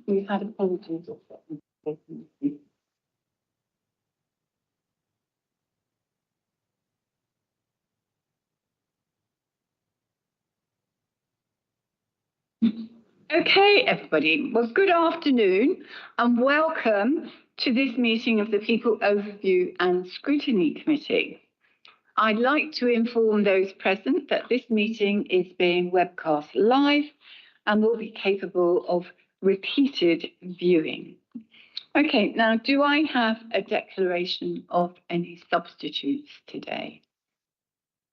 We've had apologies. Okay, everybody. Well, good afternoon and welcome to this meeting of the People Overview and Scrutiny Committee. I'd like to inform those present that this meeting is being webcast live and will be capable of repeated viewing. Okay, now do I have a declaration of any substitutes today?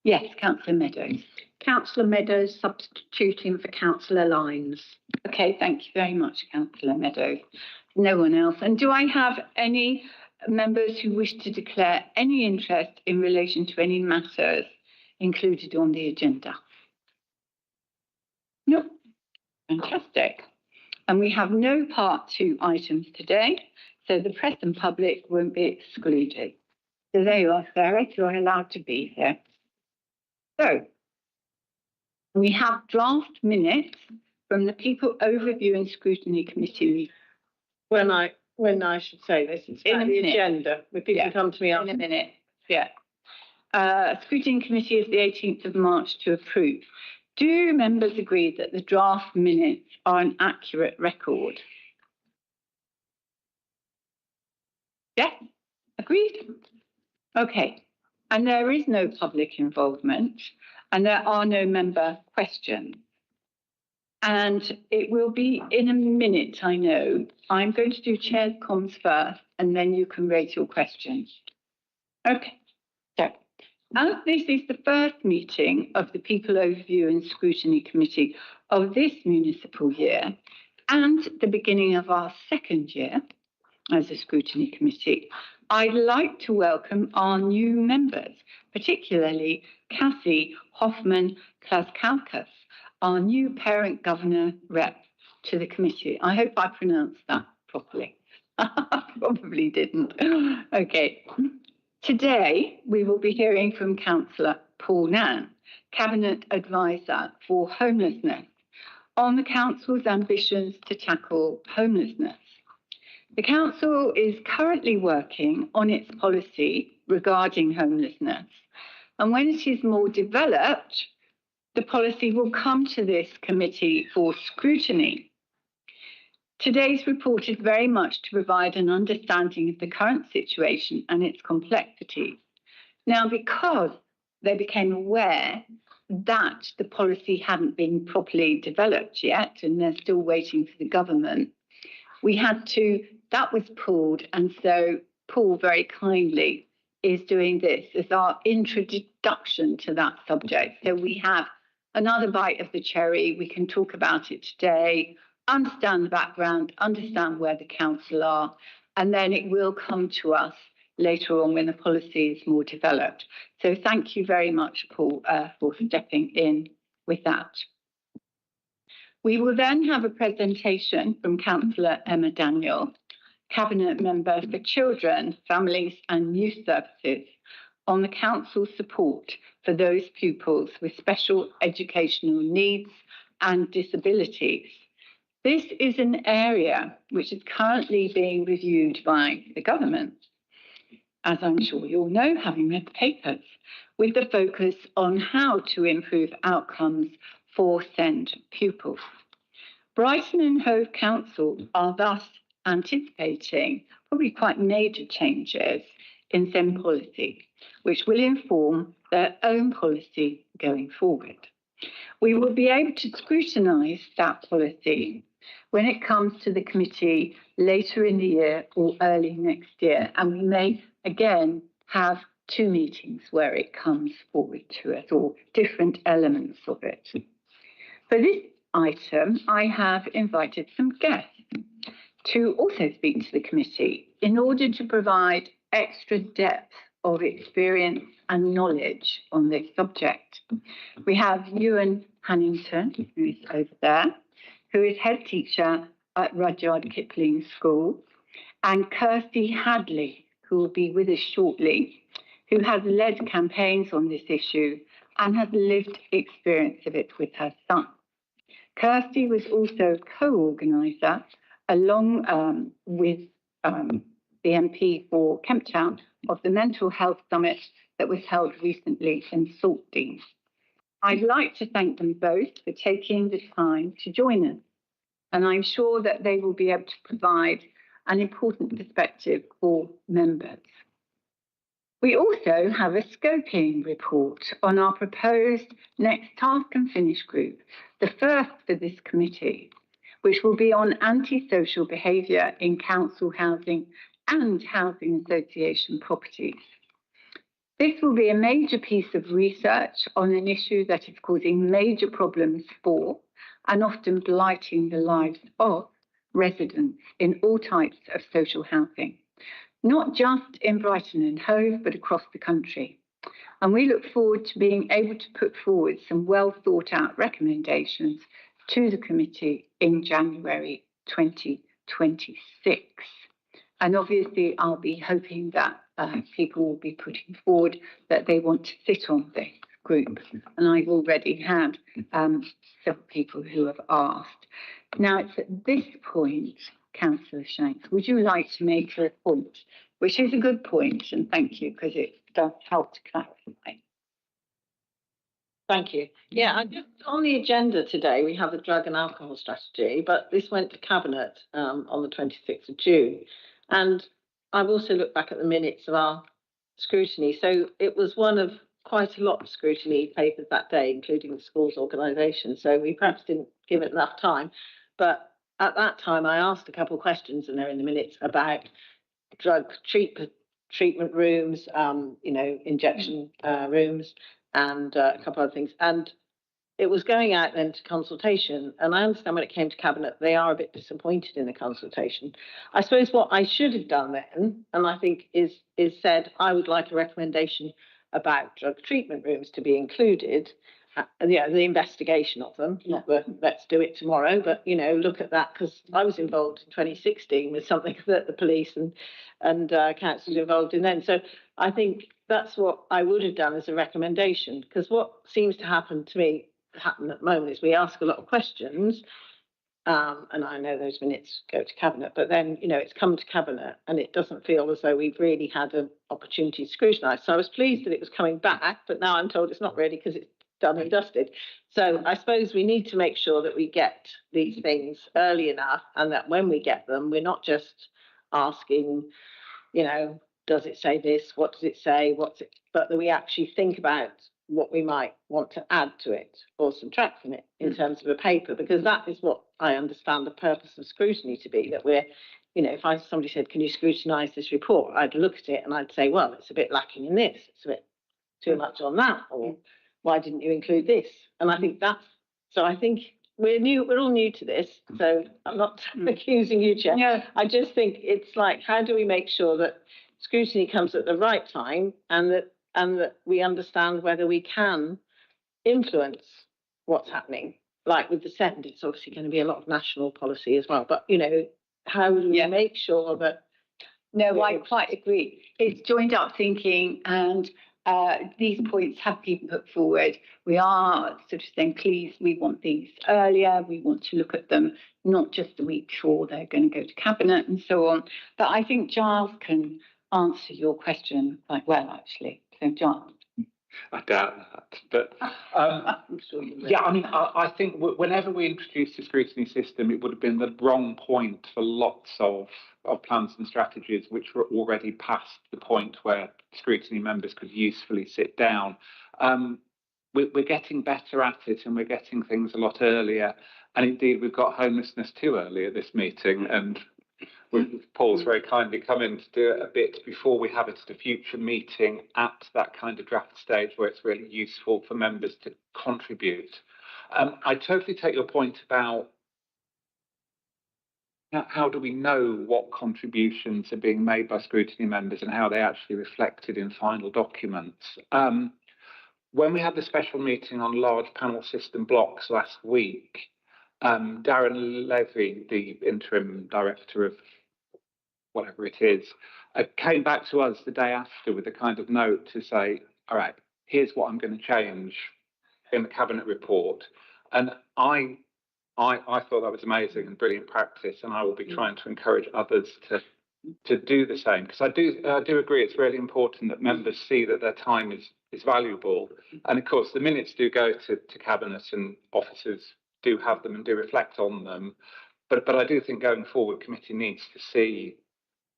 Yes, Councillor Meadows. Councillor Meadows substituting for Councillor Lyons. Okay, thank you very much, Councillor Meadows. No one else. And do I have any members who wish to declare any interest in relation to any matters included on the agenda? No. Fantastic. And we have no part 2 items today, so the press and public won't be excluded. So there you are, Sarah, you're allowed to be here. So we have draft minutes from the People Overview and Scrutiny Committee. When I should say this, it's in the agenda. If people come to me in a minute. Yeah. Scrutiny Committee is the 18th of March to approve. Do members agree that the draft minutes are an accurate record? Yes, agreed. Okay, and there is no public involvement and there are no member questions. And it will be in a minute, I know. I'm going to do Chair's comms first and then you can raise your questions. Okay, so as this is the first meeting of the People Overview and Scrutiny Committee of this municipal year and the beginning of our second year as a Scrutiny Committee, I'd like to welcome our new members, particularly Cassie Hoffman-Klauskalkas, our new parent governor rep to the committee. I hope I pronounced that properly. Probably didn't. Okay. Today, we will be hearing from Councillor Paul Nan, Cabinet Advisor for Homelessness, on the Council's ambitions to tackle homelessness. The Council is currently working on its policy regarding homelessness, and when it is more developed, the policy will come to this committee for scrutiny. Today's report is very much to provide an understanding of the current situation and its complexities. Now, because they became aware that the policy hadn't been properly developed yet, and they're still waiting for the government, that was pulled, and so Paul very kindly is doing this as our introduction to that subject. So we have another bite of the cherry. We can talk about it today, understand the background, understand where the council are, and then it will come to us later on when the policy is more developed. So thank you very much, Paul, for stepping in with that. We will then have a presentation from Councillor Emma Daniel, Cabinet Member for Children, Families and Youth Services, on the Council's support for those pupils with special educational needs and disabilities. This is an area which is currently being reviewed by the government, as I'm sure you all know, having read the papers, with the focus on how to improve outcomes for SEND pupils. Brighton and Hove Council are thus anticipating probably quite major changes in SEND policy, which will inform their own policy going forward. We will be able to scrutinise that policy when it comes to the committee later in the year or early next year, and we may again have 2 meetings where it comes forward to us, or different elements of it. For this item, I have invited some guests to also speak to the committee in order to provide extra depth of experience and knowledge on this subject. We have Ewan Hannington, who is over there, who is head teacher at Rudyard Kipling School, and Kirsty Hadley, who will be with us shortly, who has led campaigns on this issue and has lived experience of it with her son. Kirsty was also co-organiser along with the MP for Kemptown, of the Mental Health Summit that was held recently in Saltdean. I'd like to thank them both for taking the time to join us, and I'm sure that they will be able to provide an important perspective for members. We also have a scoping report on our proposed next task and finish group, the first for this committee, which will be on antisocial behaviour in council housing and housing association properties. This will be a major piece of research on an issue that is causing major problems for and often blighting the lives of residents in all types of social housing, not just in Brighton and Hove, but across the country. And we look forward to being able to put forward some well thought out recommendations to the committee in January 2026. And obviously, I'll be hoping that people will be putting forward that they want to sit on this group. And I've already had several people who have asked. Now, it's at this point, Councillor Shanks, would you like to make a point, which is a good point, and thank you, because it does help to clarify. Thank you. Yeah, on the agenda today, we have the drug and alcohol strategy, but this went to Cabinet on the 26th of June. And I've also looked back at the minutes of our scrutiny. So it was one of quite a lot of scrutiny papers that day, including the schools organisation. So we perhaps didn't give it enough time. But at that time, I asked a couple of questions, and they're in the minutes, about drug treatment rooms, injection rooms, and a couple of other things. And it was going out then to consultation. And I understand when it came to Cabinet, they are a bit disappointed in the consultation. I suppose what I should have done then, and I think is said, I would like a recommendation about drug treatment rooms to be included. The investigation of them, not the let's do it tomorrow, but look at that, because I was involved in 2016 with something that the police and council were involved in then. So I think that's what I would have done as a recommendation, because what seems to happen at the moment is we ask a lot of questions, and I know those minutes go to Cabinet, but then it's come to Cabinet and it doesn't feel as though we've really had an opportunity to scrutinise. So I was pleased that it was coming back, but now I'm told it's not really, because it's done and dusted. So I suppose we need to make sure that we get these things early enough, and that when we get them, we're not just asking, does it say this? What does it say? But that we actually think about what we might want to add to it or subtract from it in terms of a paper, because that is what I understand the purpose of scrutiny to be, that we're, if somebody said, can you scrutinise this report? I'd look at it and I'd say, well, it's a bit lacking in this, it's a bit too much on that, or why didn't you include this? And I think I think we're all new to this, so I'm not accusing you, Chair. Yeah. I just think it's like, how do we make sure that scrutiny comes at the right time, and that we understand whether we can influence what's happening? Like with the SEND, it's obviously going to be a lot of national policy as well, but how do we make sure that? No, I quite agree. It's joined up thinking, and these points have been put forward. We are sort of saying, please, we want these earlier. We want to look at them not just a week before they're going to go to Cabinet and so on. But I think Giles can answer your question quite well, actually. So, Giles. I doubt that, but I think whenever we introduced the scrutiny system, it would have been the wrong point for lots of plans and strategies which were already past the point where scrutiny members could usefully sit down. We're getting better at it, and we're getting things a lot earlier. And indeed, we've got homelessness too early at this meeting, and Paul's very kindly come in to do it a bit before we have it at a future meeting at that kind of draft stage where it's really useful for members to contribute. I totally take your point about how do we know what contributions are being made by scrutiny members and how they actually reflected in final documents. When we had the special meeting on large panel system blocks last week, Darren Levy, the interim director of whatever it is, came back to us the day after with a kind of note to say, all right, here's what I'm going to change in the Cabinet report. And I I thought that was amazing and brilliant practice, and I will be trying to encourage others to do the same, because I do agree it's really important that members see that their time is valuable. And of course the minutes do go to cabinet, and officers do have them and do reflect on them, but I do think going forward committee needs to see,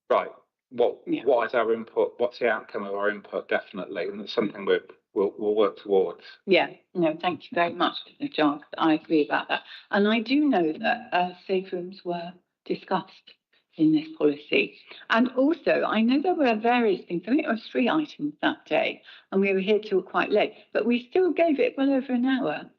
right, what is our input, what's the outcome of our input, definitely, and it's something we'll work towards. Yeah, no, thank you very much, John. I agree about that. And I do know that safe rooms were discussed in this policy. And also, I know there were various things. I think there were 3 items that day, and we were here till quite late, but we still gave it well over an hour,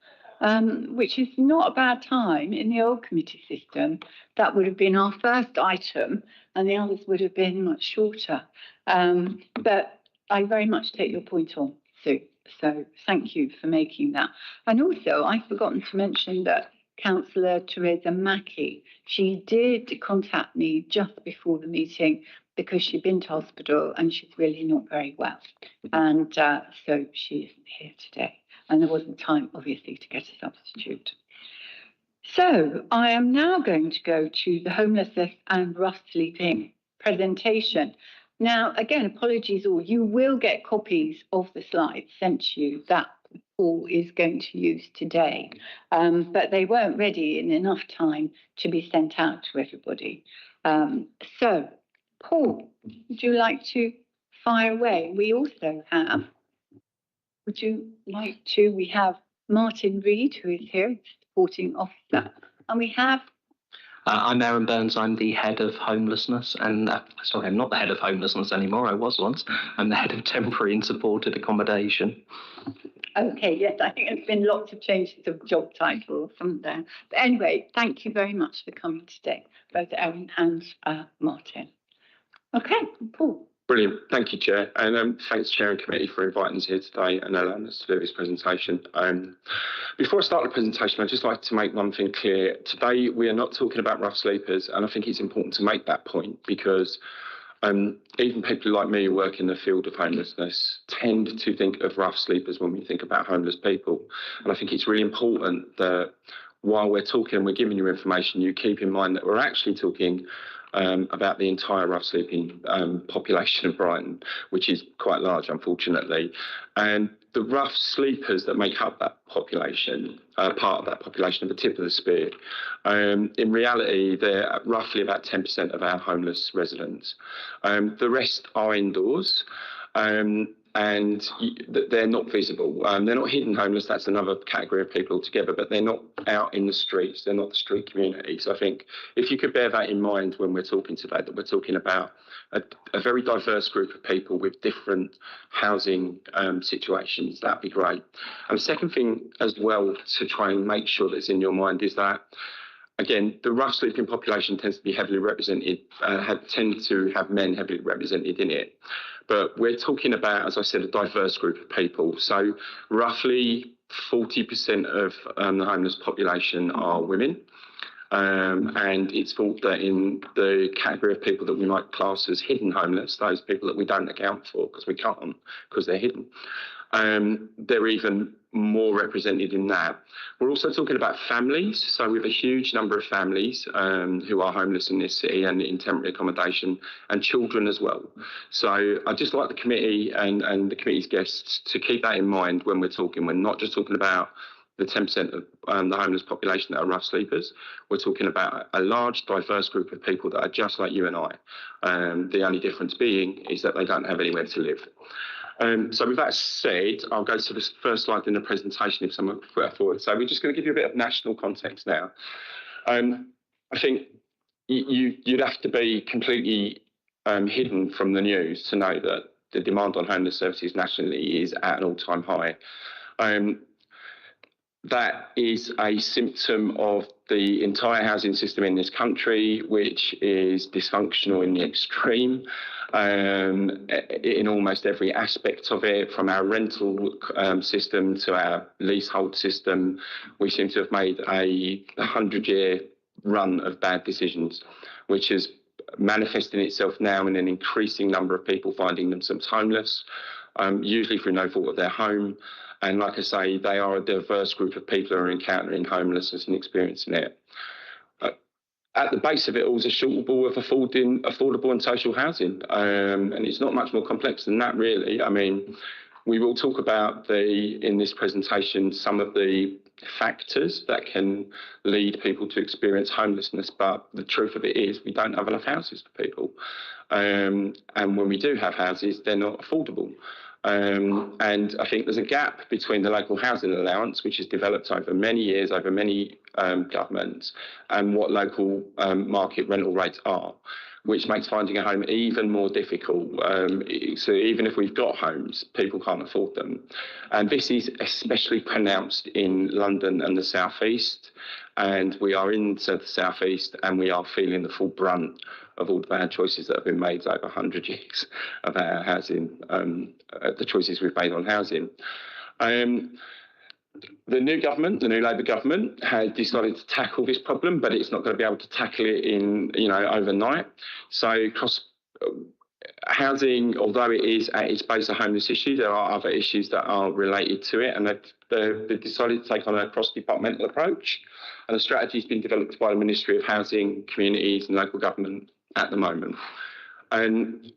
which is not a bad time. In the old committee system, that would have been our first item, and the others would have been much shorter. But I very much take your point on, Sue. So thank you for making that. And also, I've forgotten to mention that Councillor Teresa Mackie, she did contact me just before the meeting because she'd been to hospital and she's really not very well. And so she isn't here today. And there wasn't time, obviously, to get a substitute. So I am now going to go to the homelessness and rough sleeping presentation. Now, again, apologies all. You will get copies of the slides sent to you that Paul is going to use today, but they weren't ready in enough time to be sent out to everybody. So, Paul, would you like to fire away? We also have, we have Martin Reed, who is here, supporting officer, and we have I'm Aaron Burns. I'm the head of homelessness, and sorry, I'm not the head of homelessness anymore. I was once. I'm the head of temporary and supported accommodation. Okay, yes, I think there's been lots of changes of job titles, haven't there? But anyway, thank you very much for coming today, both Aaron and Martin. Okay, Paul. Brilliant. Thank you, Chair. And thanks, Chair and Committee, for inviting us here today and allowing us to do this presentation. Before I start the presentation, I'd just like to make one thing clear. Today, we are not talking about rough sleepers, and I think it's important to make that point because even people like me who work in the field of homelessness tend to think of rough sleepers when we think about homeless people. And I think it's really important that while we're talking and we're giving you information, you keep in mind that we're actually talking about the entire rough sleeping population of Brighton, which is quite large, unfortunately. And the rough sleepers that make up that population, part of that population, are the tip of the spear. In reality, they're roughly about 10% of our homeless residents. The rest are indoors. And they're not visible. They're not hidden homeless, that's another category of people altogether, but they're not out in the streets, they're not the street community. So I think if you could bear that in mind when we're talking today, that we're talking about a very diverse group of people with different housing situations, that'd be great. And the second thing as well to try and make sure that's in your mind is that, again, the rough sleeping population tends to be heavily represented, tend to have men heavily represented in it. But we're talking about, as I said, a diverse group of people. So roughly 40% of the homeless population are women. And it's thought that in the category of people that we might class as hidden homeless, those people that we don't account for because we can't, because they're hidden, they're even more represented in that. We're also talking about families. So we have a huge number of families who are homeless in this city and in temporary accommodation, and children as well. So I'd just like the committee and the committee's guests to keep that in mind when we're talking. We're not just talking about the 10% of the homeless population that are rough sleepers. We're talking about a large, diverse group of people that are just like you and I. The only difference being is that they don't have anywhere to live. So with that said, I'll go to the first slide in the presentation if someone could put that forward. So we're just going to give you a bit of national context now. I think you'd have to be completely hidden from the news to know that the demand on homeless services nationally is at an all-time high. That is a symptom of the entire housing system in this country, which is dysfunctional in the extreme, in almost every aspect of it, from our rental system to our leasehold system. We seem to have made a 100-year run of bad decisions, which is manifesting itself now in an increasing number of people finding themselves homeless, usually through no fault of their home. And like I say, they are a diverse group of people who are encountering homelessness and experiencing it. At the base of it all is a shortfall of affordable and social housing. And it's not much more complex than that, really. I mean, we will talk about in this presentation some of the factors that can lead people to experience homelessness, but the truth of it is we don't have enough houses for people. And when we do have houses, they're not affordable. And I think there's a gap between the local housing allowance, which has developed over many years, over many governments, and what local market rental rates are, which makes finding a home even more difficult. So even if we've got homes, people can't afford them. And this is especially pronounced in London and the South East. And we are into the South East and we are feeling the full brunt of all the bad choices that have been made over 100 years about our housing, the choices we've made on housing. The new government, the new Labour government, has decided to tackle this problem, but it's not going to be able to tackle it in, overnight. So housing, although it is at its base a homeless issue, there are other issues that are related to it, and they've decided to take on a cross-departmental approach. And a strategy has been developed by the Ministry of Housing, Communities and Local Government at the moment. And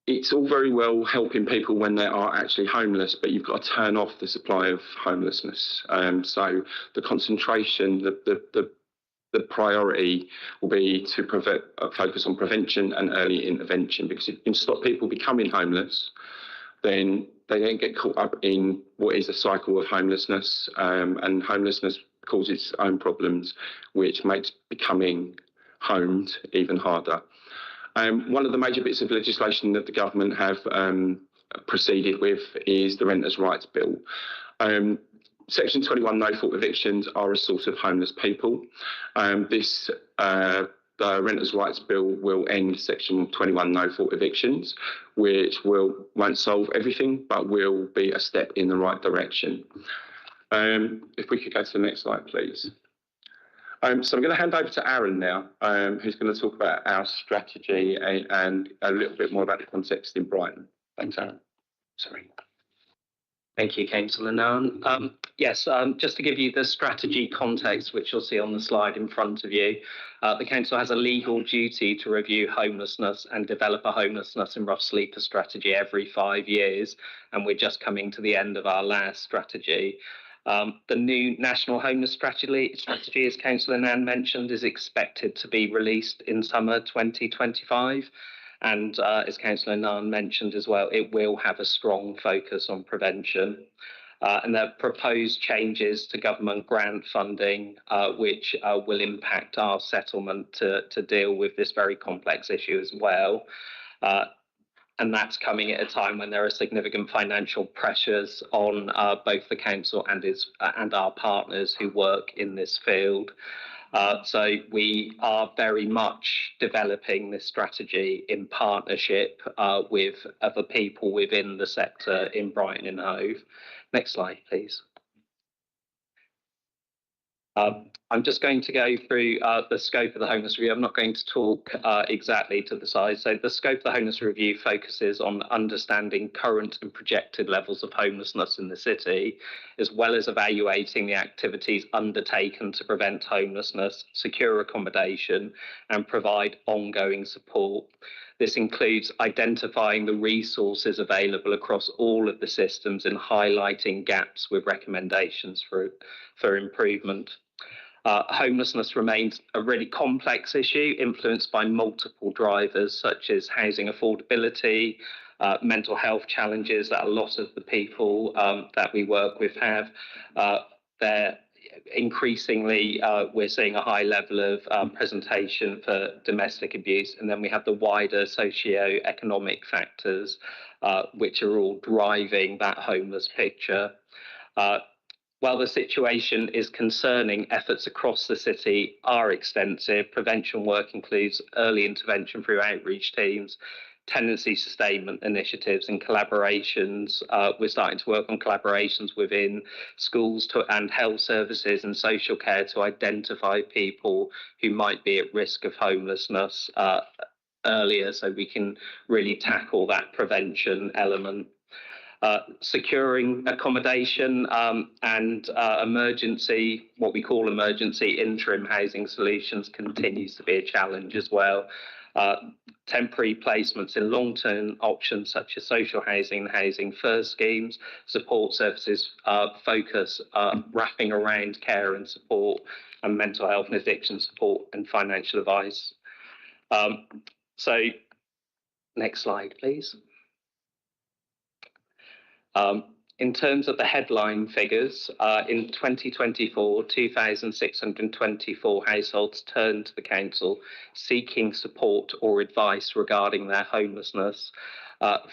it's all very well helping people when they are actually homeless, but you've got to turn off the supply of homelessness. So the concentration, the priority will be to focus on prevention and early intervention, because if you can stop people becoming homeless, then they don't get caught up in what is a cycle of homelessness, and homelessness causes its own problems, which makes becoming homed even harder. One of the major bits of legislation that the government have proceeded with is the Renters' Rights Bill. Section 21 no-fault evictions are a source of homeless people. The Renters' Rights Bill will end Section 21 no-fault evictions, which won't solve everything, but will be a step in the right direction. If we could go to the next slide, please. So I'm going to hand over to Aaron now, who's going to talk about our strategy and a little bit more about the context in Brighton. Thanks, Aaron. Sorry. Thank you, Councillor Nairn. Yes, just to give you the strategy context, which you'll see on the slide in front of you, the Council has a legal duty to review homelessness and develop a homelessness and rough sleeper strategy every 5 years, and we're just coming to the end of our last strategy. The new National Homeless Strategy, as Councillor Nairn mentioned, is expected to be released in summer 2025. And as Councillor Nairn mentioned as well, it will have a strong focus on prevention. And there are proposed changes to government grant funding, which will impact our settlement to deal with this very complex issue as well. And that's coming at a time when there are significant financial pressures on both the council and our partners who work in this field. So we are very much developing this strategy in partnership with other people within the sector in Brighton and Hove. Next slide, please. I'm just going to go through the scope of the homeless review. I'm not going to talk exactly to the size. So the scope of the homeless review focuses on understanding current and projected levels of homelessness in the city, as well as evaluating the activities undertaken to prevent homelessness, secure accommodation, and provide ongoing support. This includes identifying the resources available across all of the systems and highlighting gaps with recommendations for improvement. Homelessness remains a really complex issue influenced by multiple drivers such as housing affordability, mental health challenges that a lot of the people that we work with have. Increasingly, we're seeing a high level of presentation for domestic abuse, and then we have the wider socio-economic factors which are all driving that homeless picture. While the situation is concerning, efforts across the city are extensive. Prevention work includes early intervention through outreach teams, tenancy sustainment initiatives and collaborations. We're starting to work on collaborations within schools and health services and social care to identify people who might be at risk of homelessness earlier, so we can really tackle that prevention element. Securing accommodation and what we call emergency interim housing solutions continues to be a challenge as well. Temporary placements in long-term options such as social housing and housing first schemes, support services focus wrapping around care and support, and mental health and addiction support and financial advice. So next slide, please. In terms of the headline figures, in 2024, 2,624 households turned to the council seeking support or advice regarding their homelessness.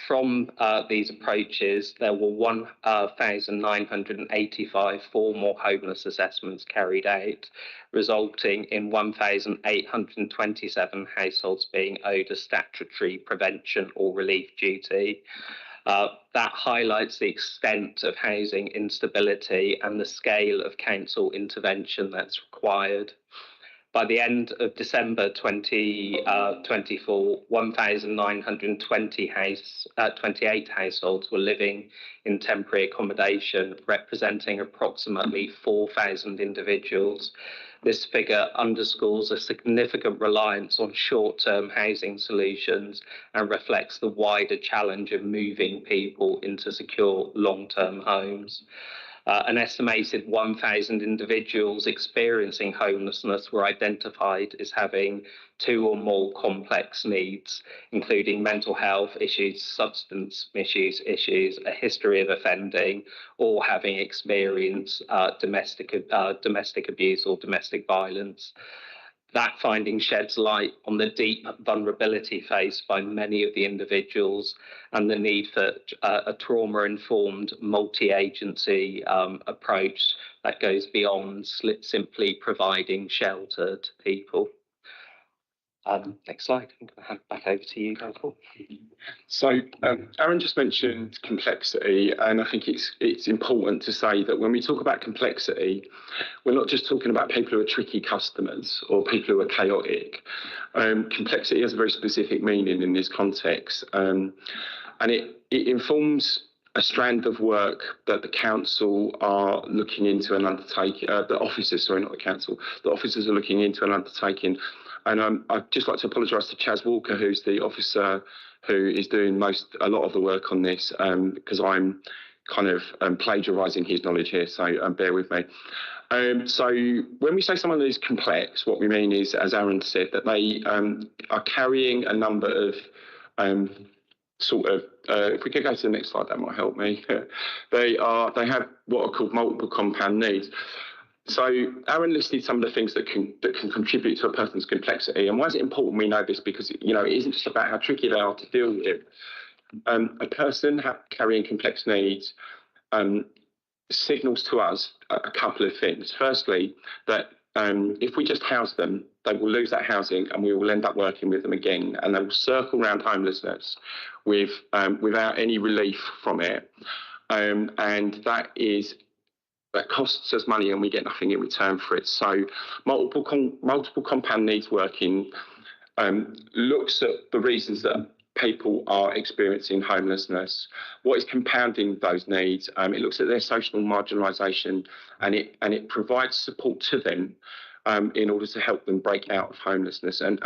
From these approaches, there were 1,985 formal homeless assessments carried out, resulting in 1,827 households being owed a statutory prevention or relief duty. That highlights the extent of housing instability and the scale of council intervention that's required. By the end of December 2024, 1,928 households were living in temporary accommodation, representing approximately 4,000 individuals. This figure underscores a significant reliance on short-term housing solutions and reflects the wider challenge of moving people into secure long-term homes. An estimated 1,000 individuals experiencing homelessness were identified as having 2 or more complex needs, including mental health issues, substance misuse issues, a history of offending, or having experienced domestic abuse or domestic violence. That finding sheds light on the deep vulnerability faced by many of the individuals and the need for a trauma-informed, multi-agency approach that goes beyond simply providing shelter to people. Next slide. I'm going to hand back over to you, Michael. So Aaron just mentioned complexity, and I think it's important to say that when we talk about complexity, we're not just talking about people who are tricky customers or people who are chaotic. Complexity has a very specific meaning in this context, and it informs a strand of work that the council are looking into and undertaking. The officers are looking into and undertaking. And I'd just like to apologise to Chaz Walker, who's the officer who is doing a lot of the work on this, because I'm kind of plagiarising his knowledge here, so bear with me. So when we say someone is complex, what we mean is, as Aaron said, that they are carrying a number of if we could go to the next slide, that might help me. They have what are called multiple compound needs. So Aaron listed some of the things that can contribute to a person's complexity. And why is it important we know this? Because, it isn't just about how tricky they are to deal with. A person carrying complex needs signals to us a couple of things. Firstly, that if we just house them, they will lose that housing and we will end up working with them again. And they will circle around homelessness without any relief from it. And that costs us money and we get nothing in return for it. So multiple compound needs working looks at the reasons that people are experiencing homelessness, what is compounding those needs. It looks at their social marginalisation and it provides support to them in order to help them break out of homelessness. And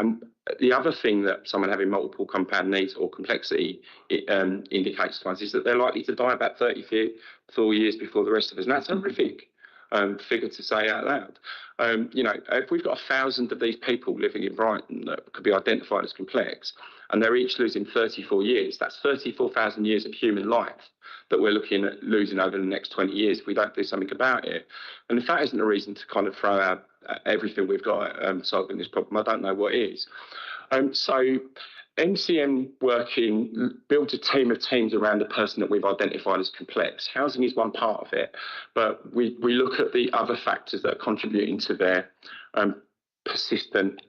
the other thing that someone having multiple compound needs or complexity indicates to us is that they're likely to die about 34 years before the rest of us. And that's a horrific figure to say out loud. If we've got 1,000 of these people living in Brighton that could be identified as complex, and they're each losing 34 years, that's 34,000 years of human life that we're looking at losing over the next 20 years if we don't do something about it. And if that isn't a reason to kind of throw out everything we've got solving this problem, I don't know what is. So MCM working builds a team of teams around the person that we've identified as complex. Housing is one part of it, but we look at the other factors that are contributing to their persistent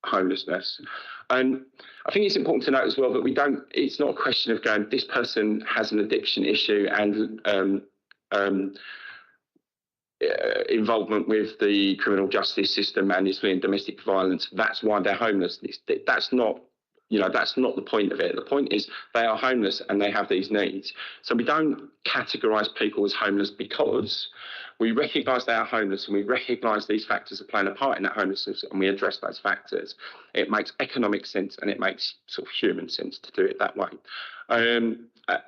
homelessness. And I think it's important to note as well that it's not a question of going, this person has an addiction issue and involvement with the criminal justice system and is fleeing domestic violence. That's why they're homeless. That's not that's not the point of it. The point is they are homeless and they have these needs. So we don't categorise people as homeless because we recognise they are homeless and we recognise these factors are playing a part in that homelessness and we address those factors. It makes economic sense and it makes sort of human sense to do it that way.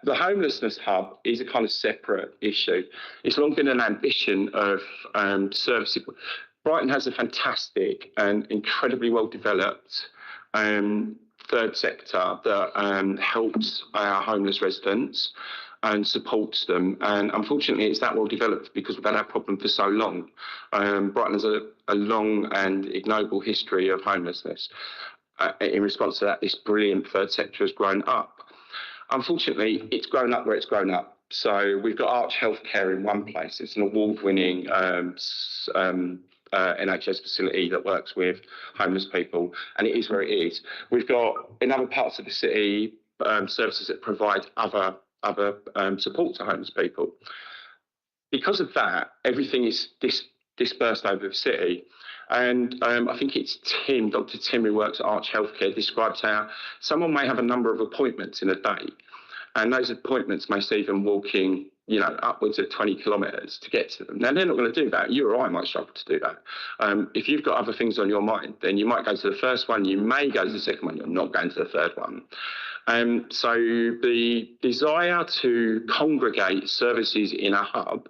The homelessness hub is a kind of separate issue. It's long been an ambition of services. Brighton has a fantastic and incredibly well developed third sector that helps our homeless residents and supports them. And unfortunately, it's that well developed because we've had our problem for so long. Brighton has a long and ignoble history of homelessness. In response to that, this brilliant third sector has grown up. Unfortunately, it's grown up where it's grown up. So we've got Arch Healthcare in one place. It's an award-winning NHS facility that works with homeless people, and it is where it is. We've got in other parts of the city services that provide other support to homeless people. Because of that, everything is dispersed over the city. And I think it's Dr. Tim, who works at Arch Healthcare, describes how someone may have a number of appointments in a day, and those appointments may see them walking, upwards of 20 kilometres to get to them. Now, they're not going to do that. You or I might struggle to do that. If you've got other things on your mind, then you might go to the first one, you may go to the second one, you're not going to the third one. So the desire to congregate services in a hub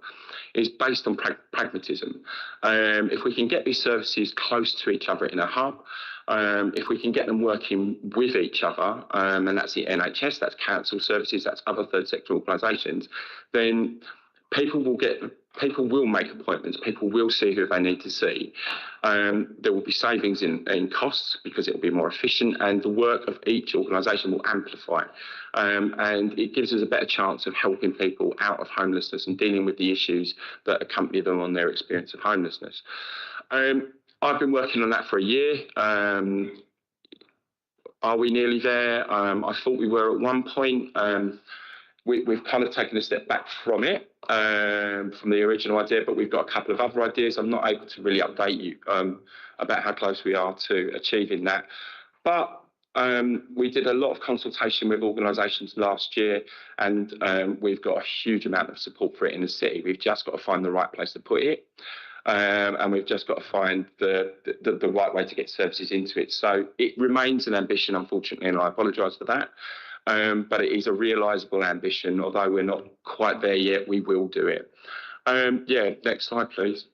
is based on pragmatism. If we can get these services close to each other in a hub, if we can get them working with each other, and that's the NHS, that's council services, that's other third sector organisations, then people will make appointments, people will see who they need to see. There will be savings in costs because it will be more efficient, and the work of each organisation will amplify. And it gives us a better chance of helping people out of homelessness and dealing with the issues that accompany them on their experience of homelessness. I've been working on that for a year. Are we nearly there? I thought we were at one point. We've kind of taken a step back from it, from the original idea, but we've got a couple of other ideas. I'm not able to really update you about how close we are to achieving that. But we did a lot of consultation with organisations last year, and we've got a huge amount of support for it in the city. We've just got to find the right place to put it. And we've just got to find the right way to get services into it. So it remains an ambition, unfortunately, and I apologise for that. But it is a realisable ambition. Although we're not quite there yet, we will do it. Next slide, please.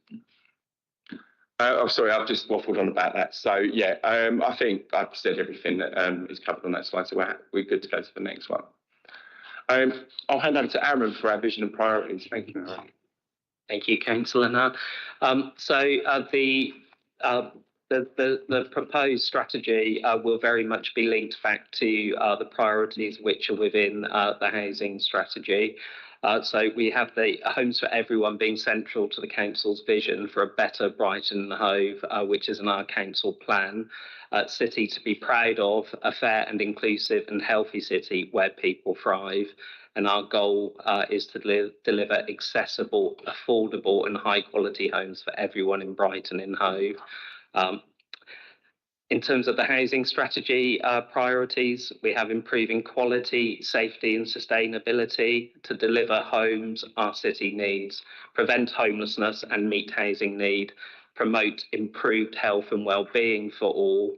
Sorry, I've just waffled on about that. So, I think I've said everything that is covered on that slide, so we're good to go to the next one. I'll hand over to Aaron for our vision and priorities. Thank you, Aaron. Thank you, Councillor Nan. The proposed strategy will very much be linked back to the priorities which are within the housing strategy. So we have the Homes for Everyone being central to the council's vision for a better Brighton and Hove, which is in our council plan. City to be proud of, a fair and inclusive and healthy city where people thrive. And our goal is to deliver accessible, affordable and high quality homes for everyone in Brighton and Hove. In terms of the housing strategy priorities, we have improving quality, safety and sustainability to deliver homes our city needs, prevent homelessness and meet housing need, promote improved health and well-being for all,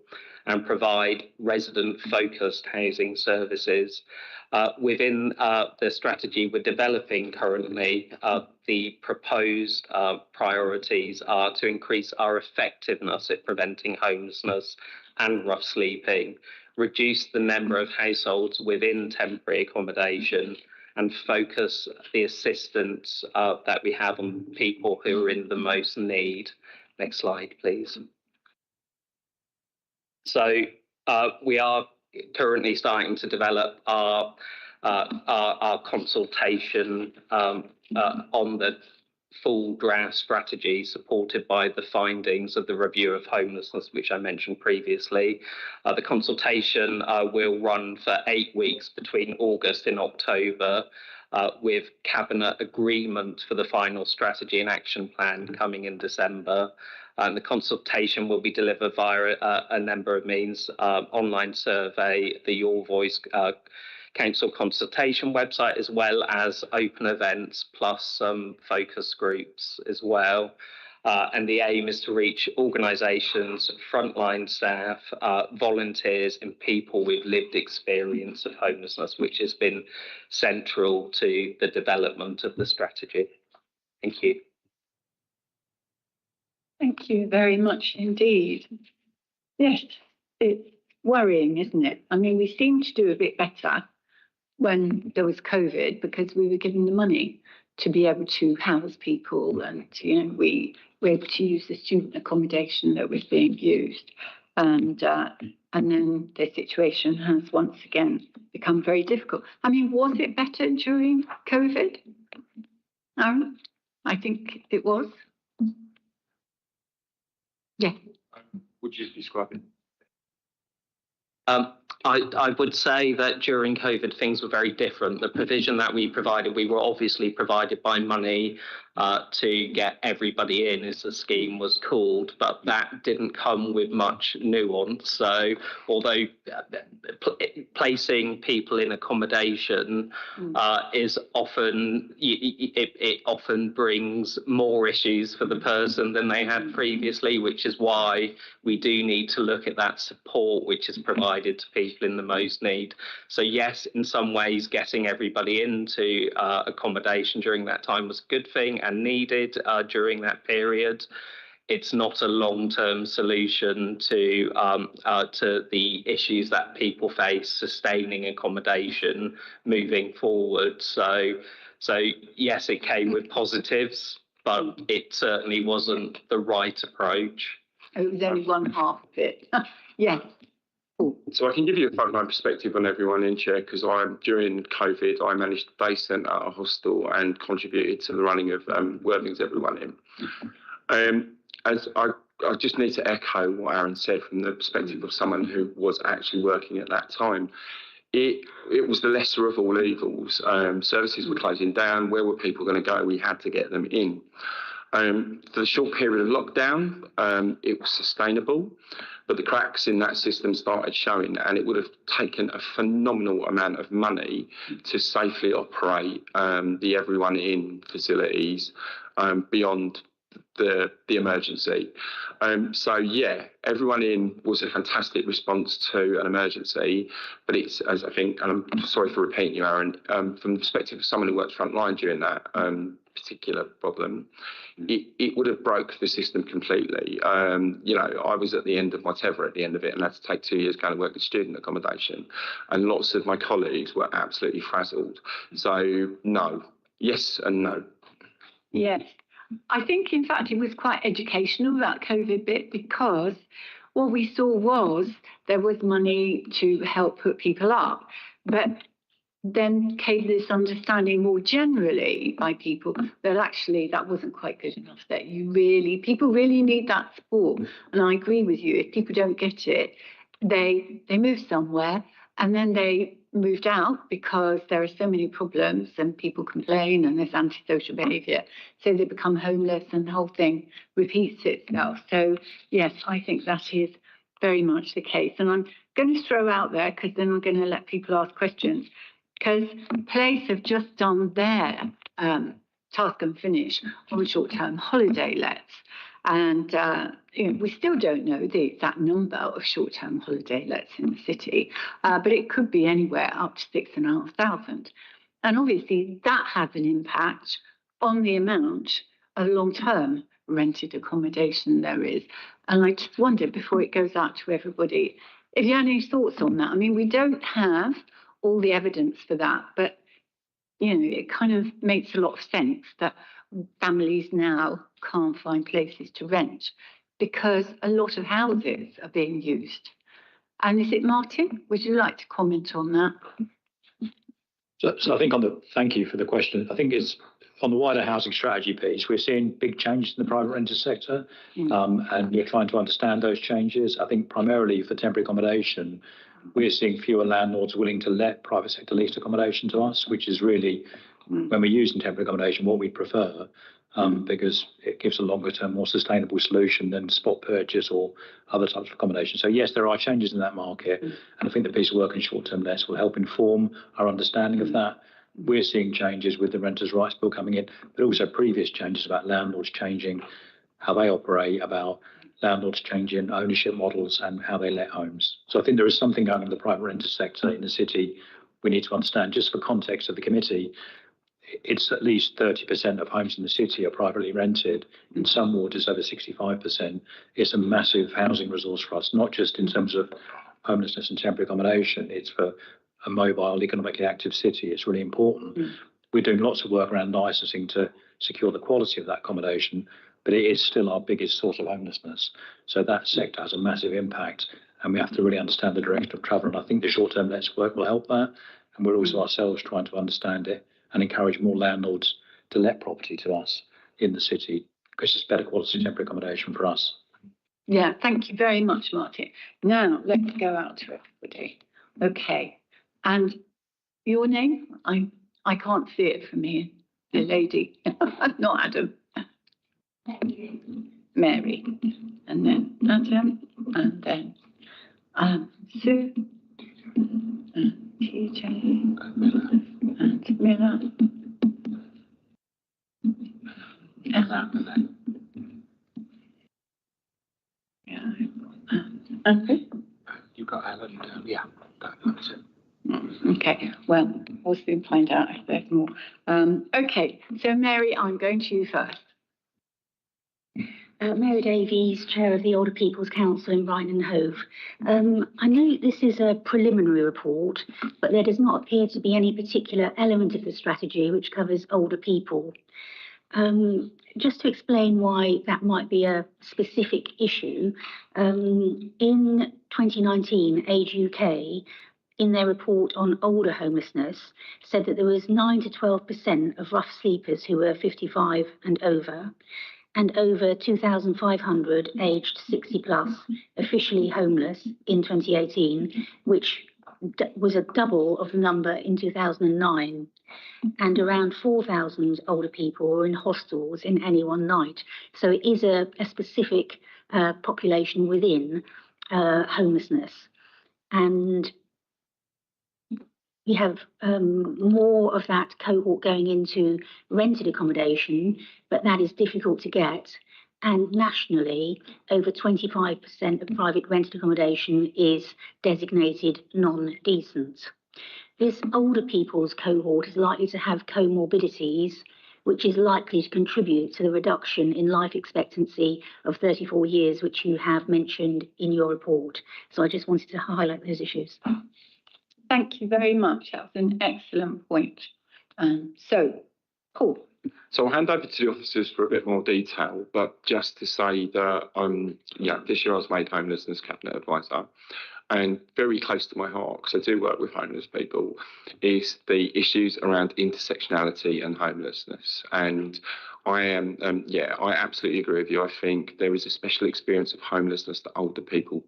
and provide resident-focused housing services. Within the strategy we're developing currently, the proposed priorities are to increase our effectiveness at preventing homelessness and rough sleeping, reduce the number of households within temporary accommodation, and focus the assistance that we have on people who are in the most need. Next slide, please. So we are currently starting to develop our consultation on the full draft strategy, supported by the findings of the review of homelessness, which I mentioned previously. The consultation will run for 8 weeks between August and October. with Cabinet agreement for the final strategy and action plan coming in December. The consultation will be delivered via a number of means: online survey, the Your Voice Council consultation website, as well as open events, plus some focus groups as well. And the aim is to reach organisations, frontline staff, volunteers and people with lived experience of homelessness, which has been central to the development of the strategy. Thank you. Thank you very much indeed. Yes, it's worrying, isn't it? I mean, we seemed to do a bit better when there was COVID because we were given the money to be able to house people, and we were able to use the student accommodation that was being used, and then the situation has once again become very difficult. I mean, was it better during COVID? Aaron? I think it was. Yeah. Would you describe it? I would say that during COVID, things were very different. The provision that we provided, we were obviously provided by money to get everybody in, as the scheme was called, but that didn't come with much nuance. So although placing people in accommodation is often, it often brings more issues for the person than they had previously, which is why we do need to look at that support which is provided to people in the most need. So yes, in some ways, getting everybody into accommodation during that time was a good thing and needed during that period. It's not a long-term solution to the issues that people face sustaining accommodation moving forward. So yes, it came with positives, but it certainly wasn't the right approach. It was only one half of it. Yes. So I can give you a frontline perspective on everyone in Chair, because during COVID, I managed a day centre, a hostel, and contributed to the running of Worthing's Everyone In. As I just need to echo what Aaron said from the perspective of someone who was actually working at that time. It was the lesser of all evils. Services were closing down. Where were people going to go? We had to get them in. For the short period of lockdown, it was sustainable, but the cracks in that system started showing, and it would have taken a phenomenal amount of money to safely operate the Everyone In facilities beyond the emergency. So yeah, Everyone In was a fantastic response to an emergency, but it's, as I think, and I'm sorry for repeating you, Aaron, from the perspective of someone who worked frontline during that particular problem, it would have broke the system completely. I was at the end of my tether at the end of it and had to take 2 years going to work in student accommodation, and lots of my colleagues were absolutely frazzled. So no, yes and no. Yes. I think, in fact, it was quite educational, that COVID bit, because what we saw was there was money to help put people up, but then came this understanding more generally by people that actually that wasn't quite good enough, that people really need that support. And I agree with you, if people don't get it, they move somewhere, and then they moved out because there are so many problems and people complain and there's antisocial behaviour. So they become homeless and the whole thing repeats itself. So yes, I think that is very much the case. And I'm going to throw out there, because then I'm going to let people ask questions, because Place have just done their task and finish on short-term holiday lets. And we still don't know the exact number of short-term holiday lets in the city, but it could be anywhere up to 6,500. And obviously that has an impact on the amount of long-term rented accommodation there is. And I just wondered, before it goes out to everybody, if you had any thoughts on that. I mean, we don't have all the evidence for that, but it kind of makes a lot of sense that families now can't find places to rent because a lot of houses are being used. And is it Martin? Would you like to comment on that? So I think thank you for the question. I think it's on the wider housing strategy piece, we're seeing big changes in the private rented sector, and we're trying to understand those changes. I think primarily for temporary accommodation, we're seeing fewer landlords willing to let private sector leased accommodation to us, which is really when we're using temporary accommodation, what we prefer, because it gives a longer term, more sustainable solution than spot purchase or other types of accommodation. So yes, there are changes in that market, and I think the piece of work in short-term lets will help inform our understanding of that. We're seeing changes with the Renters' Rights Bill coming in, but also previous changes about landlords changing how they operate, about landlords changing ownership models and how they let homes. So I think there is something going on in the private rented sector in the city we need to understand. Just for context of the committee, it's at least 30% of homes in the city are privately rented. In some wards, it's over 65%. It's a massive housing resource for us, not just in terms of homelessness and temporary accommodation. It's for a mobile, economically active city. It's really important. We're doing lots of work around licensing to secure the quality of that accommodation, but it is still our biggest source of homelessness. So that sector has a massive impact, and we have to really understand the direction of travel. And I think the short-term lets work will help that. And we're also ourselves trying to understand it and encourage more landlords to let property to us in the city, because it's better quality temporary accommodation for us. Yeah, thank you very much, Martin. Now, let's go out to everybody. Okay. And your name? I can't see it from here. The lady, not Adam. Mary. And then Adam. And then Sue. And TJ. And Miller. Ella. Yeah. And You've got Ellen. Yeah, that's it. Okay, well, we'll soon find out if there's more. Okay, so Mary, I'm going to you first. Mary Davies, Chair of the Older People's Council in Brighton and Hove. I know this is a preliminary report, but there does not appear to be any particular element of the strategy which covers older people. Just to explain why that might be a specific issue, in 2019, Age UK, in their report on older homelessness, said that there was 9 to 12% of rough sleepers who were 55 and over 2,500 aged 60 plus officially homeless in 2018, which was a double of the number in 2009. And around 4,000 older people were in hostels in any one night. So it is a specific population within homelessness. And we have more of that cohort going into rented accommodation, but that is difficult to get. And nationally, over 25% of private rented accommodation is designated non-decent. This older people's cohort is likely to have comorbidities, which is likely to contribute to the reduction in life expectancy of 34 years, which you have mentioned in your report. So I just wanted to highlight those issues. Thank you very much. That was an excellent point. So, Paul. So I'll hand over to the officers for a bit more detail, but just to say that this year I was made Homelessness Cabinet Advisor, and very close to my heart, because I do work with homeless people, is the issues around intersectionality and homelessness. And I absolutely agree with you. I think there is a special experience of homelessness that older people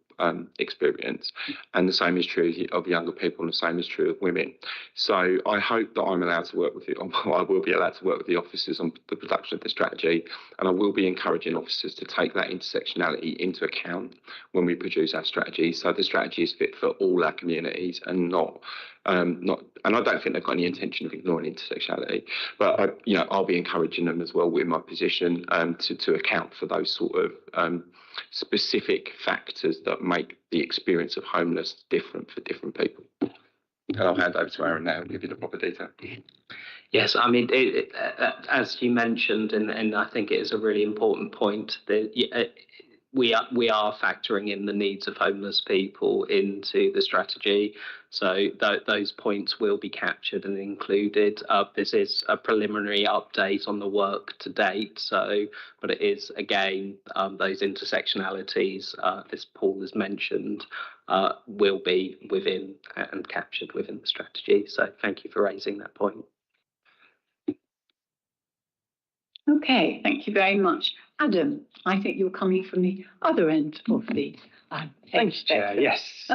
experience, and the same is true of younger people, and the same is true of women. So I hope that I'm allowed to work with I will be allowed to work with the officers on the production of the strategy, and I will be encouraging officers to take that intersectionality into account when we produce our strategy. So the strategy is fit for all our communities, and not and I don't think they've got any intention of ignoring intersectionality, but I'll be encouraging them as well with my position to account for those sort of specific factors that make the experience of homeless different for different people. And I'll hand over to Aaron now and give you the proper detail. Yes, I mean, as you mentioned, and I think it is a really important point, that we are factoring in the needs of homeless people into the strategy. So those points will be captured and included. This is a preliminary update on the work to date. But it is, again, those intersectionalities, as Paul has mentioned, will be within and captured within the strategy. So thank you for raising that point. Okay, thank you very much. Adam, I think you're coming from the other end of the Thank you, Chair. Yes,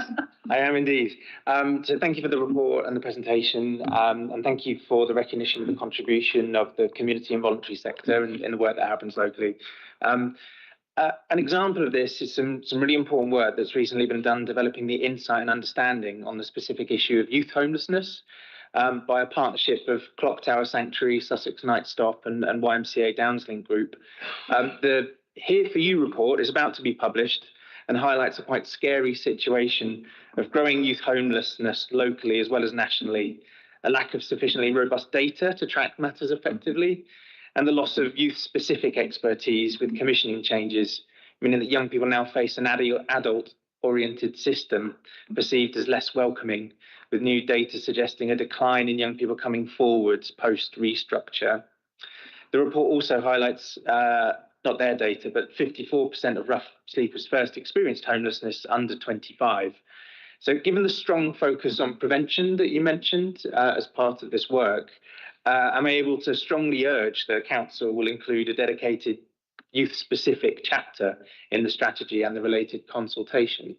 I am indeed. So thank you for the report and the presentation, and thank you for the recognition of the contribution of the community and voluntary sector in the work that happens locally. An example of this is some really important work that's recently been done developing the insight and understanding on the specific issue of youth homelessness by a partnership of Clock Tower Sanctuary, Sussex Night Stop and YMCA Downslink Group. The Here For You report is about to be published and highlights a quite scary situation of growing youth homelessness locally as well as nationally, a lack of sufficiently robust data to track matters effectively, and the loss of youth-specific expertise with commissioning changes, meaning that young people now face an adult-oriented system perceived as less welcoming, with new data suggesting a decline in young people coming forwards post-restructure. The report also highlights not their data, but 54% of rough sleepers first experienced homelessness under 25. So given the strong focus on prevention that you mentioned as part of this work, I'm able to strongly urge the Council will include a dedicated youth-specific chapter in the strategy and the related consultation.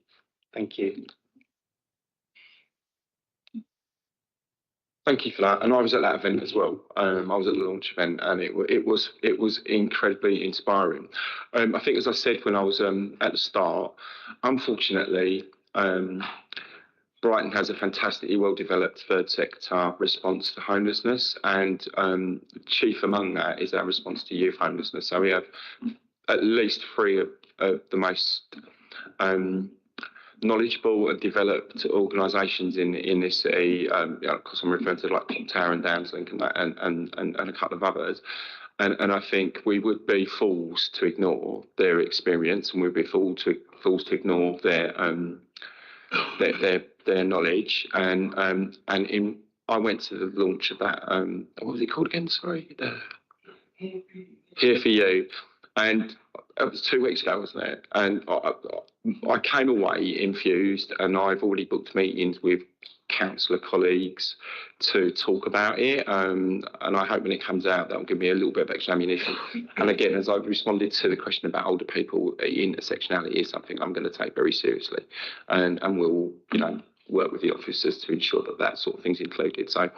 Thank you. Thank you for that. And I was at that event as well. I was at the launch event, and it was incredibly inspiring. I think, as I said when I was at the start, unfortunately, Brighton has a fantastically well-developed third sector response to homelessness, and chief among that is our response to youth homelessness. So we have at least three of the most knowledgeable and developed organisations in this city. Of course, I'm referring to like Clock Tower and Downslink and a couple of others. And I think we would be fools to ignore their experience, and we'd be fools to ignore their knowledge. I went to the launch of that. What was it called again? Sorry, Here For You, and it was 2 weeks ago, wasn't it? And I came away infused, and I've already booked meetings with councillor colleagues to talk about it. And I hope when it comes out, that will give me a little bit of extra ammunition. And again, as I've responded to the question about older people, intersectionality is something I'm going to take very seriously, and we'll, work with the officers to ensure that that sort of thing's included. So,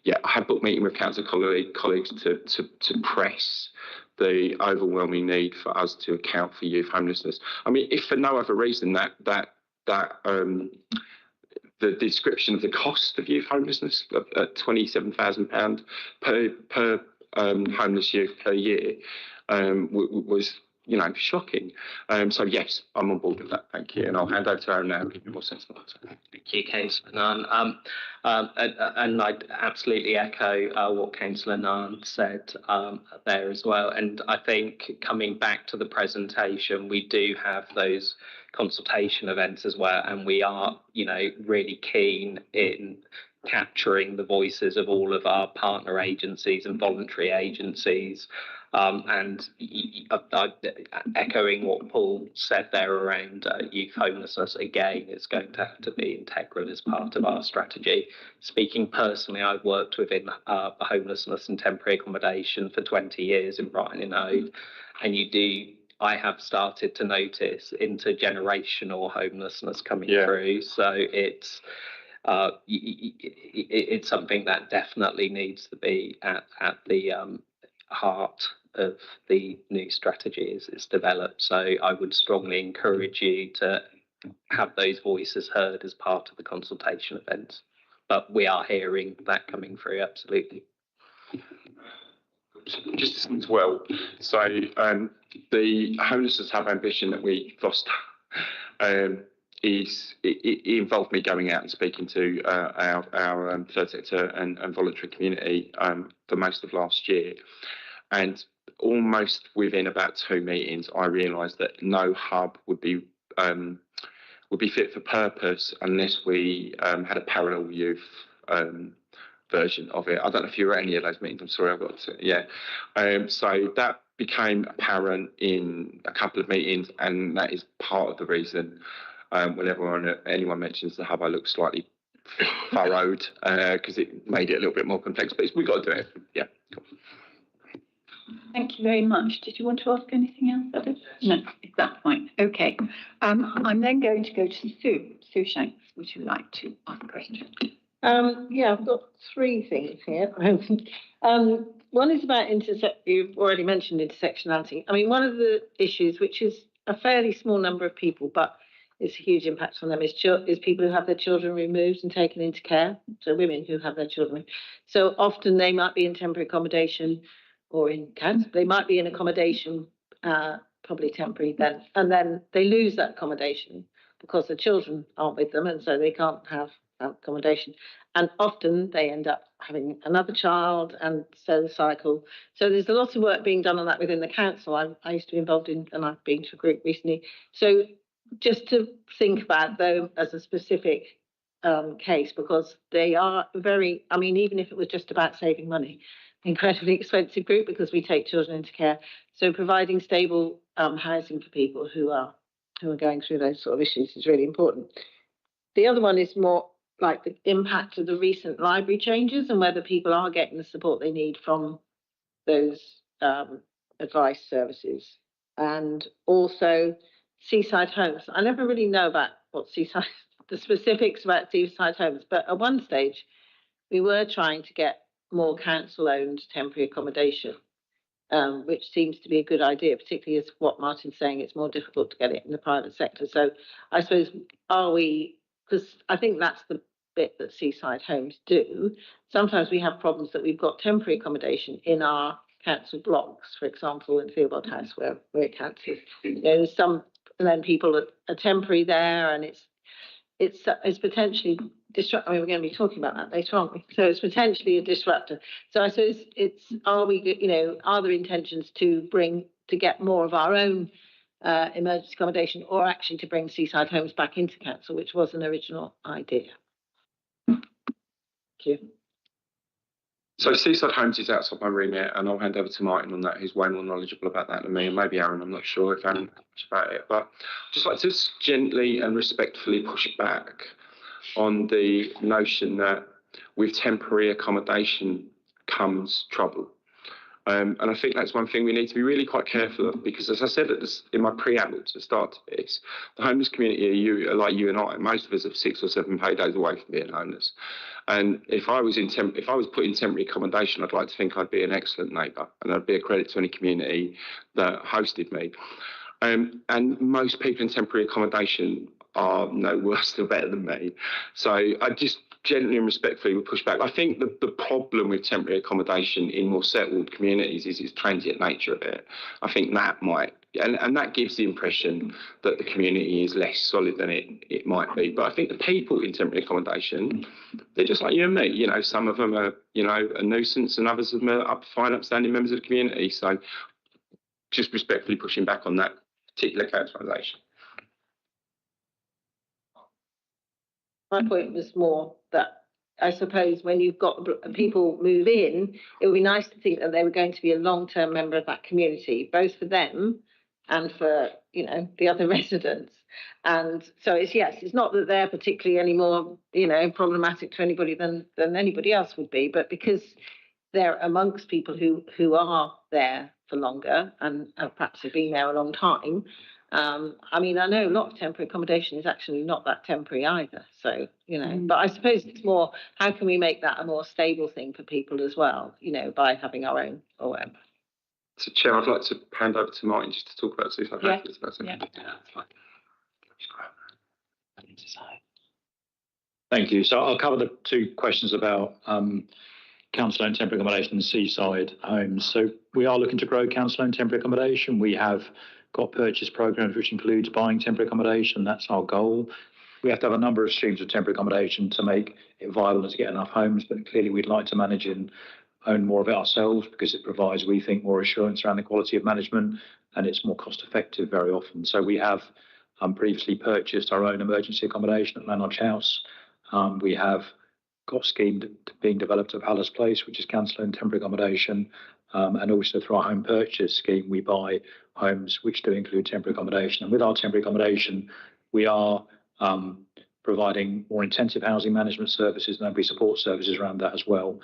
yeah, I have booked meeting with council colleagues to press the overwhelming need for us to account for youth homelessness. I mean, if for no other reason that the description of the cost of youth homelessness at £27,000 per homeless youth per year was shocking. So yes, I'm on board with that. Thank you, and I'll hand over to Aaron now to give you more sensible answer. Thank you, Councillor Nunn. And I'd absolutely echo what Councillor Nunn said there as well. And I think coming back to the presentation, we do have those consultation events as well, and we are, really keen in capturing the voices of all of our partner agencies and voluntary agencies. And echoing what Paul said there around youth homelessness, again, it's going to have to be integral as part of our strategy. Speaking personally, I've worked within homelessness and temporary accommodation for 20 years in Brighton and Hove, and I have started to notice intergenerational homelessness coming through. So it's something that definitely needs to be at the heart of the new strategy as it's developed. So I would strongly encourage you to have those voices heard as part of the consultation events. But we are hearing that coming through, absolutely. Just as well. So the Homelessness Hub ambition that we foster it involved me going out and speaking to our third sector and voluntary community for most of last year. And almost within about 2 meetings, I realised that no hub would be fit for purpose unless we had a parallel youth version of it. I don't know if you were at any of those meetings. I'm sorry, I got to. Yeah. So that became apparent in a couple of meetings, and that is part of the reason whenever anyone mentions the hub, I look slightly furrowed because it made it a little bit more complex. But we've got to do it. Yeah. Cool. Thank you very much. Did you want to ask anything else, Adam? No, is that fine? Okay. I'm then going to go to Sue. Sue Shanks, would you like to ask a question? Yeah, I've got three things here. One is about you've already mentioned intersectionality. I mean, one of the issues, which is a fairly small number of people, but it's a huge impact on them, is people who have their children removed and taken into care. So women who have their children. So often they might be in temporary accommodation or in council. They might be in accommodation, probably temporary then, and then they lose that accommodation because the children aren't with them, and so they can't have accommodation. And often they end up having another child, and so the cycle. So there's a lot of work being done on that within the council. I used to be involved in, and I've been to a group recently. So just to think about them as a specific case, because they are very, I mean, even if it was just about saving money, incredibly expensive group because we take children into care. So providing stable housing for people who are going through those sort of issues is really important. The other one is more like the impact of the recent library changes and whether people are getting the support they need from those advice services. And also seaside homes. I never really know about the specifics about seaside homes, but at one stage we were trying to get more council-owned temporary accommodation, which seems to be a good idea, particularly as what Martin's saying, it's more difficult to get it in the private sector. So I suppose, because I think that's the bit that seaside homes do. Sometimes we have problems that we've got temporary accommodation in our council blocks, for example, in Fieldbold House, where it counts. There's some, and then people are temporary there, and it's potentially disrupt. I mean, we're going to be talking about that later, aren't we? So it's potentially a disruptor. So I suppose are there intentions to get more of our own emergency accommodation, or actually to bring seaside homes back into council, which was an original idea? Thank you. So seaside homes is outside my remit, and I'll hand over to Martin on that, who's way more knowledgeable about that than me, and maybe Aaron, I'm not sure if Aaron knows much about it. But I'd just like to gently and respectfully push back on the notion that with temporary accommodation comes trouble. And I think that's one thing we need to be really quite careful of, because as I said in my preamble to start this, the homeless community are like you and I. Most of us have 6 or 7 paydays away from being homeless. And if I was put in temporary accommodation, I'd like to think I'd be an excellent neighbour, and I'd be a credit to any community that hosted me. And most people in temporary accommodation are no worse or better than me. So I just gently and respectfully would push back. I think the problem with temporary accommodation in more settled communities is its transient nature of it. I think that might, and that gives the impression that the community is less solid than it might be. But I think the people in temporary accommodation, they're just like you and me. You know, some of them are, a nuisance, and others of them are fine, upstanding members of the community. So just respectfully pushing back on that particular characterisation. My point was more that I suppose when you've got people move in, it would be nice to think that they were going to be a long-term member of that community, both for them and for, the other residents. And so it's not that they're particularly any more, problematic to anybody than anybody else would be, but because they're amongst people who are there for longer and perhaps have been there a long time. I mean, I know a lot of temporary accommodation is actually not that temporary either. So, but I suppose it's more, how can we make that a more stable thing for people as well, by having our own or whatever. So, Chair, I'd like to hand over to Martin just to talk about suicide houses. Yeah. Thank you. So I'll cover the 2 questions about council-owned temporary accommodation and seaside homes. So we are looking to grow council-owned temporary accommodation. We have got purchase programs which includes buying temporary accommodation. That's our goal. We have to have a number of streams of temporary accommodation to make it viable and to get enough homes, but clearly we'd like to manage and own more of it ourselves because it provides, we think, more assurance around the quality of management, and it's more cost effective very often. So we have previously purchased our own emergency accommodation at Lanarch House. We have got a scheme being developed at Palace Place, which is council-owned temporary accommodation, and also through our home purchase scheme, we buy homes which do include temporary accommodation. And with our temporary accommodation, we are providing more intensive housing management services, and we support services around that as well.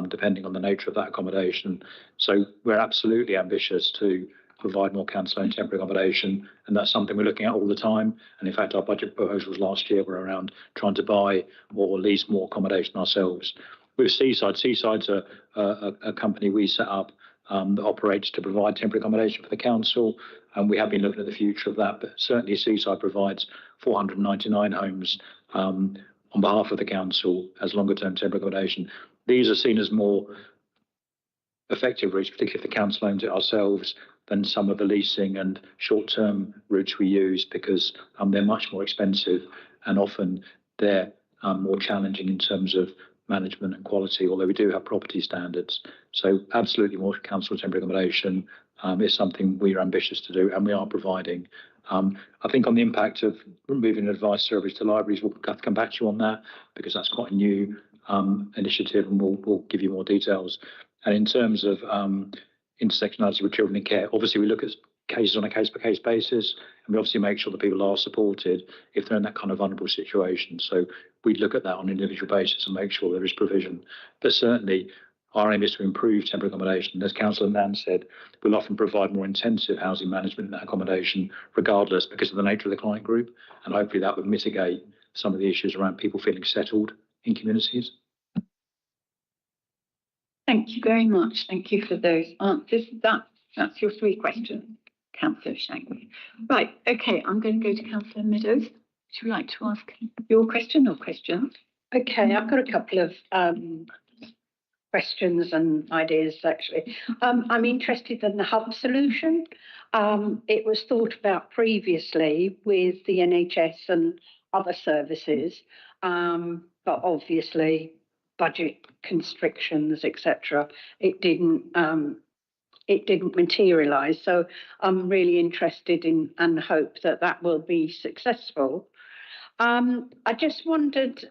depending on the nature of that accommodation. So we're absolutely ambitious to provide more council-owned temporary accommodation, and that's something we're looking at all the time. And in fact, our budget proposals last year were around trying to buy or lease more accommodation ourselves. With Seaside's a company we set up that operates to provide temporary accommodation for the council, and we have been looking at the future of that. But certainly, Seaside provides 499 homes on behalf of the council as longer-term temporary accommodation. These are seen as more effective routes, particularly if the council owns it ourselves, than some of the leasing and short-term routes we use, because they're much more expensive and often they're more challenging in terms of management and quality, although we do have property standards. So absolutely more council temporary accommodation is something we are ambitious to do, and we are providing. I think on the impact of moving advice service to libraries, we'll have to come back to you on that, because that's quite a new initiative, and we'll give you more details. And in terms of intersectionality with children in care, obviously we look at cases on a case-by-case basis, and we obviously make sure that people are supported if they're in that kind of vulnerable situation. So we look at that on an individual basis and make sure there is provision. But certainly our aim is to improve temporary accommodation. As Councillor Nan said, we'll often provide more intensive housing management in that accommodation regardless, because of the nature of the client group, and hopefully that would mitigate some of the issues around people feeling settled in communities. Thank you very much. Thank you for those answers. That's your 3 questions, Councillor Shank. Right, okay, I'm going to go to Councillor Meadows. Would you like to ask your question or questions? Okay, I've got a couple of questions and ideas, actually. I'm interested in the hub solution. It was thought about previously with the NHS and other services, but obviously budget constrictions, etc. It didn't materialise. So I'm really interested in and hope that that will be successful. I just wondered,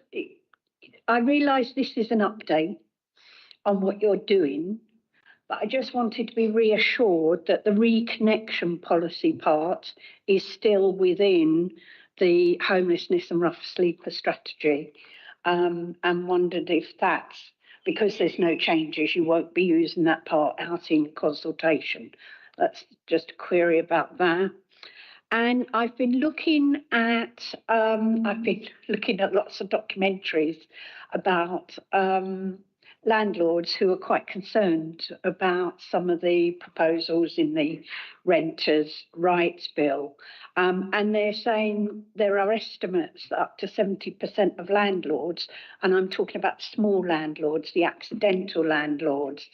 I realise this is an update on what you're doing, but I just wanted to be reassured that the reconnection policy part is still within the homelessness and rough sleeper strategy, and wondered if that's, because there's no changes, you won't be using that part out in consultation. That's just a query about that. And I've been looking at lots of documentaries about landlords who are quite concerned about some of the proposals in the Renters' Rights Bill. And they're saying there are estimates that up to 70% of landlords, and I'm talking about small landlords, the accidental landlords,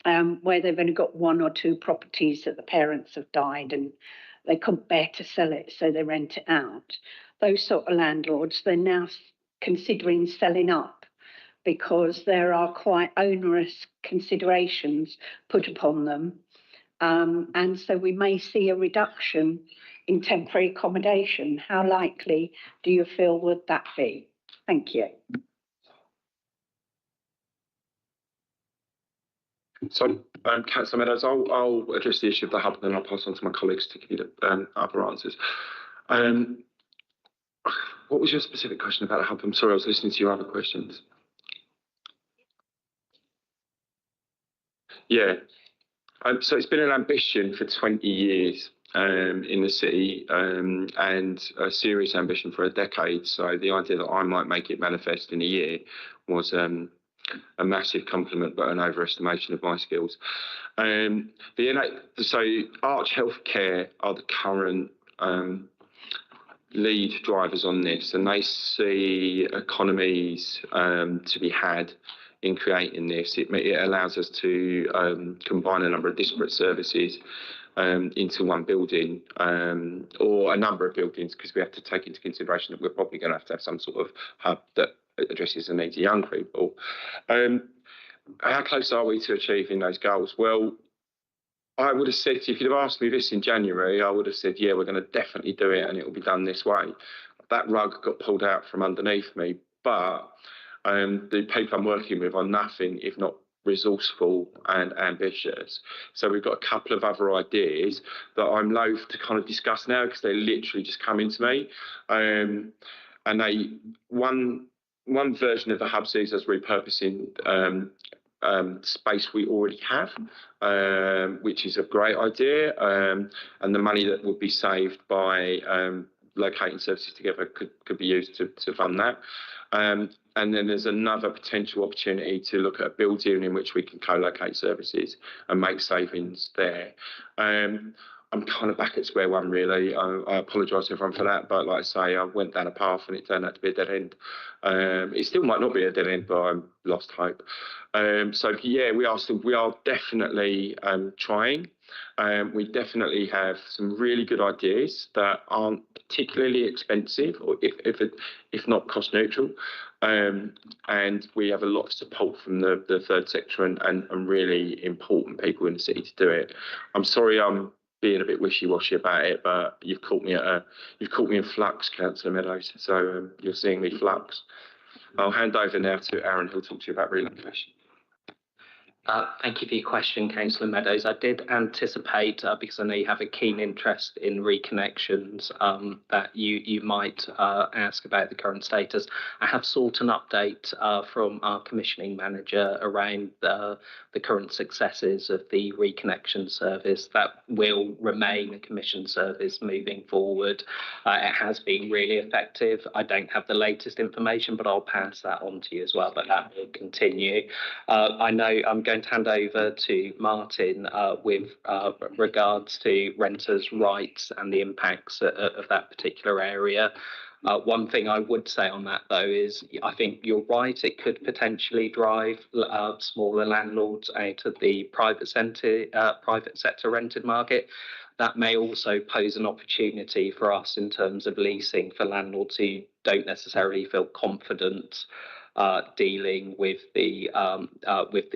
where they've only got 1 or 2 properties that the parents have died and they couldn't bear to sell it, so they rent it out. Those sort of landlords, they're now considering selling up because there are quite onerous considerations put upon them. And so we may see a reduction in temporary accommodation. How likely do you feel would that be? Thank you. So, Councillor Meadows, I'll address the issue of the hub, and then I'll pass on to my colleagues to give you the other answers. What was your specific question about the hub? I'm sorry, I was listening to your other questions. Yeah. So it's been an ambition for 20 years in the city, and a serious ambition for a decade. So the idea that I might make it manifest in a year was a massive compliment, but an overestimation of my skills. So Arch Healthcare are the current lead drivers on this, and they see economies to be had in creating this. It allows us to combine a number of disparate services into one building, or a number of buildings, because we have to take into consideration that we're probably going to have some sort of hub that addresses the needs of young people. How close are we to achieving those goals? Well, I would have said, if you'd have asked me this in January, I would have said, yeah, we're going to definitely do it, and it will be done this way. That rug got pulled out from underneath me, but the people I'm working with are nothing if not resourceful and ambitious. So we've got a couple of other ideas that I'm loath to kind of discuss now, because they literally just come into me. And one version of the hub sees us repurposing space we already have, which is a great idea, and the money that would be saved by locating services together could be used to fund that. And then there's another potential opportunity to look at a building in which we can co-locate services and make savings there. I'm kind of back at square one, really. I apologise to everyone for that, but like I say, I went down a path and it turned out to be a dead end. It still might not be a dead end, but I lost hope. So yeah, we are definitely trying. We definitely have some really good ideas that aren't particularly expensive, or if not cost neutral. And we have a lot of support from the third sector and really important people in the city to do it. I'm sorry I'm being a bit wishy-washy about it, but you've caught me in flux, Councillor Meadows. So you're seeing me flux. I'll hand over now to Aaron, who'll talk to you about relocation. Thank you for your question, Councillor Meadows. I did anticipate, because I know you have a keen interest in reconnections, that you might ask about the current status. I have sought an update from our commissioning manager around the current successes of the reconnection service. That will remain a commissioned service moving forward. It has been really effective. I don't have the latest information, but I'll pass that on to you as well, but that will continue. I know I'm going to hand over to Martin with regards to renters' rights and the impacts of that particular area. One thing I would say on that, though, is I think you're right. It could potentially drive smaller landlords out of the private sector rented market. That may also pose an opportunity for us in terms of leasing for landlords who don't necessarily feel confident dealing with the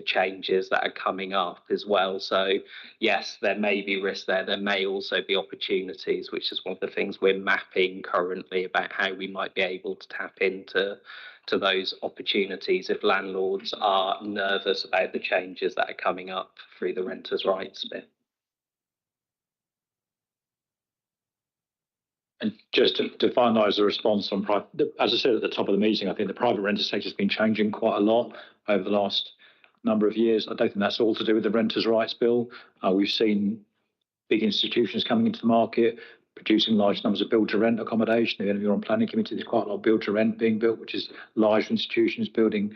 changes that are coming up as well. So yes, there may be risks there. There may also be opportunities, which is one of the things we're mapping currently about how we might be able to tap into those opportunities if landlords are nervous about the changes that are coming up through the renters' rights bit. And just to finalise the response on private, as I said at the top of the meeting, I think the private renter sector has been changing quite a lot over the last number of years. I don't think that's all to do with the Renters' Rights Bill. We've seen big institutions coming into the market, producing large numbers of build-to-rent accommodation. If you're on planning committee, there's quite a lot of build-to-rent being built, which is large institutions building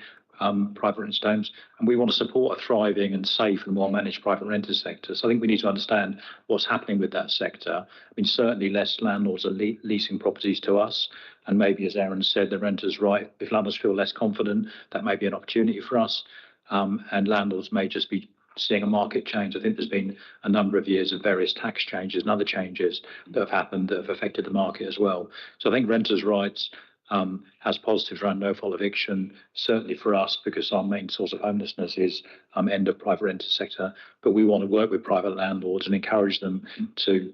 private rent homes, and we want to support a thriving and safe and well-managed private renter sector. So I think we need to understand what's happening with that sector. I mean, certainly less landlords are leasing properties to us, and maybe, as Aaron said, the renters' right. If landlords feel less confident, that may be an opportunity for us, and landlords may just be seeing a market change. I think there's been a number of years of various tax changes and other changes that have happened that have affected the market as well. So I think renters' rights has positives around no-fault eviction, certainly for us, because our main source of homelessness is end of private renter sector. But we want to work with private landlords and encourage them to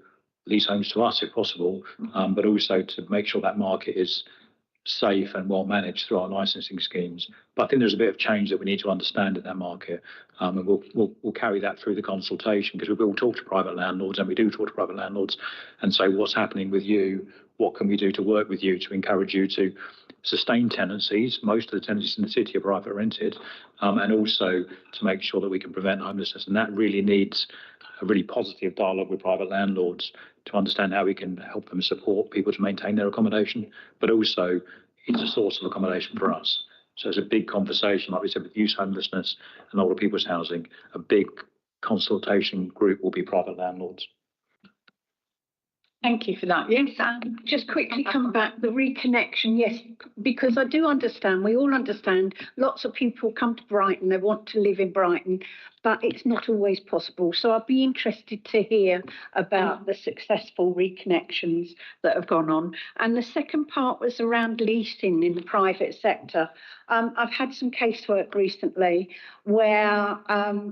lease homes to us if possible, but also to make sure that market is safe and well managed through our licensing schemes. But I think there's a bit of change that we need to understand in that market, and we'll carry that through the consultation, because we will talk to private landlords, and we do talk to private landlords and say, what's happening with you? What can we do to work with you to encourage you to sustain tenancies? Most of the tenancies in the city are private rented, and also to make sure that we can prevent homelessness. And that really needs a really positive dialogue with private landlords to understand how we can help them support people to maintain their accommodation, but also it's a source of accommodation for us. So it's a big conversation, like we said, with youth homelessness and older people's housing. A big consultation group will be private landlords. Thank you for that. Yes, just quickly come back, the reconnection, yes, because I do understand, we all understand, lots of people come to Brighton, they want to live in Brighton, but it's not always possible. So I'd be interested to hear about the successful reconnections that have gone on. And the second part was around leasing in the private sector. I've had some casework recently where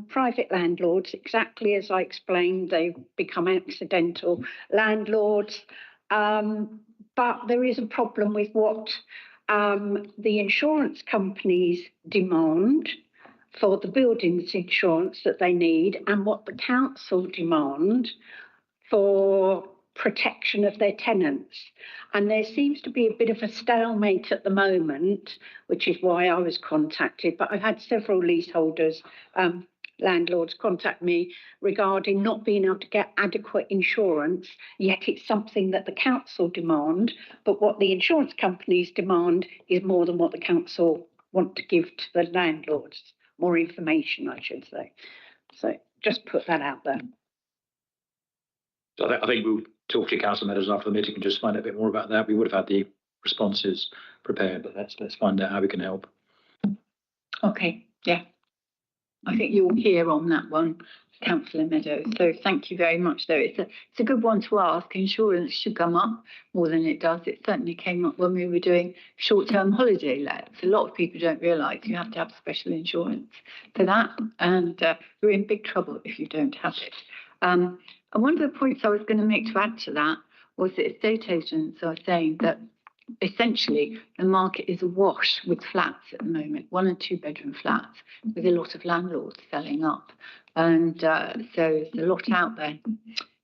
private landlords, exactly as I explained, they become accidental landlords, but there is a problem with what the insurance companies demand for the buildings insurance that they need and what the council demand for protection of their tenants. And there seems to be a bit of a stalemate at the moment, which is why I was contacted. But I've had several leaseholders, landlords contact me regarding not being able to get adequate insurance, yet it's something that the council demand, but what the insurance companies demand is more than what the council want to give to the landlords. More information, I should say. So just put that out there. So I think we'll talk to council members after the meeting and just find out a bit more about that. We would have had the responses prepared, but let's find out how we can help. Okay, yeah. I think you'll hear on that one, Councillor Meadows. So thank you very much, though. It's a good one to ask. Insurance should come up more than it does. It certainly came up when we were doing short-term holiday lets. A lot of people don't realise you have to have special insurance for that, and you're in big trouble if you don't have it. And one of the points I was going to make to add to that was that estate agents are saying that essentially the market is awash with flats at the moment, 1 and 2 bedroom flats, with a lot of landlords selling up. And so there's a lot out there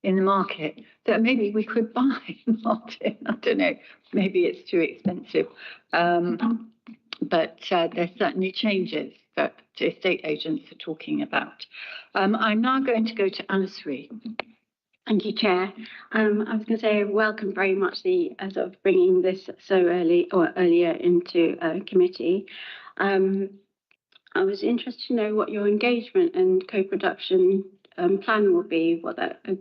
in the market that maybe we could buy, Martin. I don't know, maybe it's too expensive. But there's certainly changes that estate agents are talking about. I'm now going to go to Anna-Sri. Thank you, Chair. I was going to say I welcome very much the sort of bringing this so early or earlier into committee. I was interested to know what your engagement and co-production plan will be.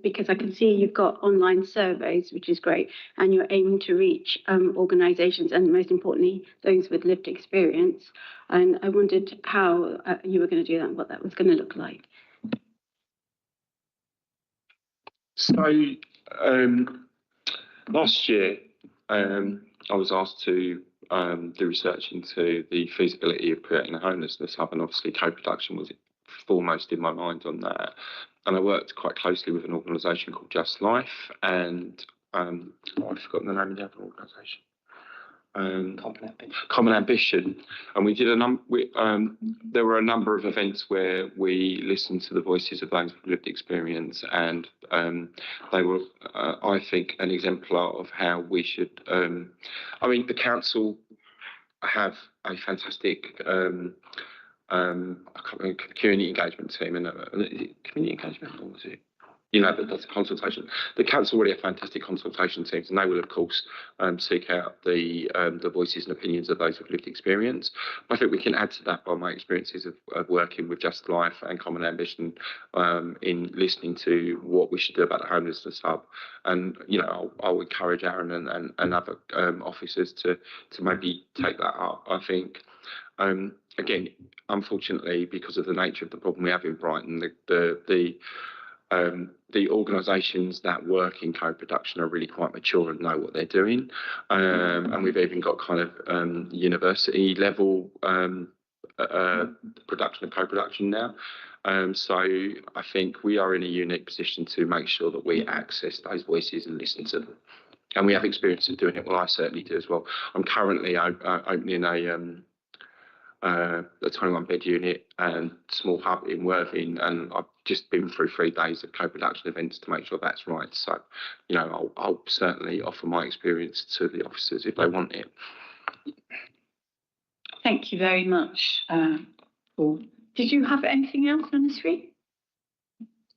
Because I can see you've got online surveys, which is great, and you're aiming to reach organisations and most importantly those with lived experience. And I wondered how you were going to do that and what that was going to look like. So last year, I was asked to do research into the feasibility of creating a homelessness hub, and obviously co-production was foremost in my mind on that. And I worked quite closely with an organisation called Just Life, and I've forgotten the name of the other organisation. Common Ambition, and we did there were a number of events where we listened to the voices of those with lived experience, and they were, I think, an exemplar of how we should. I mean, the council have a fantastic community engagement team, and community engagement, or was it? You know, that's a consultation. The council really have fantastic consultation teams, and they will, of course, seek out the voices and opinions of those with lived experience. I think we can add to that by my experiences of working with Just Life and Common Ambition in listening to what we should do about the homelessness hub. And, you know, I'll encourage Aaron and other officers to maybe take that up. I think, again, unfortunately, because of the nature of the problem we have in Brighton, the organisations that work in co-production are really quite mature and know what they're doing, and we've even got kind of university level production and co-production now. So I think we are in a unique position to make sure that we access those voices and listen to them. And we have experience of doing it. Well, I certainly do as well. I'm currently opening a 21-bed unit and small hub in Worthing, and I've just been through 3 days of co-production events to make sure that's right. So, you know, I'll certainly offer my experience to the officers if they want it. Thank you very much, Paul. Did you have anything else, Anna-Sri?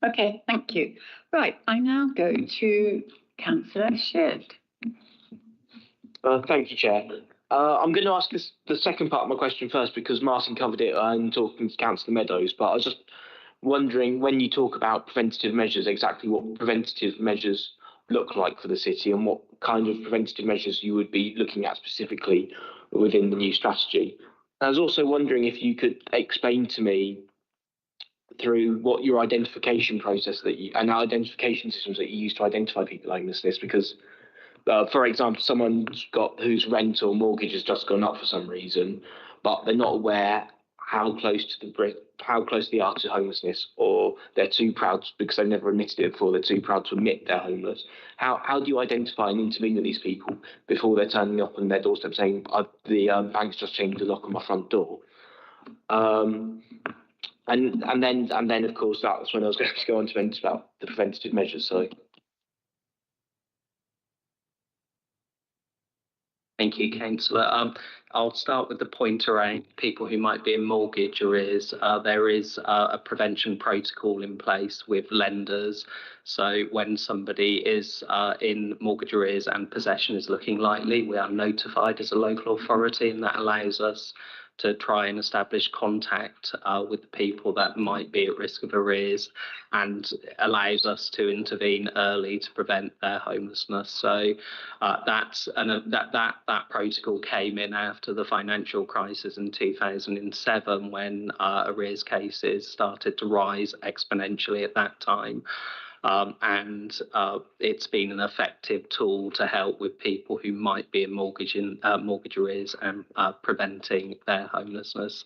Okay, thank you. Right, I now go to Councillor Sheard. Thank you, Chair. I'm going to ask the second part of my question first because Martin covered it and talking to Councillor Meadows, but I was just wondering, when you talk about preventative measures, exactly what preventative measures look like for the city and what kind of preventative measures you would be looking at specifically within the new strategy. I was also wondering if you could explain to me through what your identification process and identification systems that you use to identify people with homelessness, because for example, someone whose rent or mortgage has just gone up for some reason, but they're not aware how close they are to homelessness, or they're too proud because they've never admitted it before. They're too proud to admit they're homeless. How do you identify and intervene with these people before they're turning up on their doorstep saying, "The bank's just changed the lock on my front door"? And then of course that's when I was going to go on to mention about the preventative measures. So. Thank you, Councillor. I'll start with the point around people who might be in mortgage arrears. There is a prevention protocol in place with lenders. So when somebody is in mortgage arrears and possession is looking likely, we are notified as a local authority, and that allows us to try and establish contact with the people that might be at risk of arrears, and allows us to intervene early to prevent their homelessness. So that protocol came in after the financial crisis in 2007, when arrears cases started to rise exponentially at that time. And it's been an effective tool to help with people who might be in mortgage arrears and preventing their homelessness.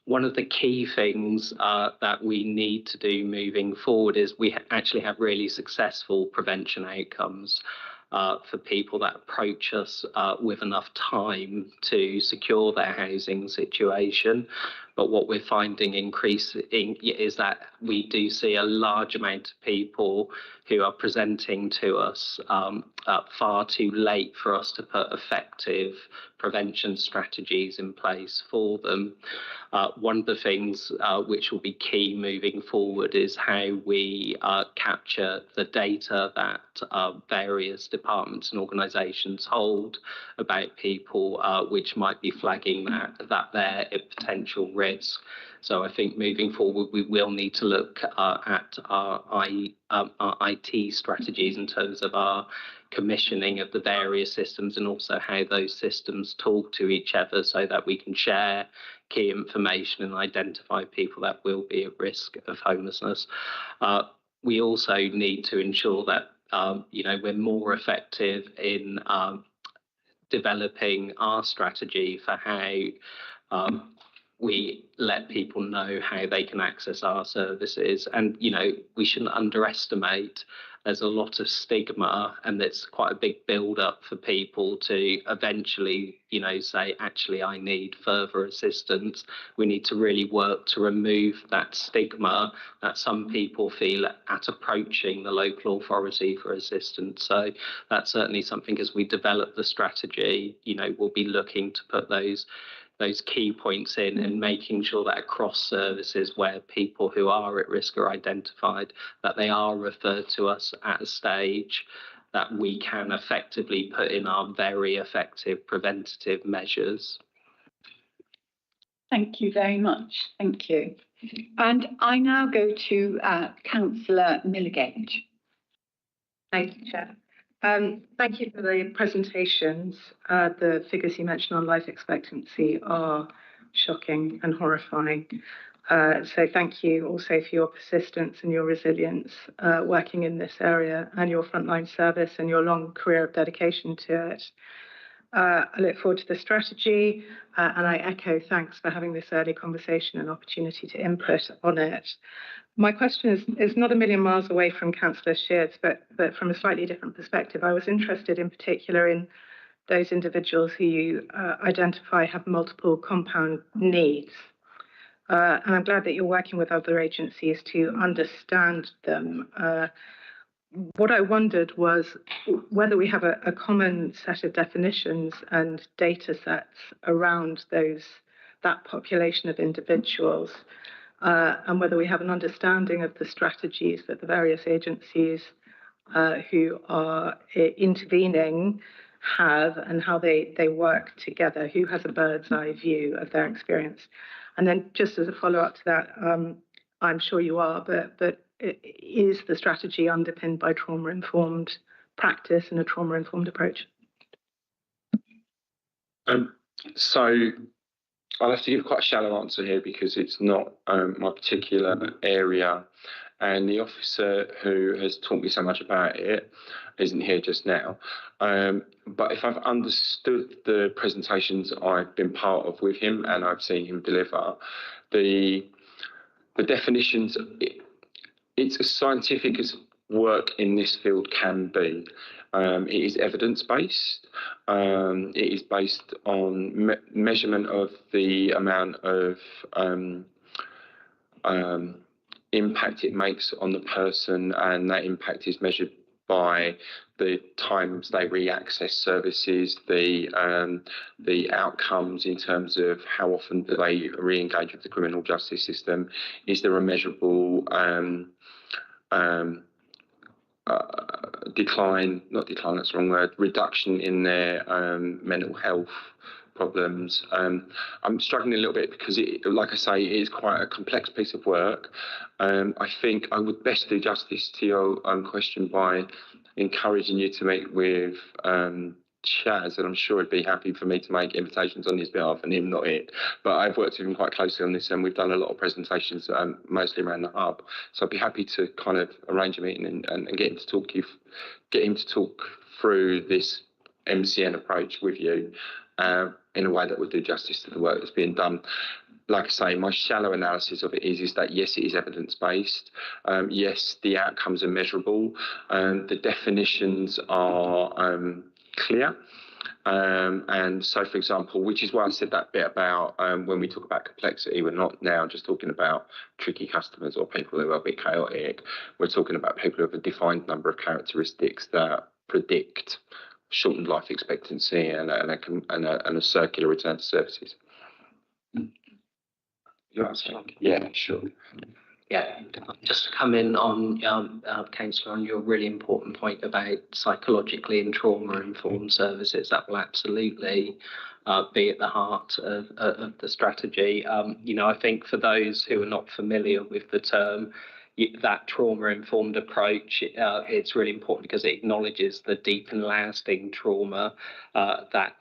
One of the key things that we need to do moving forward is we actually have really successful prevention outcomes for people that approach us with enough time to secure their housing situation. But what we're finding increasing is that we do see a large amount of people who are presenting to us far too late for us to put effective prevention strategies in place for them. One of the things which will be key moving forward is how we capture the data that various departments and organisations hold about people which might be flagging that they're at potential risk. So I think moving forward, we will need to look at our IT strategies in terms of our commissioning of the various systems, and also how those systems talk to each other, so that we can share key information and identify people that will be at risk of homelessness. We also need to ensure that we're more effective in developing our strategy for how we let people know how they can access our services. And, we shouldn't underestimate, there's a lot of stigma, and it's quite a big build up for people to eventually, say, actually, I need further assistance. We need to really work to remove that stigma that some people feel at approaching the local authority for assistance. So that's certainly something, as we develop the strategy, we'll be looking to put those key points in, and making sure that across services where people who are at risk are identified, that they are referred to us at a stage that we can effectively put in our very effective preventative measures. Thank you very much. Thank you. And I now go to Councillor Milligate. Thank you, Chair. Thank you for the presentations. The figures you mentioned on life expectancy are shocking and horrifying. So thank you also for your persistence and your resilience working in this area, and your frontline service and your long career of dedication to it. I look forward to the strategy, and I echo thanks for having this early conversation and opportunity to input on it. My question is not a million miles away from Councillor Sheard's, but from a slightly different perspective. I was interested in particular in those individuals who you identify have multiple compound needs. And I'm glad that you're working with other agencies to understand them. What I wondered was whether we have a common set of definitions and data sets around that population of individuals, and whether we have an understanding of the strategies that the various agencies who are intervening have, and how they work together, who has a bird's eye view of their experience. And then just as a follow-up to that, I'm sure you are, but is the strategy underpinned by trauma-informed practice and a trauma-informed approach? So I'll have to give quite a shallow answer here, because it's not my particular area, and the officer who has taught me so much about it isn't here just now. But if I've understood the presentations I've been part of with him, and I've seen him deliver, the definitions, it's as scientific as work in this field can be. It is evidence-based. It is based on measurement of the amount of impact it makes on the person, and that impact is measured by the times they re-access services, the outcomes in terms of how often do they re-engage with the criminal justice system. Is there a measurable reduction in their mental health problems? I'm struggling a little bit because, like I say, it is quite a complex piece of work. I think I would best do justice to your question by encouraging you to meet with Chaz, and I'm sure he'd be happy for me to make invitations on his behalf and him not it. But I've worked with him quite closely on this, and we've done a lot of presentations, mostly around the hub. So I'd be happy to kind of arrange a meeting and get him to talk through this MCN approach with you in a way that would do justice to the work that's being done. Like I say, my shallow analysis of it is that yes, it is evidence-based. Yes, the outcomes are measurable. The definitions are clear. And so, for example, which is why I said that bit about when we talk about complexity, we're not now just talking about tricky customers or people who are a bit chaotic. We're talking about people who have a defined number of characteristics that predict shortened life expectancy and a circular return to services. Yeah, sure. Yeah, just to come in on, Councillor, on your really important point about psychologically and trauma-informed services, that will absolutely be at the heart of the strategy. I think for those who are not familiar with the term, that trauma-informed approach, it's really important because it acknowledges the deep and lasting trauma that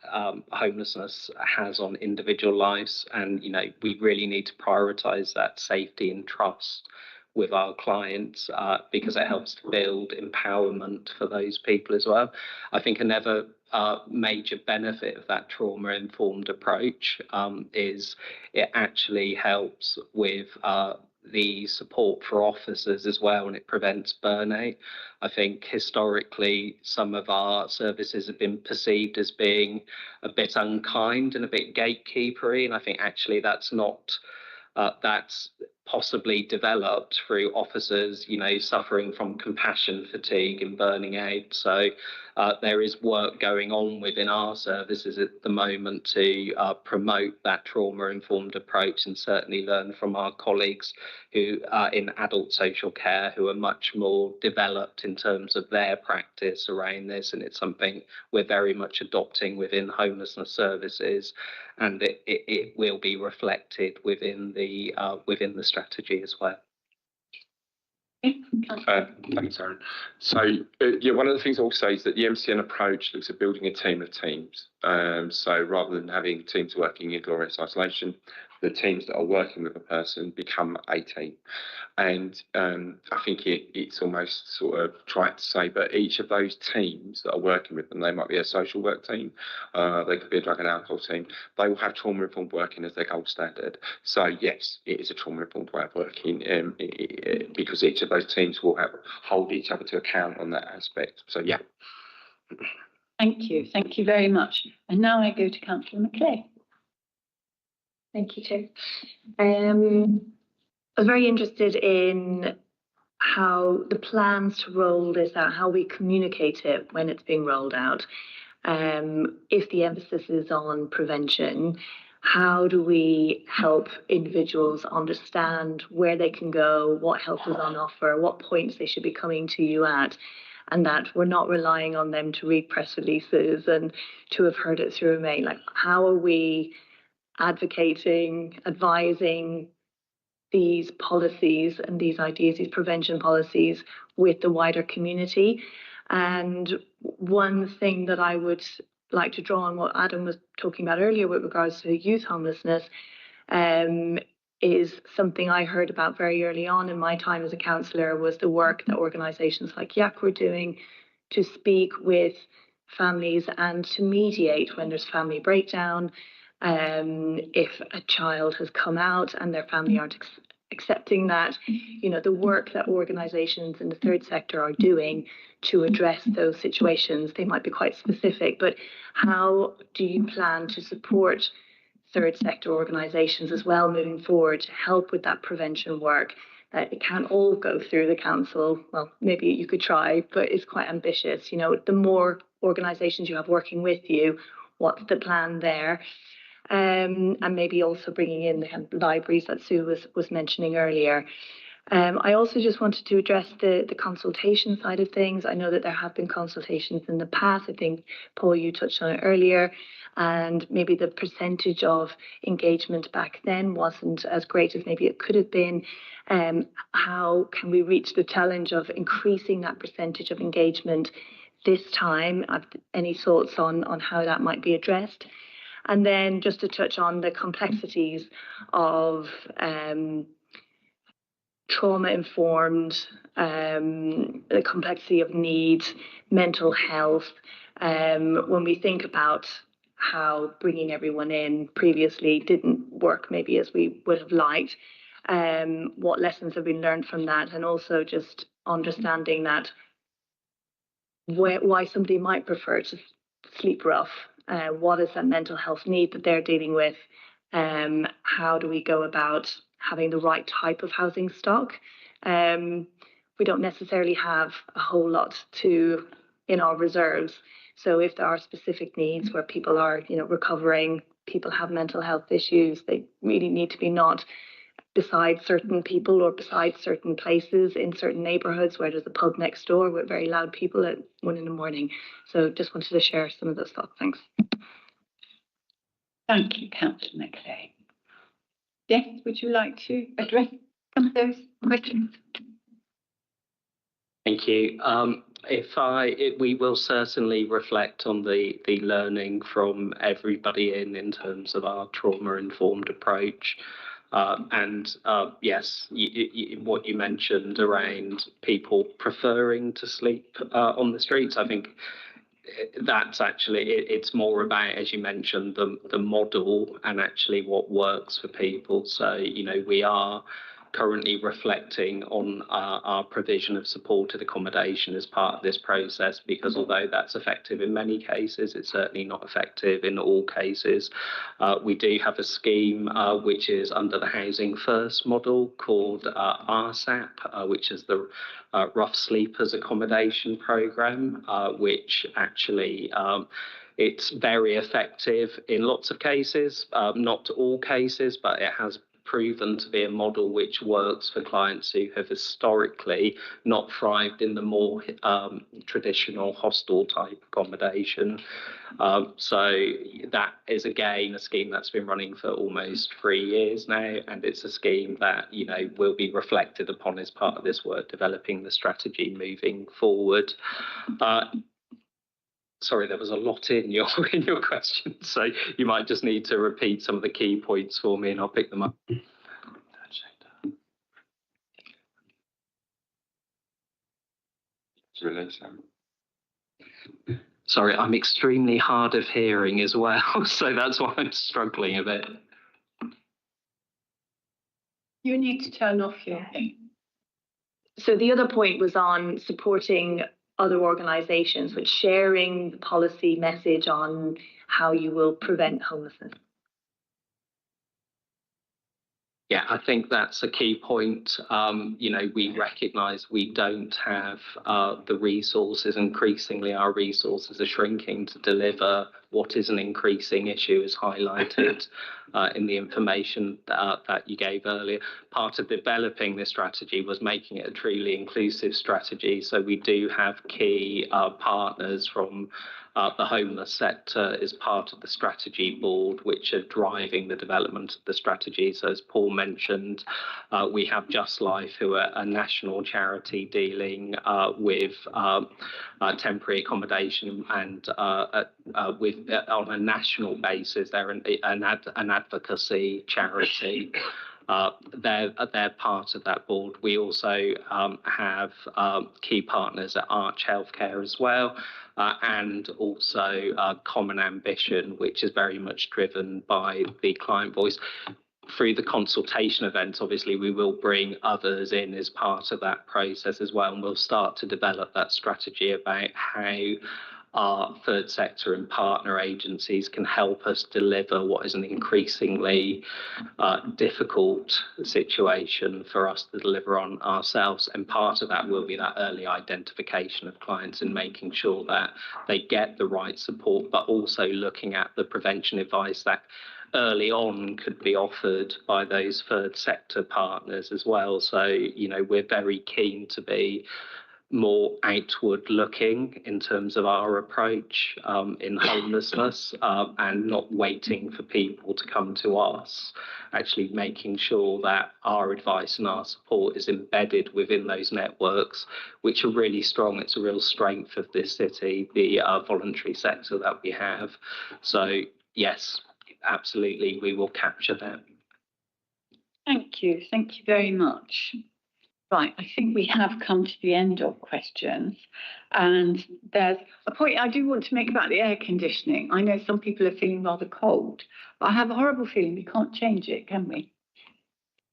homelessness has on individual lives. And, we really need to prioritise that safety and trust with our clients because it helps to build empowerment for those people as well. I think another major benefit of that trauma-informed approach is it actually helps with the support for officers as well, and it prevents burnout. I think historically some of our services have been perceived as being a bit unkind and a bit gatekeepery, and I think actually that's not that's possibly developed through officers, suffering from compassion fatigue and burning out. So there is work going on within our services at the moment to promote that trauma-informed approach, and certainly learn from our colleagues who are in adult social care who are much more developed in terms of their practice around this. And it's something we're very much adopting within homelessness services, and it will be reflected within the strategy as well. Thanks, Aaron. So, one of the things I'll say is that the MCN approach looks at building a team of teams. So rather than having teams working in glorious isolation, the teams that are working with a person become a team. And I think it's almost sort of trite to say, but each of those teams that are working with them, they might be a social work team, they could be a drug and alcohol team, they will have trauma-informed working as their gold standard. So yes, it is a trauma-informed way of working because each of those teams will hold each other to account on that aspect. So yeah. Thank you very much. And now I go to Councillor McClay. Thank you, Chair. I was very interested in how the plans to roll this out, how we communicate it when it's being rolled out. If the emphasis is on prevention, how do we help individuals understand where they can go, what help is on offer, what points they should be coming to you at, and that we're not relying on them to read press releases and to have heard it through a mail. Like, how are we advocating, advising these policies and these ideas, these prevention policies with the wider community? And one thing that I would like to draw on what Adam was talking about earlier with regards to youth homelessness is something I heard about very early on in my time as a councillor, was the work that organisations like YAC were doing to speak with families and to mediate when there's family breakdown. If a child has come out and their family aren't accepting that, the work that organisations in the third sector are doing to address those situations, they might be quite specific, but how do you plan to support third sector organisations as well moving forward to help with that prevention work It can't all go through the council. Well, maybe you could try, but it's quite ambitious. You know, the more organisations you have working with you, what's the plan there? And maybe also bringing in the kind of libraries that Sue was mentioning earlier. I also just wanted to address the consultation side of things. I know that there have been consultations in the past. I think, Paul, you touched on it earlier, and maybe the percentage of engagement back then wasn't as great as maybe it could have been. How can we reach the challenge of increasing that percentage of engagement this time? Any thoughts on how that might be addressed? And then just to touch on the complexities of trauma-informed, the complexity of needs, mental health. When we think about how bringing everyone in previously didn't work maybe as we would have liked, what lessons have been learned from that, and also just understanding that why somebody might prefer to sleep rough. What is that mental health need that they're dealing with? How do we go about having the right type of housing stock? We don't necessarily have a whole lot in our reserves. So if there are specific needs where people are, recovering, people have mental health issues, they really need to be not beside certain people or beside certain places in certain neighbourhoods where there's a pub next door with very loud people at 1 a.m. So just wanted to share some of those thoughts. Thanks. Thank you, Councillor McLean. Yes, would you like to address some of those questions? Thank you. We will certainly reflect on the learning from everybody in terms of our trauma-informed approach. Yes, what you mentioned around people preferring to sleep on the streets, I think that's actually, it's more about, as you mentioned, the model and actually what works for people. So, we are currently reflecting on our provision of supported accommodation as part of this process, because although that's effective in many cases, it's certainly not effective in all cases. We do have a scheme which is under the Housing First model called RSAP, which is the Rough Sleepers Accommodation Programme, which actually it's very effective in lots of cases, not all cases, but it has proven to be a model which works for clients who have historically not thrived in the more traditional hostel type accommodation. So that is again a scheme that's been running for almost 3 years now, and it's a scheme that will be reflected upon as part of this work developing the strategy moving forward. Sorry, there was a lot in your question, so you might just need to repeat some of the key points for me and I'll pick them up. Sorry, I'm extremely hard of hearing as well, so that's why I'm struggling a bit. You need to turn off your thing. So the other point was on supporting other organisations with sharing the policy message on how you will prevent homelessness. Yeah, I think that's a key point. We recognise we don't have the resources. Increasingly, our resources are shrinking to deliver what is an increasing issue, as highlighted in the information that you gave earlier. Part of developing this strategy was making it a truly inclusive strategy. So we do have key partners from the homeless sector as part of the strategy board, which are driving the development of the strategy. So as Paul mentioned, we have Just Life, who are a national charity dealing with temporary accommodation and on a national basis. They're an advocacy charity. They're part of that board. We also have key partners at Arch Healthcare as well, and also Common Ambition, which is very much driven by the client voice. Through the consultation events, obviously, we will bring others in as part of that process as well, and we'll start to develop that strategy about how our third sector and partner agencies can help us deliver what is an increasingly difficult situation for us to deliver on ourselves. And part of that will be that early identification of clients and making sure that they get the right support, but also looking at the prevention advice that early on could be offered by those third sector partners as well. So, you know, we're very keen to be more outward looking in terms of our approach in homelessness, and not waiting for people to come to us, actually making sure that our advice and our support is embedded within those networks, which are really strong. It's a real strength of this city, the voluntary sector that we have. So yes, absolutely, we will capture that. Thank you very much. Right, I think we have come to the end of questions, and there's a point I do want to make about the air conditioning. I know some people are feeling rather cold, but I have a horrible feeling we can't change it, can we?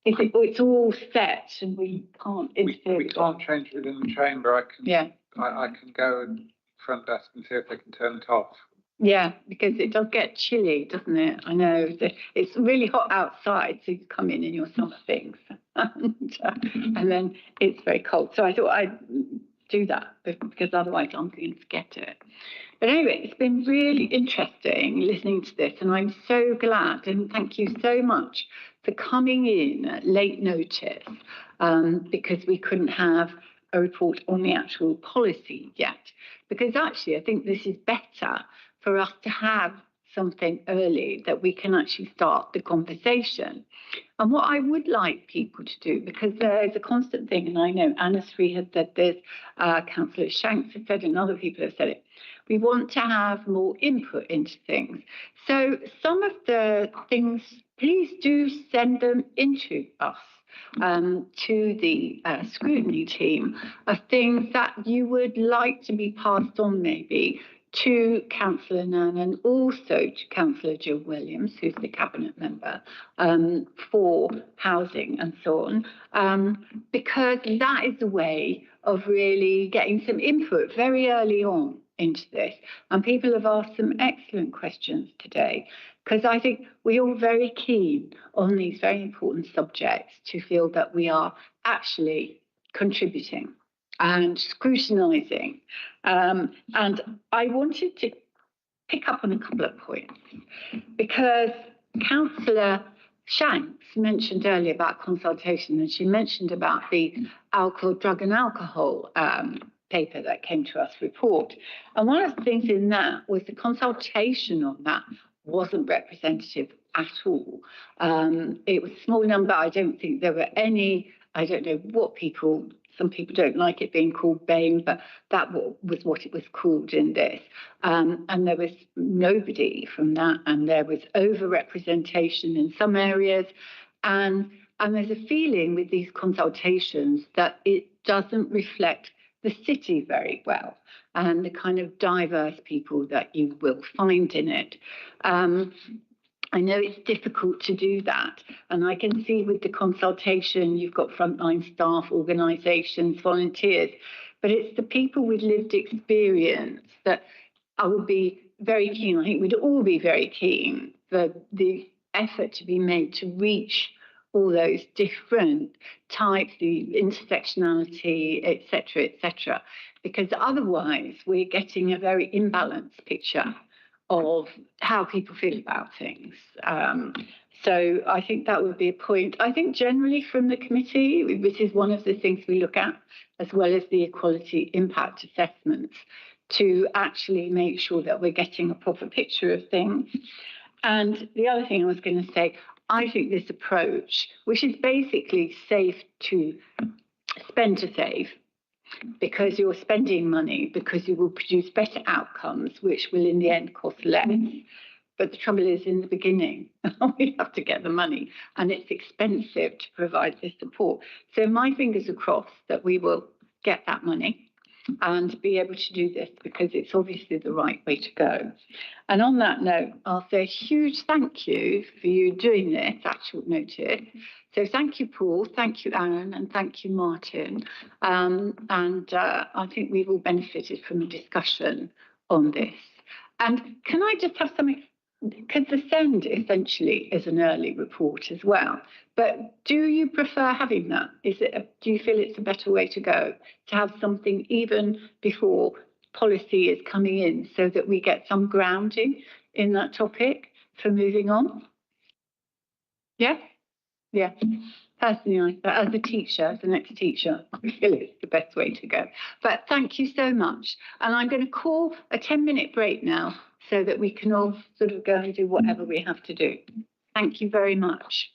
It's all set and we can't interfere. We can't change it in the chamber. I can go and front desk and see if they can turn it off. Yeah, because it does get chilly, doesn't it? I know that it's really hot outside, so you come in your summer things, and then it's very cold. So I thought I'd do that because otherwise I'm going to forget it. But anyway, it's been really interesting listening to this, and I'm so glad, and thank you so much for coming in at late notice, because we couldn't have a report on the actual policy yet. Because actually, I think this is better for us to have something early that we can actually start the conversation. And what I would like people to do, because there is a constant thing, and I know Anna Sri has said this, Councillor Shanks has said, and other people have said it, we want to have more input into things. So some of the things, please do send them into us, to the scrutiny team, of things that you would like to be passed on maybe to Councillor Nan and also to Councillor Jill Williams, who's the Cabinet member for housing and so on, because that is a way of really getting some input very early on into this. And people have asked some excellent questions today, because I think we're all very keen on these very important subjects to feel that we are actually contributing and scrutinising. And I wanted to pick up on a couple of points, because Councillor Shanks mentioned earlier about consultation, and she mentioned about the drug and alcohol paper that came to us report. And one of the things in that was the consultation on that wasn't representative at all. It was a small number. I don't think there were any, I don't know what people, some people don't like it being called BAME, but that was what it was called in this. And there was nobody from that, and there was over-representation in some areas. And there's a feeling with these consultations that it doesn't reflect the city very well and the kind of diverse people that you will find in it. I know it's difficult to do that, and I can see with the consultation you've got frontline staff, organisations, volunteers, but it's the people with lived experience that I would be very keen, I think we'd all be very keen for the effort to be made to reach all those different types, the intersectionality, etc., because otherwise we're getting a very imbalanced picture of how people feel about things. So I think that would be a point. I think generally from the committee, this is one of the things we look at, as well as the equality impact assessments, to actually make sure that we're getting a proper picture of things. And the other thing I was going to say, I think this approach, which is basically safe to spend to save, because you're spending money, because you will produce better outcomes, which will in the end cost less. But the trouble is, in the beginning, we have to get the money, and it's expensive to provide this support. So my fingers are crossed that we will get that money and be able to do this, because it's obviously the right way to go. And on that note, I'll say a huge thank you for you doing this at short notice. So thank you, Paul, thank you, Aaron, and thank you, Martin. I think we've all benefited from a discussion on this. And can I just have something? Because the SEND essentially is an early report as well. But do you prefer having that? Do you feel it's a better way to go, to have something even before policy is coming in, so that we get some grounding in that topic for moving on? Yeah? Yeah. Personally, as a teacher, as an ex-teacher, I feel it's the best way to go. But thank you so much. And I'm going to call a 10-minute break now so that we can all sort of go and do whatever we have to do. Thank you very much.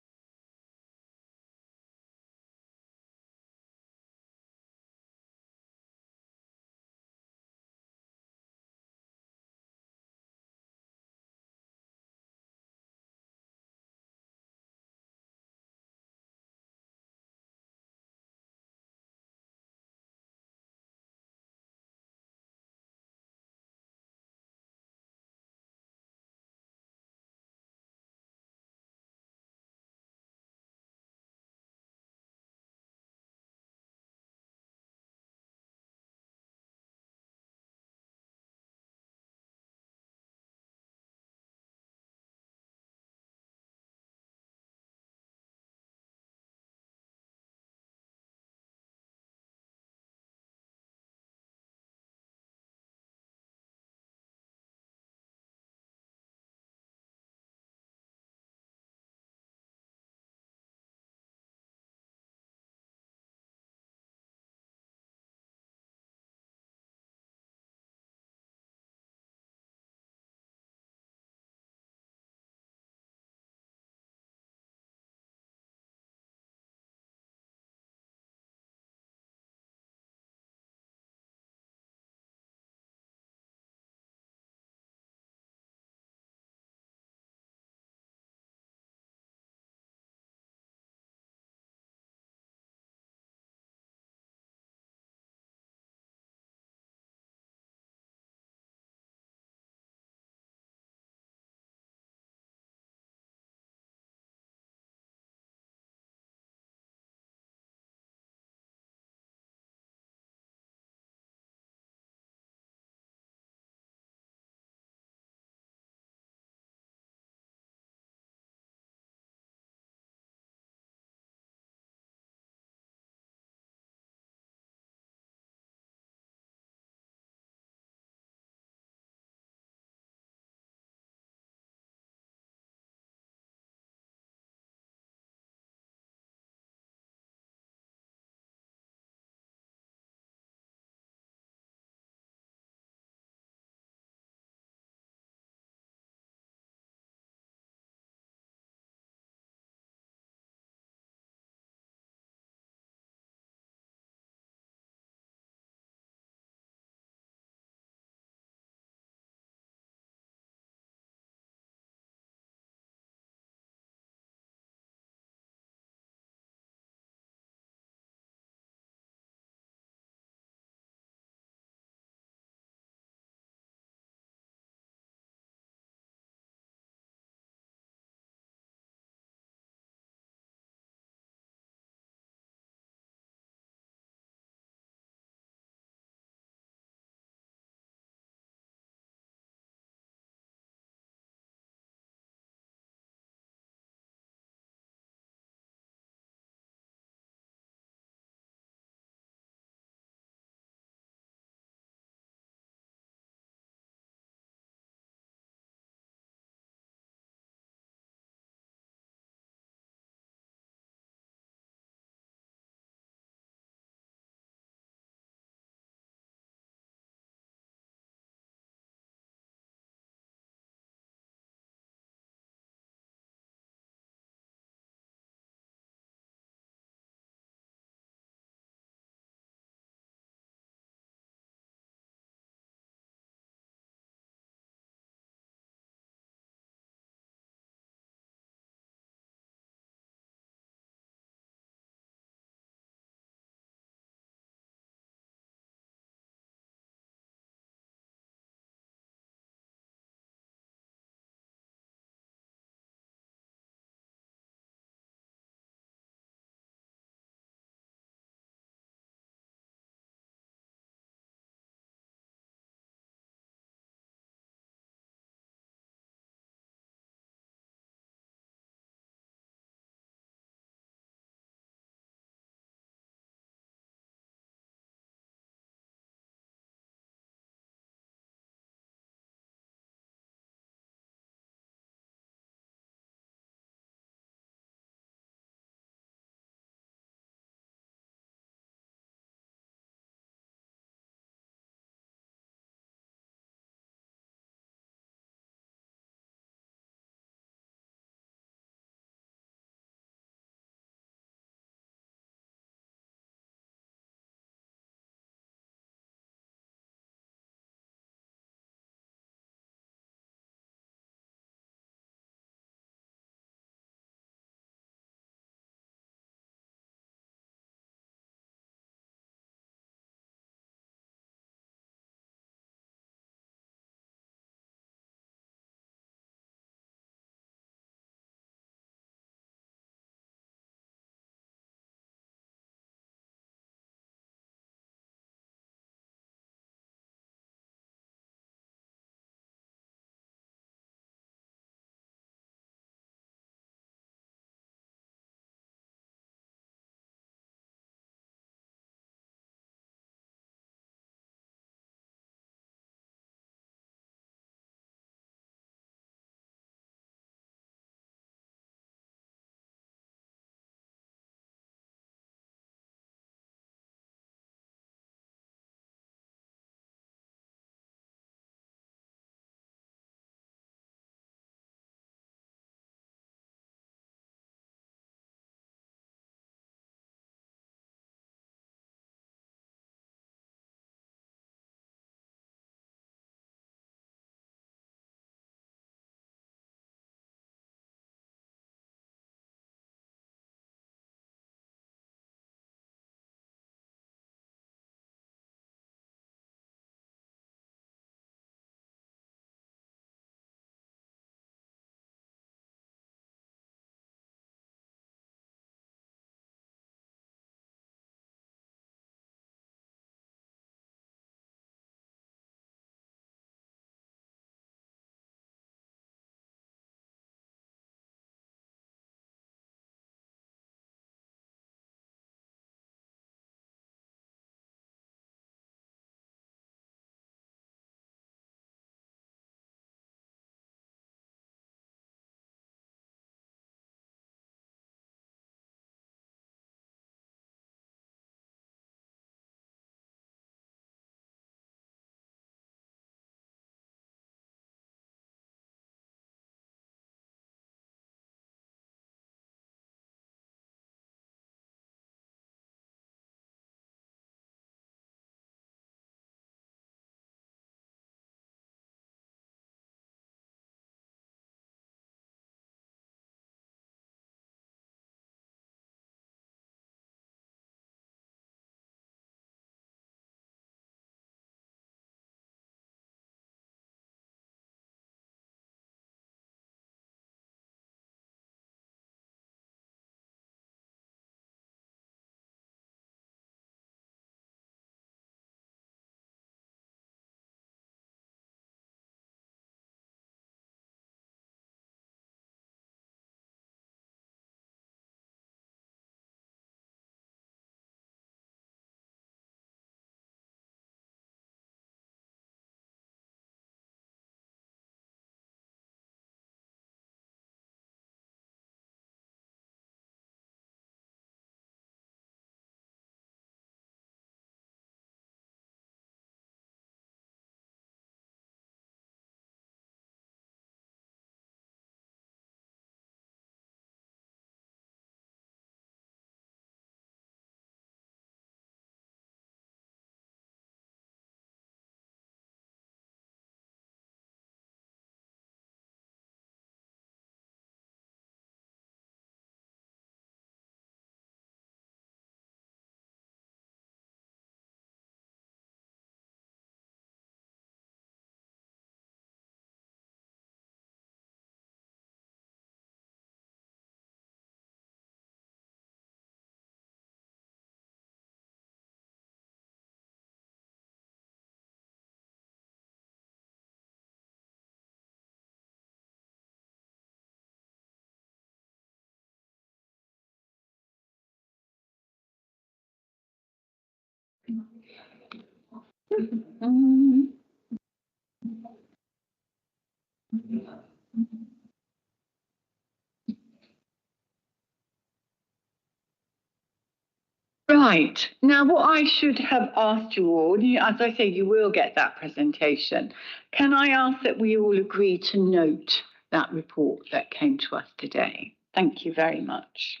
Right, now what I should have asked you all, as I say, you will get that presentation. Can I ask that we all agree to note that report that came to us today? Thank you very much.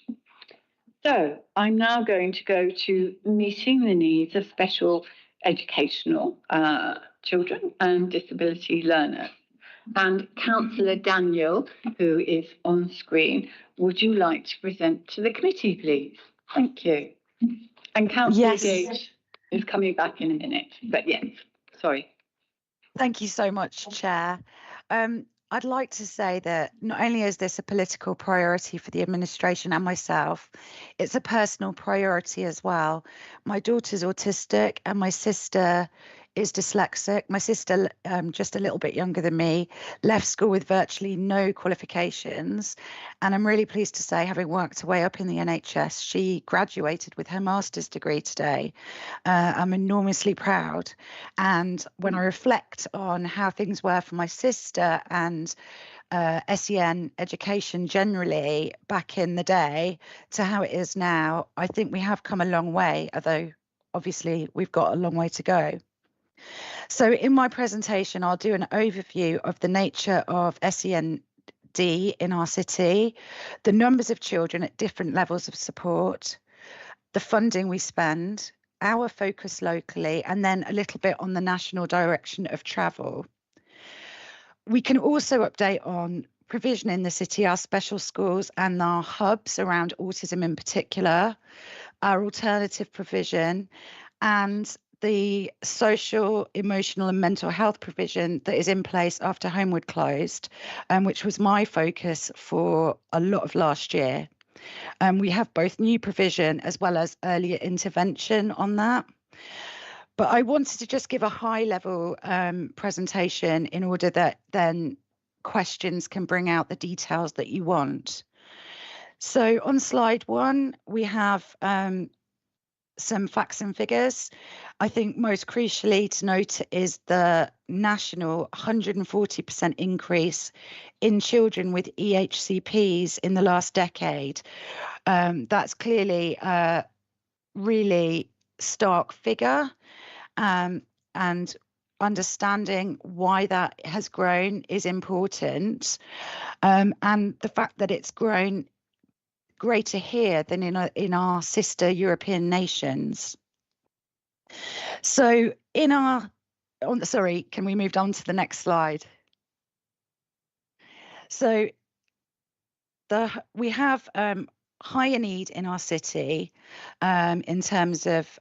So I'm now going to go to meeting the needs of special educational children and disability learners. And Councillor Daniel, who is on screen, would you like to present to the committee, please? Thank you. And Councillor Gage is coming back in a minute, but yes, sorry. Thank you so much, Chair. I'd like to say that not only is this a political priority for the administration and myself, it's a personal priority as well. My daughter's autistic and my sister is dyslexic. My sister, just a little bit younger than me, left school with virtually no qualifications. And I'm really pleased to say, having worked her way up in the NHS, she graduated with her master's degree today. I'm enormously proud. And when I reflect on how things were for my sister and SEN education generally back in the day to how it is now, I think we have come a long way, although obviously we've got a long way to go. So in my presentation, I'll do an overview of the nature of SEND in our city, the numbers of children at different levels of support, the funding we spend, our focus locally, and then a little bit on the national direction of travel. We can also update on provision in the city, our special schools and our hubs around autism in particular, our alternative provision, and the social, emotional and mental health provision that is in place after Homewood closed, which was my focus for a lot of last year. We have both new provision as well as earlier intervention on that. But I wanted to just give a high level presentation in order that then questions can bring out the details that you want. So on slide 1, we have some facts and figures. I think most crucially to note is the national 140% increase in children with EHCPs in the last decade. That's clearly a really stark figure, and understanding why that has grown is important. And the fact that it's grown greater here than in our sister European nations. So in our, sorry, can we move on to the next slide? So we have higher need in our city in terms of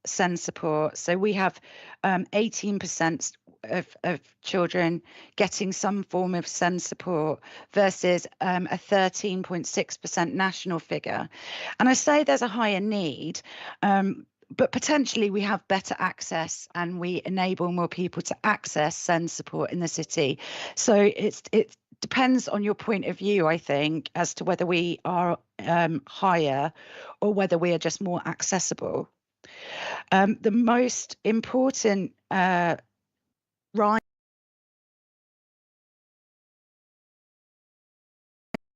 SEND support. So we have 18% of children getting some form of SEND support versus a 13.6% national figure. And I say there's a higher need, but potentially we have better access and we enable more people to access SEND support in the city. So it depends on your point of view, I think, as to whether we are higher or whether we are just more accessible. The most important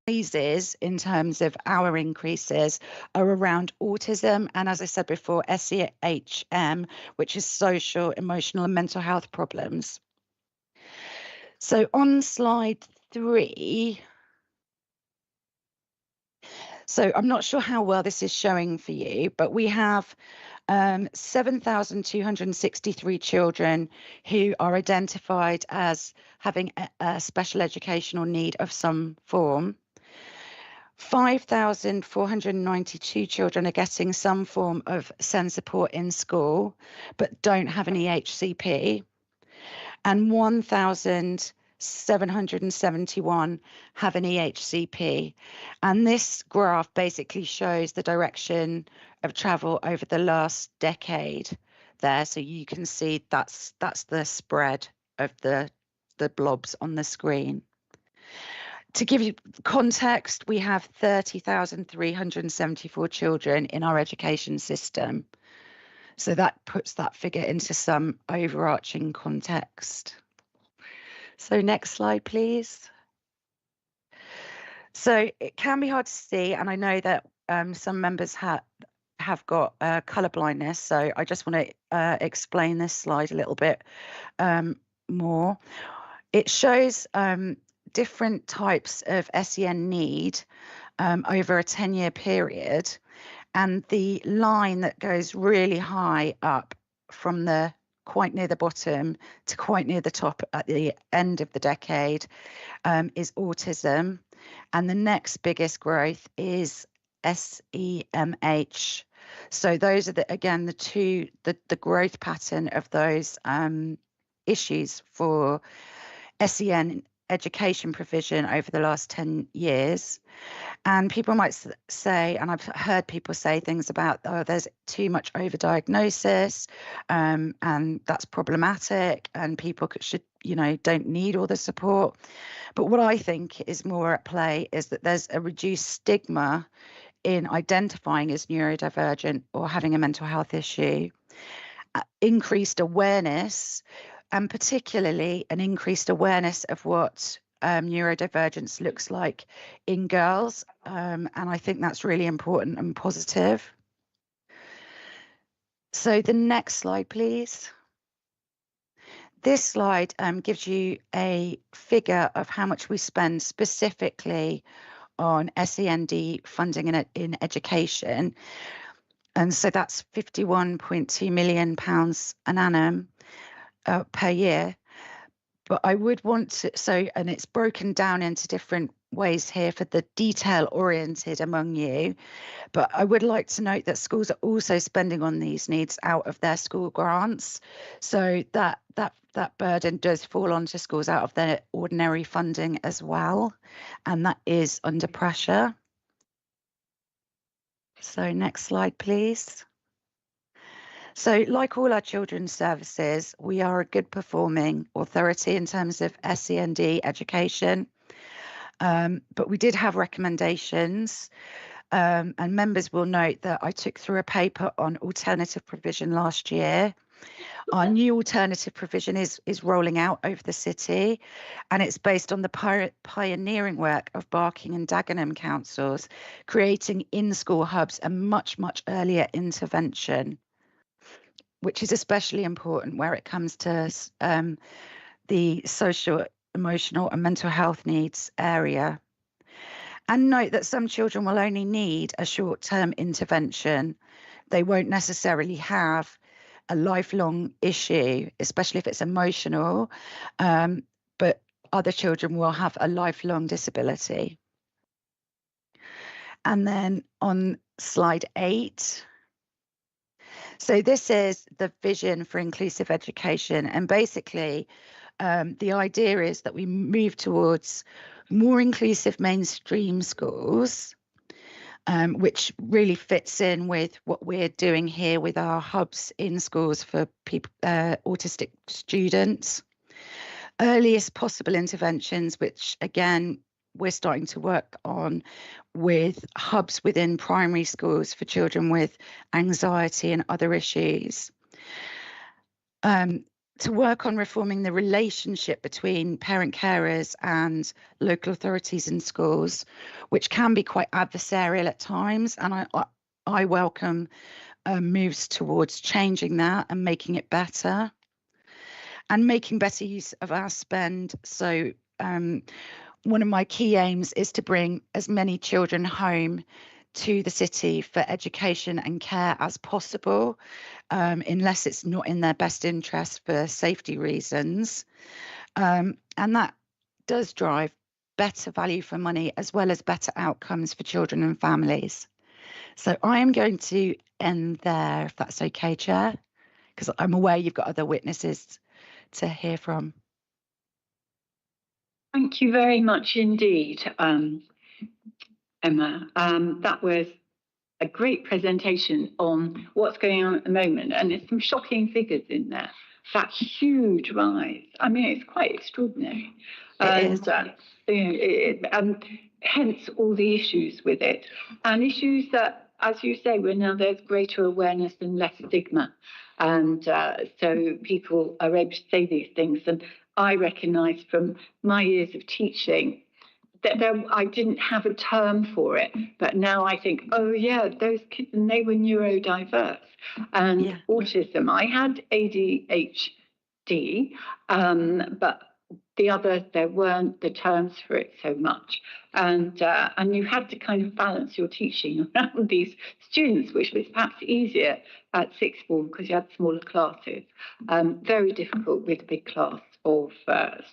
rises in terms of our increases are around autism and, as I said before, SEHM, which is social, emotional and mental health problems. So on slide 3, so I'm not sure how well this is showing for you, but we have 7,263 children who are identified as having a special educational need of some form. 5,492 children are getting some form of SEND support in school, but don't have an EHCP. And 1,771 have an EHCP. And this graph basically shows the direction of travel over the last decade there. So you can see that's the spread of the blobs on the screen. To give you context, we have 30,374 children in our education system. So that puts that figure into some overarching context. So next slide, please. So it can be hard to see, and I know that some members have got colour blindness, so I just want to explain this slide a little bit more. It shows different types of SEN need over a 10-year period, and the line that goes really high up from the quite near the bottom to quite near the top at the end of the decade is autism, and the next biggest growth is SEMH. So those are the growth pattern of those issues for SEN education provision over the last 10 years. And people might say, and I've heard people say things about, oh, there's too much overdiagnosis, and that's problematic, and people should, don't need all the support. But what I think is more at play is that there's a reduced stigma in identifying as neurodivergent or having a mental health issue, increased awareness, and particularly an increased awareness of what neurodivergence looks like in girls. And I think that's really important and positive. So the next slide, please. This slide gives you a figure of how much we spend specifically on SEND funding in education. And so that's £51.2 million an annum per year. But I would want to, and it's broken down into different ways here for the detail oriented among you. But I would like to note that schools are also spending on these needs out of their school grants. So that burden does fall onto schools out of their ordinary funding as well. And that is under pressure. So next slide, please. So like all our children's services, we are a good performing authority in terms of SEND education. But we did have recommendations, and members will note that I took through a paper on alternative provision last year. Our new alternative provision is rolling out over the city, and it's based on the pioneering work of Barking and Dagenham councils, creating in-school hubs and much, much earlier intervention, which is especially important where it comes to the social, emotional and mental health needs area. And note that some children will only need a short-term intervention. They won't necessarily have a lifelong issue, especially if it's emotional, but other children will have a lifelong disability. And then on slide 8, so this is the vision for inclusive education. And basically, the idea is that we move towards more inclusive mainstream schools, which really fits in with what we're doing here with our hubs in schools for people, autistic students. Earliest possible interventions, which again, we're starting to work on with hubs within primary schools for children with anxiety and other issues. To work on reforming the relationship between parent carers and local authorities in schools, which can be quite adversarial at times. And I welcome moves towards changing that and making it better and making better use of our spend. So one of my key aims is to bring as many children home to the city for education and care as possible, unless it's not in their best interest for safety reasons. And that does drive better value for money as well as better outcomes for children and families. So I am going to end there, if that's okay, Chair, because I'm aware you've got other witnesses to hear from. Thank you very much indeed, Emma. That was a great presentation on what's going on at the moment, and there's some shocking figures in there. That huge rise. I mean, it's quite extraordinary. And hence all the issues with it, and issues that as you say, there's greater awareness and less stigma. And so people are able to say these things. And I recognise from my years of teaching that I didn't have a term for it. But now I think, oh, yeah, those kids, and they were neurodiverse. And autism, I had ADHD, but there weren't the terms for it so much. And you had to kind of balance your teaching around these students, which was perhaps easier at sixth form because you had smaller classes. Very difficult with a big class of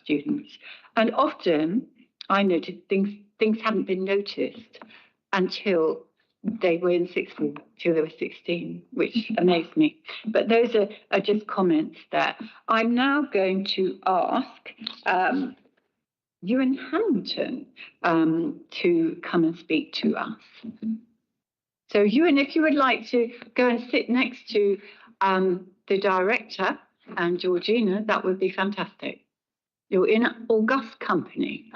students. And often I noticed things hadn't been noticed until they were in sixth form, till they were 16, which amazed me. But those are just comments there. I'm now going to ask Ewan Hamilton to come and speak to us. So Ewan, if you would like to go and sit next to the director and Georgina, that would be fantastic. You're in august company.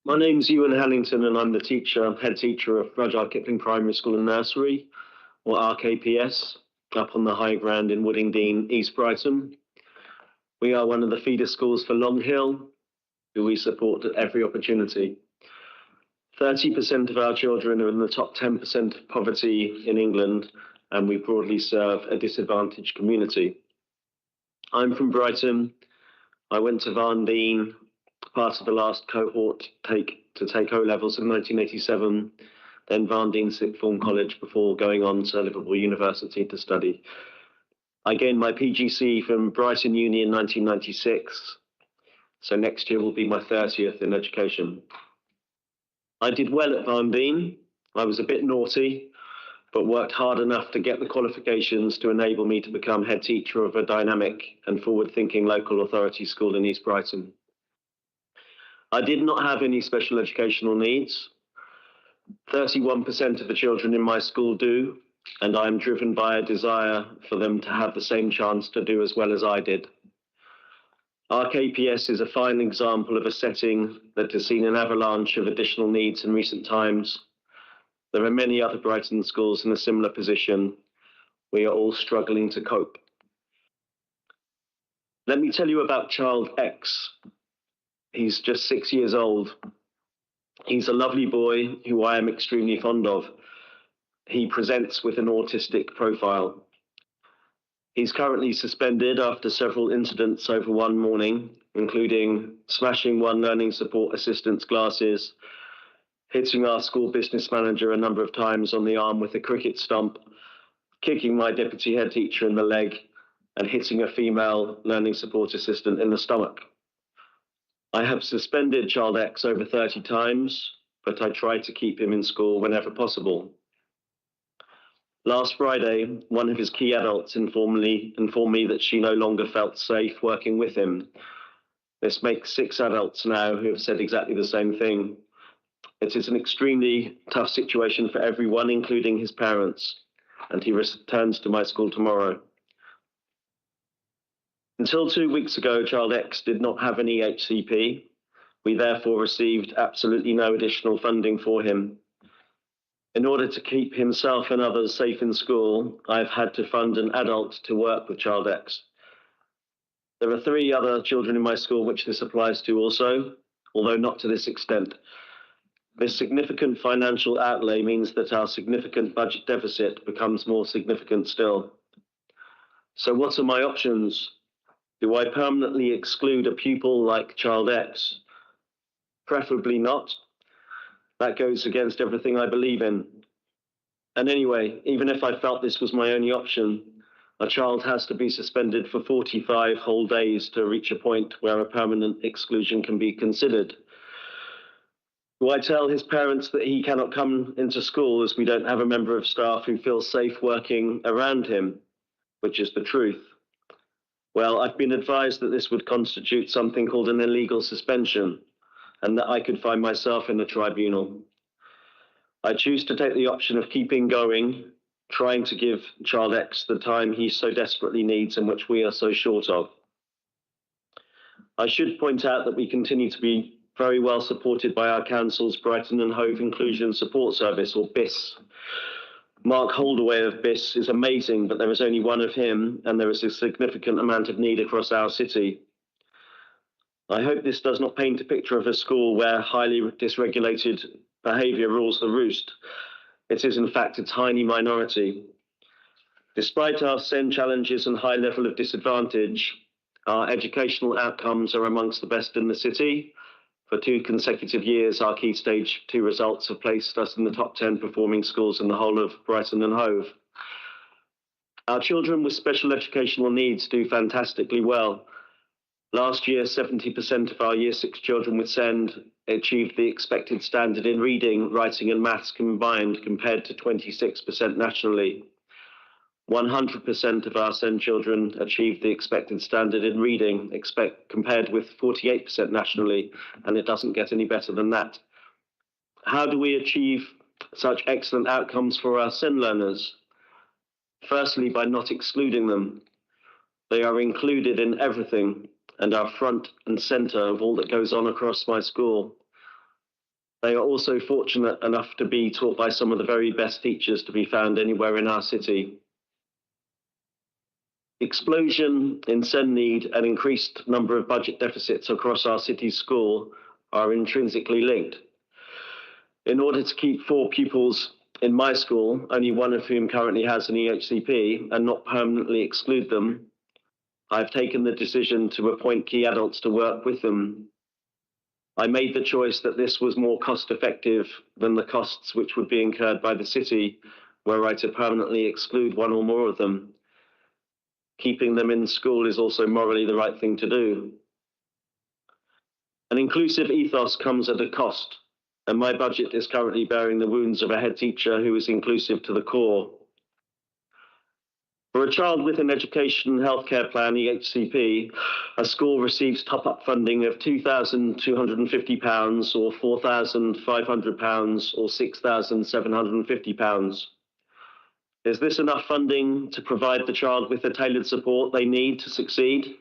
My name's Ewan Hellington and I'm the head teacher of Rudyard Kipling Primary School and Nursery, or RKPS, up on the high ground in Woodingdean, East Brighton. We are one of the feeder schools for Long Hill, who we support at every opportunity. 30% of our children are in the top 10% of poverty in England, and we broadly serve a disadvantaged community. I'm from Brighton. I went to Varndene, part of the last cohort to take O-levels in 1987, then Varndene Sixth Form College before going on to Liverpool University to study. I gained my PGC from Brighton Uni in 1996, so next year will be my 30th in education. I did well at Varndene. I was a bit naughty, but worked hard enough to get the qualifications to enable me to become head teacher of a dynamic and forward-thinking local authority school in East Brighton. I did not have any special educational needs. 31% of the children in my school do, and I am driven by a desire for them to have the same chance to do as well as I did. RKPS is a fine example of a setting that has seen an avalanche of additional needs in recent times. There are many other Brighton schools in a similar position. We are all struggling to cope. Let me tell you about Child X. He's just 6 years old. He's a lovely boy who I am extremely fond of. He presents with an autistic profile. He's currently suspended after several incidents over one morning, including smashing one learning support assistant's glasses, hitting our school business manager a number of times on the arm with a cricket stump, kicking my deputy head teacher in the leg, and hitting a female learning support assistant in the stomach. I have suspended Child X over 30 times, but I try to keep him in school whenever possible. Last Friday, one of his key adults informed me that she no longer felt safe working with him. This makes 6 adults now who have said exactly the same thing. It is an extremely tough situation for everyone, including his parents, and he returns to my school tomorrow. Until 2 weeks ago, Child X did not have any HCP. We therefore received absolutely no additional funding for him. In order to keep himself and others safe in school, I've had to fund an adult to work with Child X. There are 3 other children in my school which this applies to also, although not to this extent. This significant financial outlay means that our significant budget deficit becomes more significant still. So what are my options? Do I permanently exclude a pupil like Child X? Preferably not. That goes against everything I believe in. And anyway, even if I felt this was my only option, a child has to be suspended for 45 whole days to reach a point where a permanent exclusion can be considered. Do I tell his parents that he cannot come into school as we don't have a member of staff who feels safe working around him, which is the truth? Well, I've been advised that this would constitute something called an illegal suspension, and that I could find myself in the tribunal. I choose to take the option of keeping going, trying to give Child X the time he so desperately needs and which we are so short of. I should point out that we continue to be very well supported by our council's Brighton and Hove Inclusion Support Service, or BIS. Mark Holdaway of BIS is amazing, but there is only one of him, and there is a significant amount of need across our city. I hope this does not paint a picture of a school where highly dysregulated behaviour rules the roost. It is in fact a tiny minority. Despite our SEND challenges and high level of disadvantage, our educational outcomes are amongst the best in the city. For 2 consecutive years, our Key Stage 2 results have placed us in the top 10 performing schools in the whole of Brighton and Hove. Our children with special educational needs do fantastically well. Last year, 70% of our Year 6 children with SEND achieved the expected standard in reading, writing and maths combined, compared to 26% nationally. 100% of our SEND children achieved the expected standard in reading, compared with 48% nationally, and it doesn't get any better than that. How do we achieve such excellent outcomes for our SEND learners? Firstly, by not excluding them. They are included in everything and are front and centre of all that goes on across my school. They are also fortunate enough to be taught by some of the very best teachers to be found anywhere in our city. Explosion in SEND need and increased number of budget deficits across our city's school are intrinsically linked. In order to keep 4 pupils in my school, only one of whom currently has an EHCP, and not permanently exclude them, I've taken the decision to appoint key adults to work with them. I made the choice that this was more cost effective than the costs which would be incurred by the city were I to permanently exclude one or more of them. Keeping them in school is also morally the right thing to do. An inclusive ethos comes at a cost, and my budget is currently bearing the wounds of a head teacher who is inclusive to the core. For a child with an education healthcare plan, EHCP, a school receives top-up funding of £2,250 or £4,500 or £6,750. Is this enough funding to provide the child with the tailored support they need to succeed?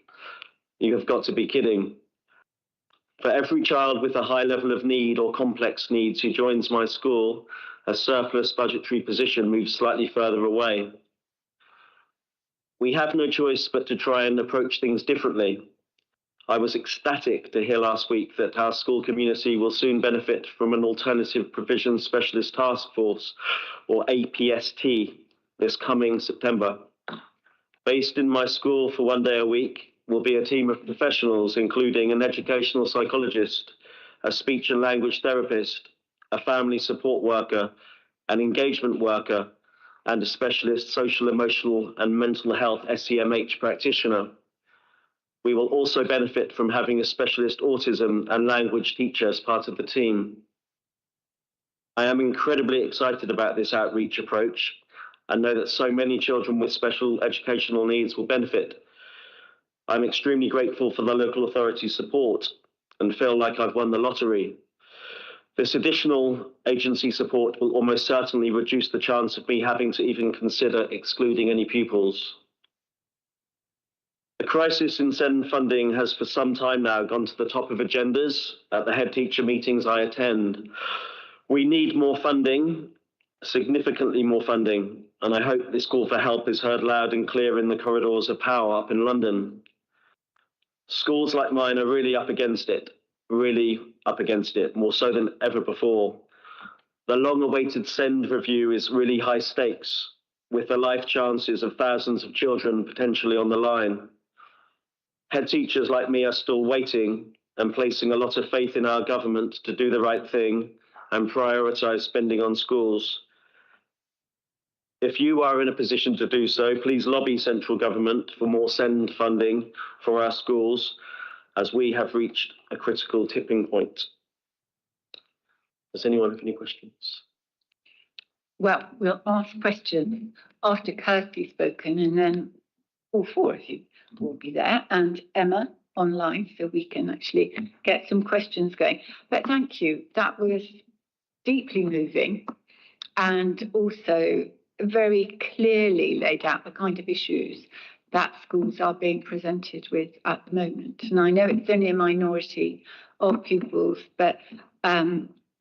You have got to be kidding. For every child with a high level of need or complex needs who joins my school, a surplus budgetary position moves slightly further away. We have no choice but to try and approach things differently. I was ecstatic to hear last week that our school community will soon benefit from an Alternative Provision Specialist Task Force, or APST, this coming September. Based in my school for 1 day a week will be a team of professionals, including an educational psychologist, a speech and language therapist, a family support worker, an engagement worker, and a specialist social, emotional, and mental health SEMH practitioner. We will also benefit from having a specialist autism and language teacher as part of the team. I am incredibly excited about this outreach approach and know that so many children with special educational needs will benefit. I'm extremely grateful for the local authority's support and feel like I've won the lottery. This additional agency support will almost certainly reduce the chance of me having to even consider excluding any pupils. The crisis in SEND funding has for some time now gone to the top of agendas at the head teacher meetings I attend. We need more funding, significantly more funding, and I hope this call for help is heard loud and clear in the corridors of power up in London. Schools like mine are really up against it, more so than ever before. The long-awaited SEND review is really high stakes, with the life chances of thousands of children potentially on the line. Head teachers like me are still waiting and placing a lot of faith in our government to do the right thing and prioritise spending on schools. If you are in a position to do so, please lobby central government for more SEND funding for our schools, as we have reached a critical tipping point. Does anyone have any questions? Well, we'll ask questions after Kirsty's spoken, and then all 4 of you will be there, and Emma online, so we can actually get some questions going. But thank you. That was deeply moving and also very clearly laid out the kind of issues that schools are being presented with at the moment. And I know it's only a minority of pupils, but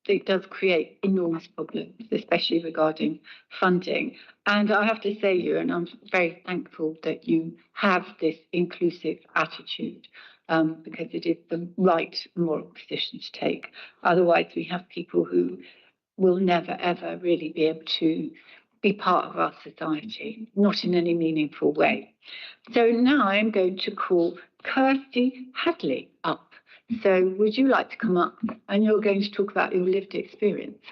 it does create enormous problems, especially regarding funding. And I have to say, Ewan, I'm very thankful that you have this inclusive attitude, because it is the right moral position to take. Otherwise, we have people who will never, ever really be able to be part of our society, not in any meaningful way. So now I'm going to call Kirsty Hadley up. So would you like to come up? And you're going to talk about your lived experience.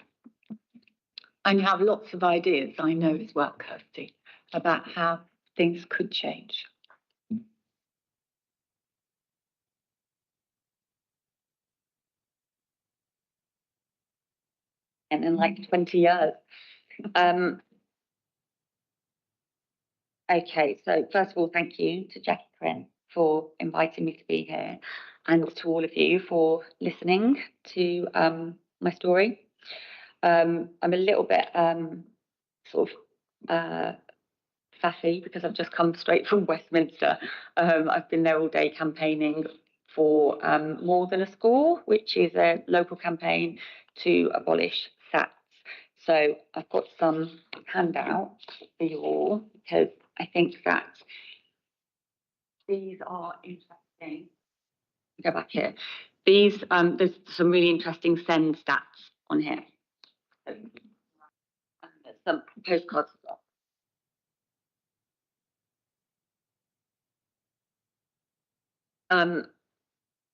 And you have lots of ideas, I know as well, Kirsty, about how things could change. And in like 20 years. Okay, so first of all, thank you to Jackie Quinn for inviting me to be here, and to all of you for listening to my story. I'm a little bit sort of sassy because I've just come straight from Westminster. I've been there all day campaigning for More Than a Score, which is a local campaign to abolish SATs. So I've got some handouts for you all, because I think that these are interesting. Go back here. These, there's some really interesting SEND stats on here. There's some postcards as well.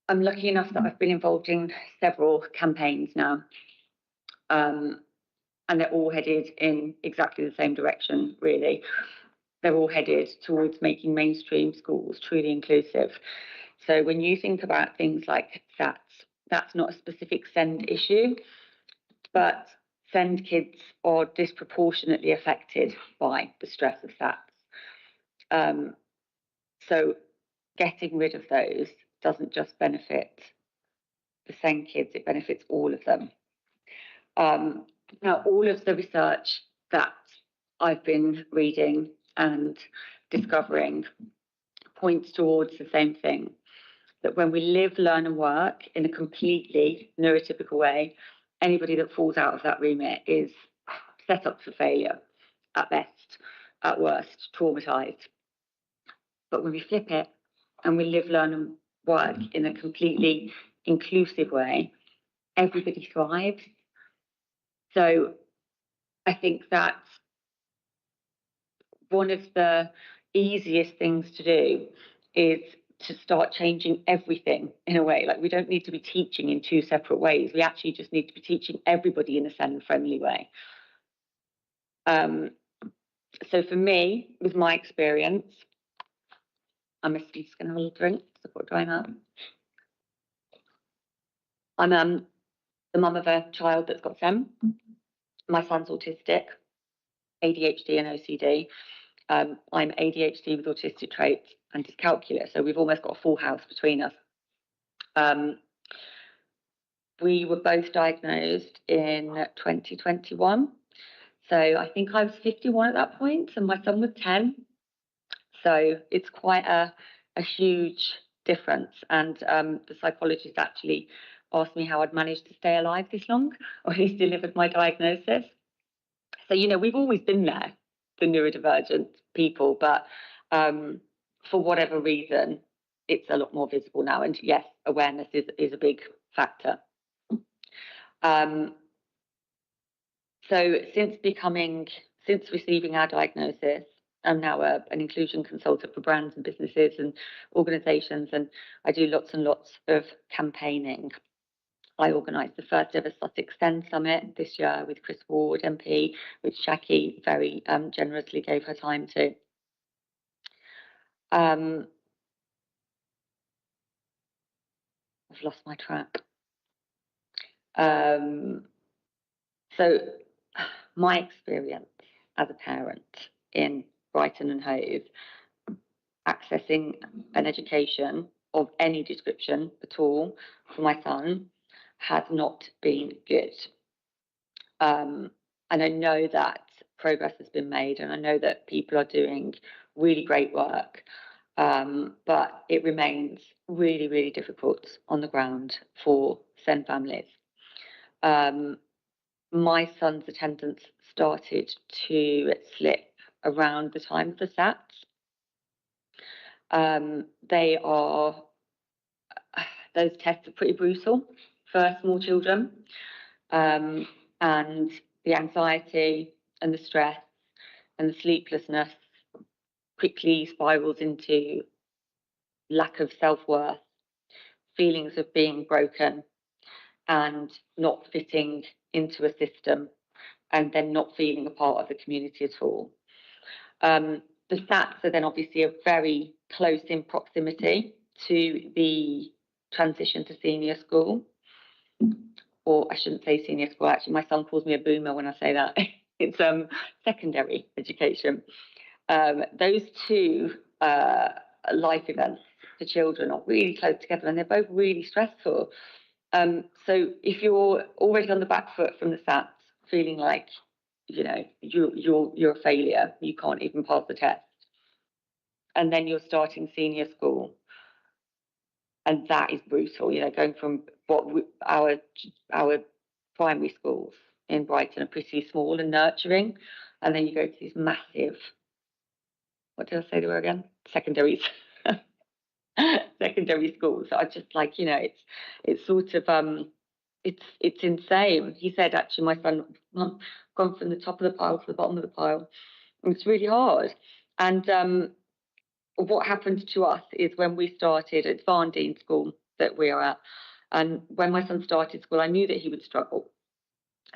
I'm lucky enough that I've been involved in several campaigns now, and they're all headed in exactly the same direction, really. They're all headed towards making mainstream schools truly inclusive. So when you think about things like SATs, that's not a specific SEND issue, but SEND kids are disproportionately affected by the stress of SATs. So getting rid of those doesn't just benefit the SEND kids, it benefits all of them. Now, all of the research that I've been reading and discovering points towards the same thing, that when we live, learn and work in a completely neurotypical way, anybody that falls out of that remit is set up for failure at best, at worst, traumatized. But when we flip it and we live, learn and work in a completely inclusive way, everybody thrives. So I think that one of the easiest things to do is to start changing everything in a way. Like, we don't need to be teaching in two separate ways. We actually just need to be teaching everybody in a SEND-friendly way. So for me, with my experience, I'm just going to have a little drink before drying up. I'm the mum of a child that's got SEM. My son's autistic, ADHD and OCD. I'm ADHD with autistic traits and dyscalculia, so we've almost got a full house between us. We were both diagnosed in 2021. So I think I was 51 at that point, and my son was 10. So it's quite a huge difference. And the psychologist actually asked me how I'd managed to stay alive this long, or at least delivered my diagnosis. So, you know, we've always been there, the neurodivergent people, but for whatever reason, it's a lot more visible now. And yes, awareness is a big factor. So since receiving our diagnosis, I'm now an inclusion consultant for brands and businesses and organisations, and I do lots and lots of campaigning. I organised the first ever Sussex SEND Summit this year with Chris Ward, MP, which Jackie very generously gave her time to. I've lost my track. So my experience as a parent in Brighton and Hove, accessing an education of any description at all for my son has not been good. And I know that progress has been made, and I know that people are doing really great work, but it remains really, really difficult on the ground for SEND families. My son's attendance started to slip around the time of the SATs. Those tests are pretty brutal for small children, and the anxiety and the stress and the sleeplessness quickly spirals into lack of self-worth, feelings of being broken and not fitting into a system, and then not feeling a part of the community at all. The SATs are then obviously a very close in proximity to the transition to senior school, or I shouldn't say senior school, actually my son calls me a boomer when I say that. It's secondary education. Those two life events for children are really close together, and they're both really stressful. So if you're already on the back foot from the SATs, feeling like you're a failure, you can't even pass the test, and then you're starting senior school, and that is brutal. Going from our primary schools in Brighton are pretty small and nurturing, and then you go to these massive, what did I say they were again? Secondaries. Secondary schools. I just it's sort of it's insane. He said actually my son gone from the top of the pile to the bottom of the pile. It's really hard. And what happened to us is when we started at Varndine School that we are at, and when my son started school, I knew that he would struggle.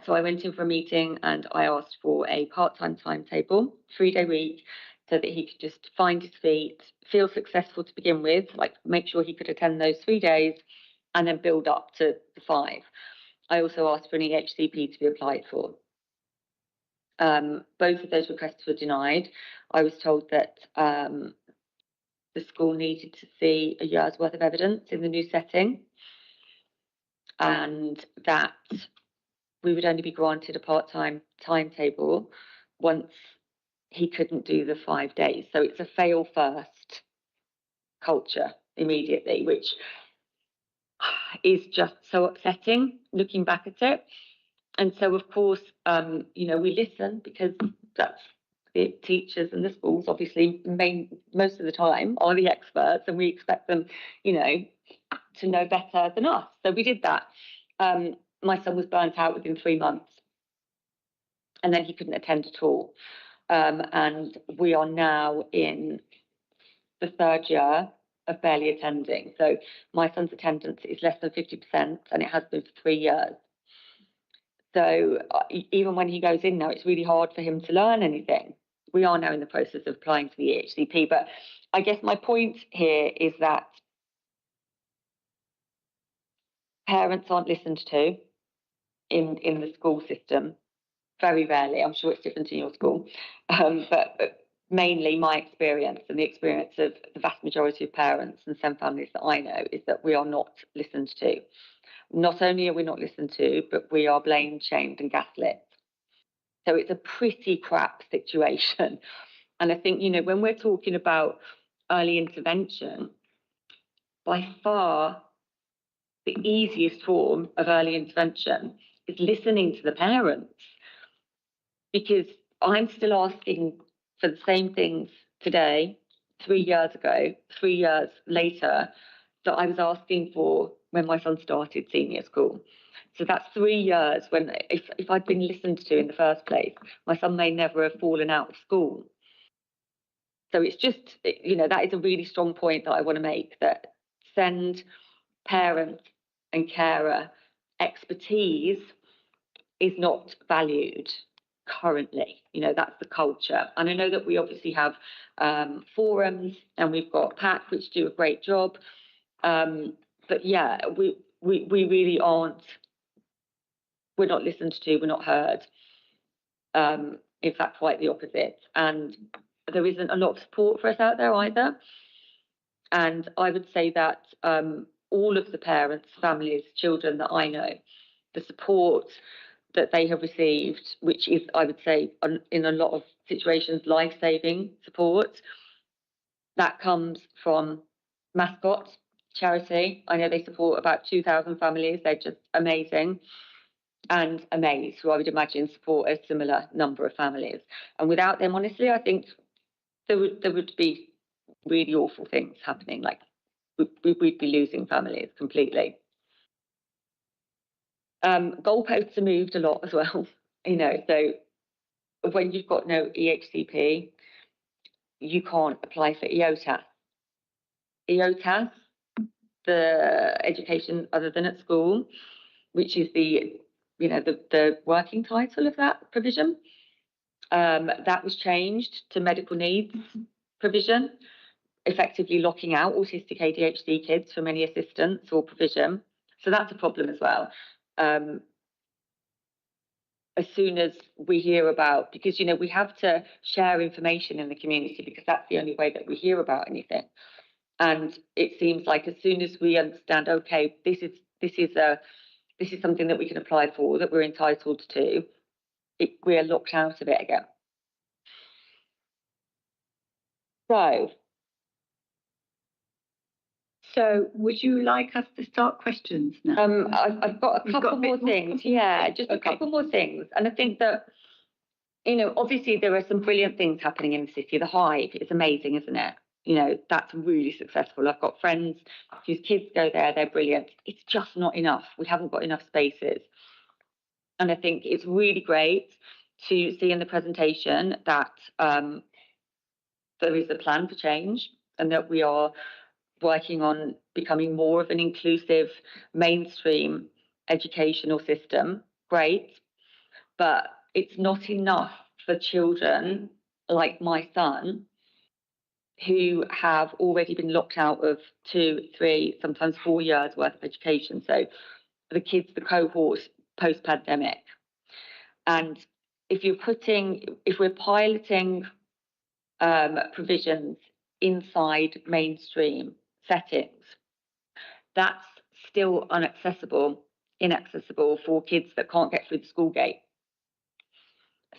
So I went in for a meeting and I asked for a part-time timetable, 3-day week, so that he could just find his feet, feel successful to begin with, like make sure he could attend those 3 days and then build up to the 5. I also asked for an EHCP to be applied for. Both of those requests were denied. I was told that the school needed to see a year's worth of evidence in the new setting, and that we would only be granted a part-time timetable once he couldn't do the 5 days. So it's a fail first culture immediately, which is just so upsetting looking back at it. And so, of course, we listen because that's the teachers and the schools, obviously, most of the time are the experts, and we expect them, to know better than us. So we did that. My son was burnt out within 3 months, and then he couldn't attend at all. And we are now in the 3rd year of barely attending. So my son's attendance is less than 50%, and it has been for 3 years. So even when he goes in now, it's really hard for him to learn anything. We are now in the process of applying for the EHCP, but I guess my point here is that parents aren't listened to in the school system, very rarely. I'm sure it's different in your school, but mainly my experience and the experience of the vast majority of parents and SEND families that I know is that we are not listened to. Not only are we not listened to, but we are blamed, shamed and gaslit. So it's a pretty crap situation. And I think, when we're talking about early intervention, by far the easiest form of early intervention is listening to the parents. Because I'm still asking for the same things today, 3 years ago, 3 years later, that I was asking for when my son started senior school. So that's 3 years when, if I'd been listened to in the first place, my son may never have fallen out of school. So it's just, that is a really strong point that I want to make, that SEND parent and carer expertise is not valued currently. That's the culture. And I know that we obviously have forums, and we've got PAC, which do a great job. But yeah, we really aren't, we're not listened to, we're not heard. In fact, quite the opposite. And there isn't a lot of support for us out there either. And I would say that all of the parents, families, children that I know, the support, that they have received, which is, I would say, in a lot of situations, life-saving support. That comes from Mascot charity. I know they support about 2,000 families. They're just amazing. And Amaze, who I would imagine support a similar number of families. And without them, honestly, I think there would be really awful things happening. Like we'd be losing families completely. Goalposts are moved a lot as well, you know, so when you've got no EHCP, you can't apply for EOTAS. EOTAS, the education other than at school, which is the, you know, the working title of that provision, that was changed to medical needs provision, effectively locking out autistic ADHD kids from any assistance or provision. So that's a problem as well. As soon as we hear about, because, you know, we have to share information in the community because that's the only way that we hear about anything. And it seems like as soon as we understand, okay, this is something that we can apply for, that we're entitled to, we're locked out of it again. So would you like us to start questions now? I've got a couple more things. Yeah, just a couple more things. And I think that, you know, obviously there are some brilliant things happening in the city. The Hive is amazing, isn't it? You know, that's really successful. I've got friends whose kids go there, they're brilliant. It's just not enough. We haven't got enough spaces. And I think it's really great to see in the presentation that there is a plan for change and that we are working on becoming more of an inclusive mainstream educational system. Great, but it's not enough for children like my son who have already been locked out of 2, 3, sometimes 4 years worth of education. So the kids, the cohort post-pandemic. And if we're piloting provisions inside mainstream settings, that's still inaccessible for kids that can't get through the school gate.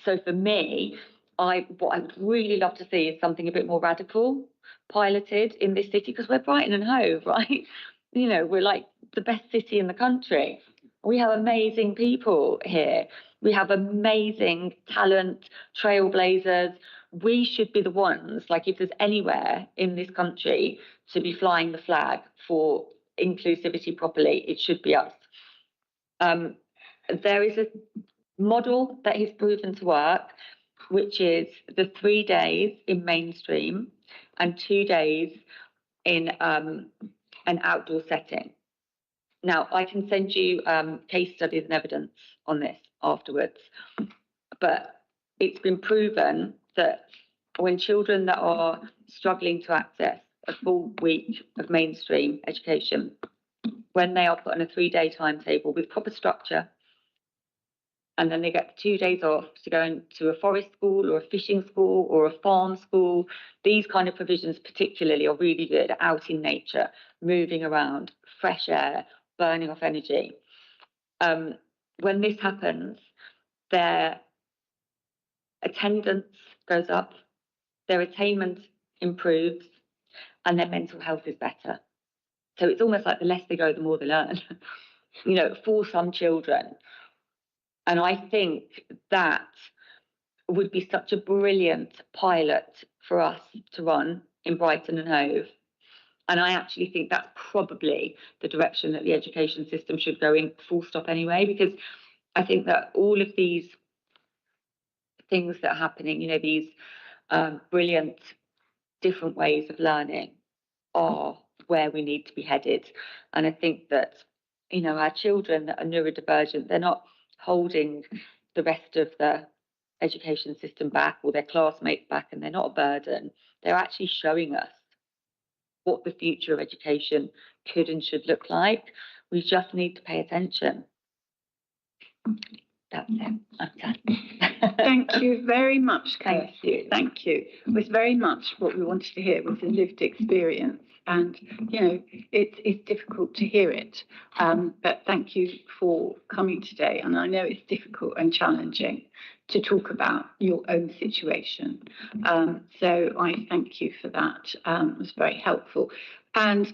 So for me, what I would really love to see is something a bit more radical piloted in this city, because we're Brighton and Hove, right? You know, we're like the best city in the country. We have amazing people here. We have amazing talent, trailblazers. We should be the ones, like if there's anywhere in this country to be flying the flag for inclusivity properly, it should be us. There is a model that has proven to work, which is the 3 days in mainstream and 2 days in an outdoor setting. Now, I can send you case studies and evidence on this afterwards, but it's been proven that when children that are struggling to access a full week of mainstream education, when they are put on a 3-day timetable with proper structure, and then they get 2 days off to go into a forest school or a fishing school or a farm school, these kind of provisions particularly are really good, out in nature, moving around, fresh air, burning off energy. When this happens, their attendance goes up, their attainment improves, and their mental health is better. So it's almost like the less they go, the more they learn, you know, for some children. And I think that would be such a brilliant pilot for us to run in Brighton and Hove. And I actually think that's probably the direction that the education system should go in, full stop anyway, because I think that all of these things that are happening, you know, these brilliant different ways of learning are where we need to be headed. And I think that, you know, our children that are neurodivergent, they're not holding the rest of the education system back or their classmates back, and they're not a burden. They're actually showing us what the future of education could and should look like. We just need to pay attention. That's it. I'm done. Thank you very much, Kirsty. Thank you. It was very much what we wanted to hear, was a lived experience. And, you know, it's difficult to hear it. But thank you for coming today. And I know it's difficult and challenging to talk about your own situation. So I thank you for that. It was very helpful. And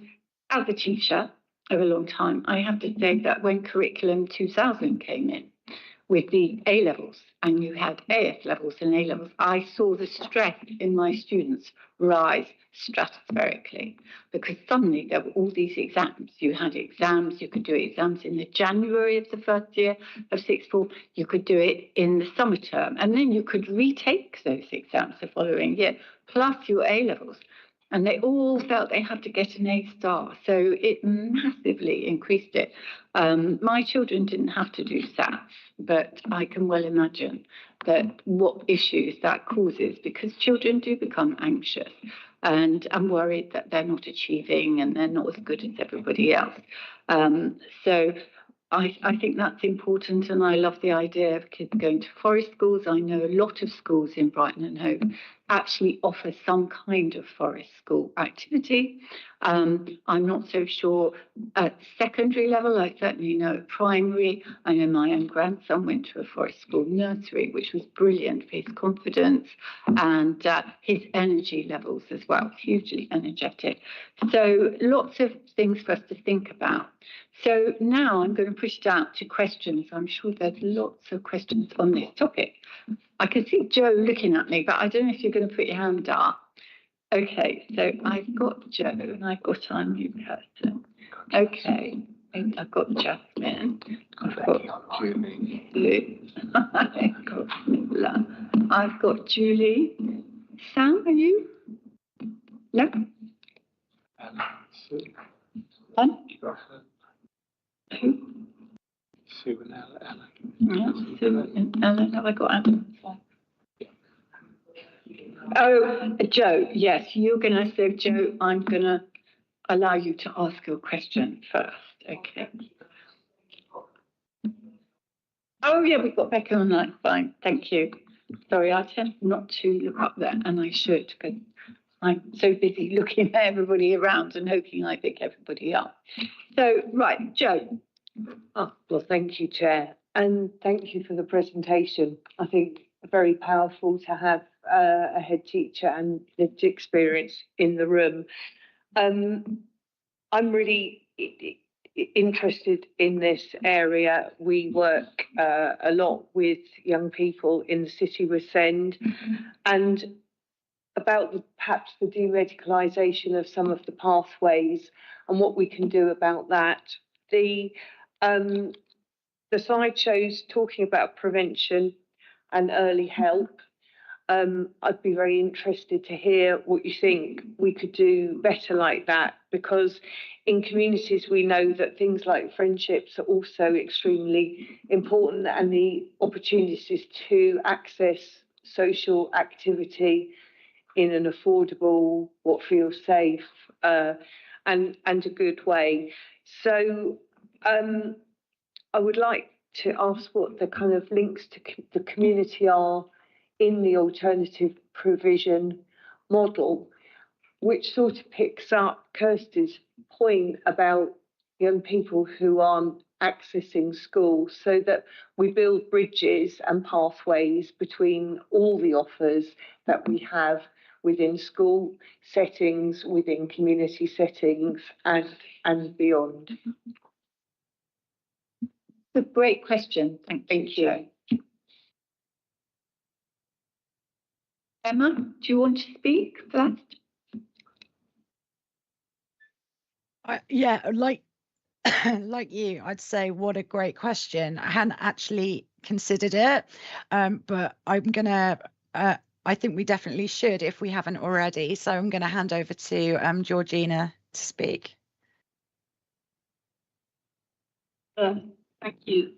as a teacher of a long time, I have to say that when Curriculum 2000 came in, with the A levels, and you had AS levels and A levels, I saw the stress in my students rise stratospherically, because suddenly there were all these exams. You had exams, you could do exams in the January of the first year of sixth form, you could do it in the summer term, and then you could retake those exams the following year, plus your A levels. And they all felt they had to get an A star. So it massively increased it. My children didn't have to do SATs, but I can well imagine that what issues that causes, because children do become anxious and I'm worried that they're not achieving and they're not as good as everybody else. So I think that's important, and I love the idea of kids going to forest schools. I know a lot of schools in Brighton and Hove actually offer some kind of forest school activity. I'm not so sure at secondary level. I certainly know at primary. I know my own grandson went to a forest school nursery, which was brilliant for his confidence and his energy levels as well, hugely energetic. So lots of things for us to think about. So now I'm going to push it out to questions. I'm sure there's lots of questions on this topic. I can see Joe looking at me, but I don't know if you're going to put your hand up. Okay, so I've got Joe and I've got our new person. Okay, I've got Jasmine. I've got Julie. I've got Nicola. I've got Julie. Sam, are you? No? Fun? Who? Sue and Ellen. Yeah, Sue and Ellen. Have I got Adam? Oh, Joe, yes, you're going to say, Joe, I'm going to allow you to ask your question first. Okay. Oh, yeah, we've got Becca online. Fine, thank you. Sorry, I tend not to look up there, and I should, because I'm so busy looking at everybody around and hoping I pick everybody up. So, right, Joe. Oh, well, thank you, Chair, and thank you for the presentation. I think very powerful to have a head teacher and lived experience in the room. I'm really interested in this area. We work a lot with young people in the city with SEND, and about perhaps the deradicalisation of some of the pathways and what we can do about that. The slide shows talking about prevention and early help. I'd be very interested to hear what you think we could do better like that, because in communities we know that things like friendships are also extremely important, and the opportunities to access social activity in an affordable, what feels safe, and a good way. So I would like to ask what the kind of links to the community are in the alternative provision model, which sort of picks up Kirsty's point about young people who aren't accessing school, so that we build bridges and pathways between all the offers that we have within school settings, within community settings, and beyond. A great question. Thank you. Emma, do you want to speak first? Yeah, like you, I'd say what a great question. I hadn't actually considered it, but I'm gonna. I think we definitely should if we haven't already. So I'm going to hand over to Georgina to speak. Thank you.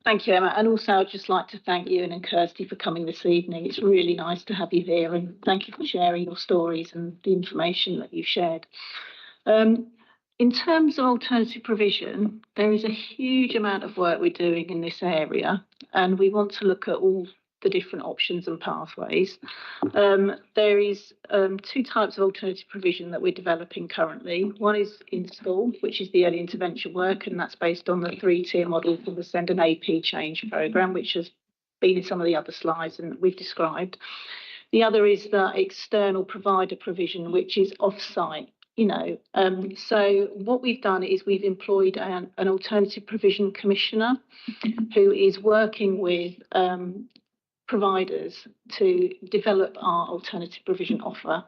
Thank you, Emma. And also, I'd just like to thank you and Kirsty for coming this evening. It's really nice to have you here, and thank you for sharing your stories and the information that you've shared. In terms of alternative provision, there is a huge amount of work we're doing in this area, and we want to look at all the different options and pathways. There is 2 types of alternative provision that we're developing currently. One is in school, which is the early intervention work, and that's based on the 3-tier model for the Send an AP Change programme, which has been in some of the other slides and we've described. The other is the external provider provision, which is off-site. So what we've done is we've employed an alternative provision commissioner who is working with providers to develop our alternative provision offer,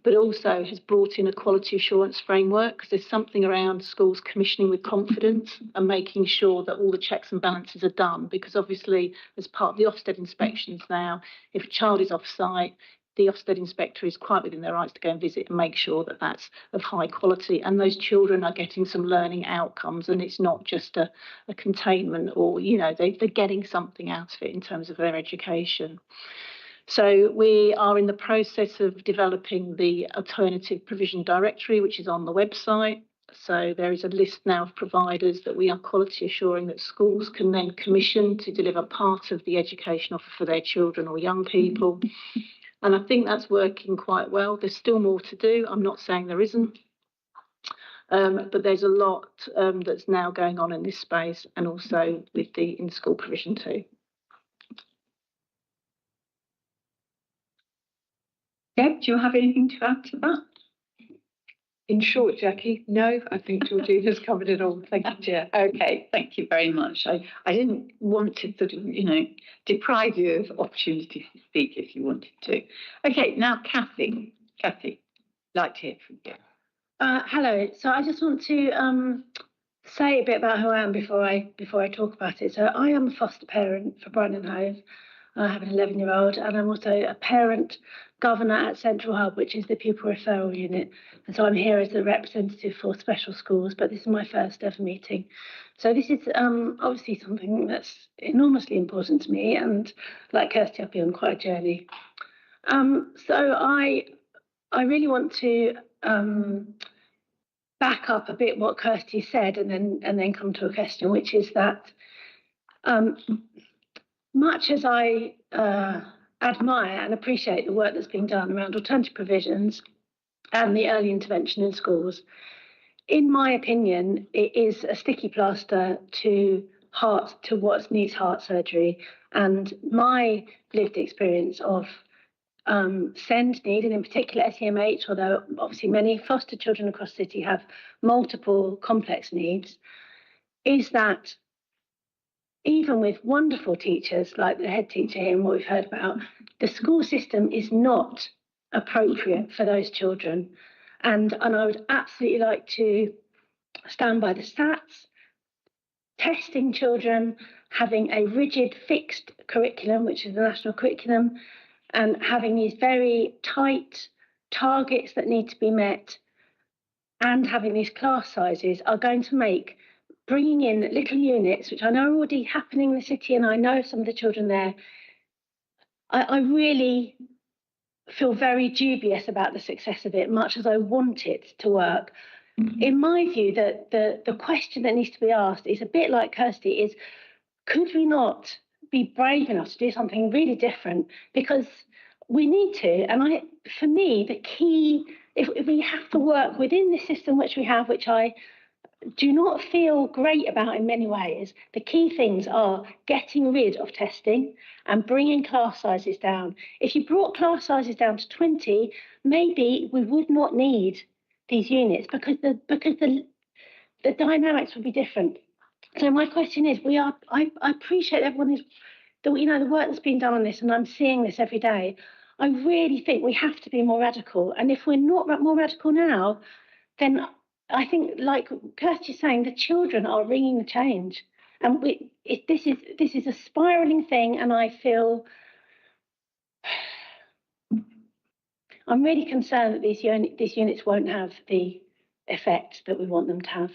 but also has brought in a quality assurance framework, because there's something around schools commissioning with confidence and making sure that all the checks and balances are done, because obviously as part of the Ofsted inspections now, if a child is off-site, the Ofsted inspector is quite within their rights to go and visit and make sure that that's of high quality and those children are getting some learning outcomes, and it's not just a containment, or they're getting something out of it in terms of their education. So we are in the process of developing the alternative provision directory, which is on the website. So there is a list now of providers that we are quality assuring that schools can then commission to deliver part of the education offer for their children or young people. And I think that's working quite well. There's still more to do. I'm not saying there isn't. But there's a lot that's now going on in this space, and also with the in-school provision too. Deb, do you have anything to add to that? In short, Jackie, no, I think Georgina's covered it all. Thank you, Chair. Okay, thank you very much. I didn't want to sort of, deprive you of opportunity to speak if you wanted to. Okay, now Kathy. Kathy, like to hear from you. Hello. So I just want to say a bit about who I am before I talk about it. So I am a foster parent for Brighton and Hove. I have an 11-year-old, and I'm also a parent governor at Central Hub, which is the pupil referral unit. And so I'm here as a representative for special schools, but this is my first ever meeting. So this is obviously something that's enormously important to me, and like Kirsty, I've been on quite a journey. So I really want to back up a bit what Kirsty said, and then come to a question, which is that much as I admire and appreciate the work that's being done around alternative provisions and the early intervention in schools, in my opinion, it is a sticky plaster to what needs heart surgery. And my lived experience of SEND need, and in particular SEMH, although obviously many foster children across the city have multiple complex needs, is that even with wonderful teachers like the head teacher here and what we've heard about, the school system is not appropriate for those children. And I would absolutely like to stand by the stats, testing children, having a rigid fixed curriculum, which is the national curriculum, and having these very tight targets that need to be met, and having these class sizes are going to make bringing in little units, which I know are already happening in the city, and I know some of the children there, I really feel very dubious about the success of it, much as I want it to work. In my view, the question that needs to be asked is a bit like Kirsty, is could we not be brave enough to do something really different? Because we need to, and for me, the key, if we have to work within the system which we have, which I do not feel great about in many ways, the key things are getting rid of testing and bringing class sizes down. If you brought class sizes down to 20, maybe we would not need these units, because the dynamics would be different. So my question is, I appreciate everyone is, the work that's been done on this, and I'm seeing this every day. I really think we have to be more radical, and if we're not more radical now, then I think, like Kirsty's saying, the children are bringing the change, and this is a spiralling thing, and I feel I'm really concerned that these units won't have the effect that we want them to have.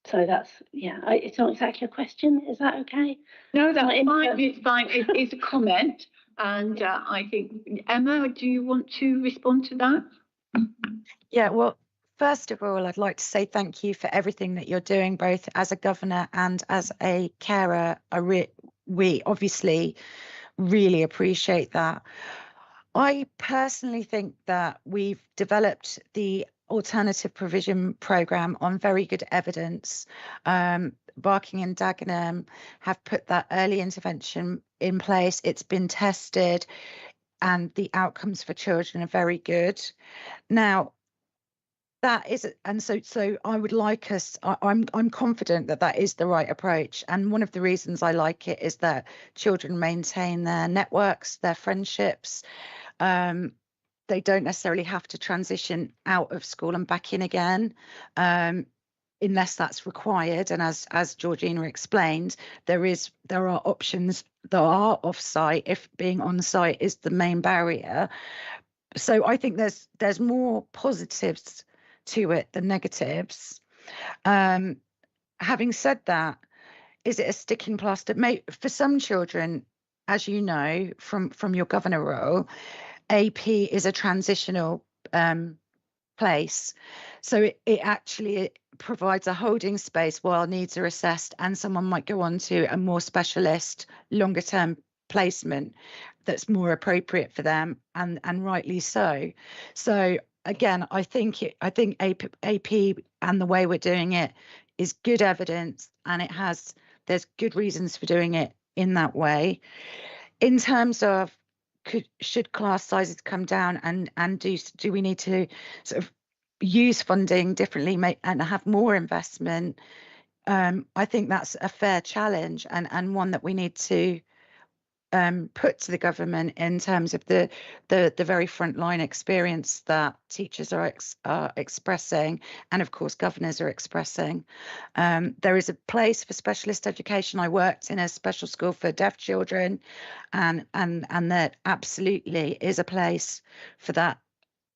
So that's, it's not exactly a question. Is that okay? No, that's fine. It's fine. It's a comment, and I think, Emma, do you want to respond to that? Yeah, well, first of all, I'd like to say thank you for everything that you're doing, both as a governor and as a carer. We obviously really appreciate that. I personally think that we've developed the alternative provision programme on very good evidence. Barking and Dagenham have put that early intervention in place. It's been tested and the outcomes for children are very good. Now, that is, and so I would like us, I'm confident that that is the right approach. And one of the reasons I like it is that children maintain their networks, their friendships. They don't necessarily have to transition out of school and back in again, unless that's required. And as Georgina explained, there are options that are off-site if being on-site is the main barrier. So I think there's more positives to it than negatives. Having said that, is it a sticking plaster? For some children, as you know from your governor role, AP is a transitional place. So it actually provides a holding space while needs are assessed, and someone might go on to a more specialist, longer term placement that's more appropriate for them, and rightly so. So again, I think AP and the way we're doing it is good evidence, and there's good reasons for doing it in that way. In terms of should class sizes come down, and do we need to sort of use funding differently and have more investment? I think that's a fair challenge, and one that we need to put to the government in terms of the very frontline experience that teachers are expressing, and of course governors are expressing. There is a place for specialist education. I worked in a special school for deaf children, and there absolutely is a place for that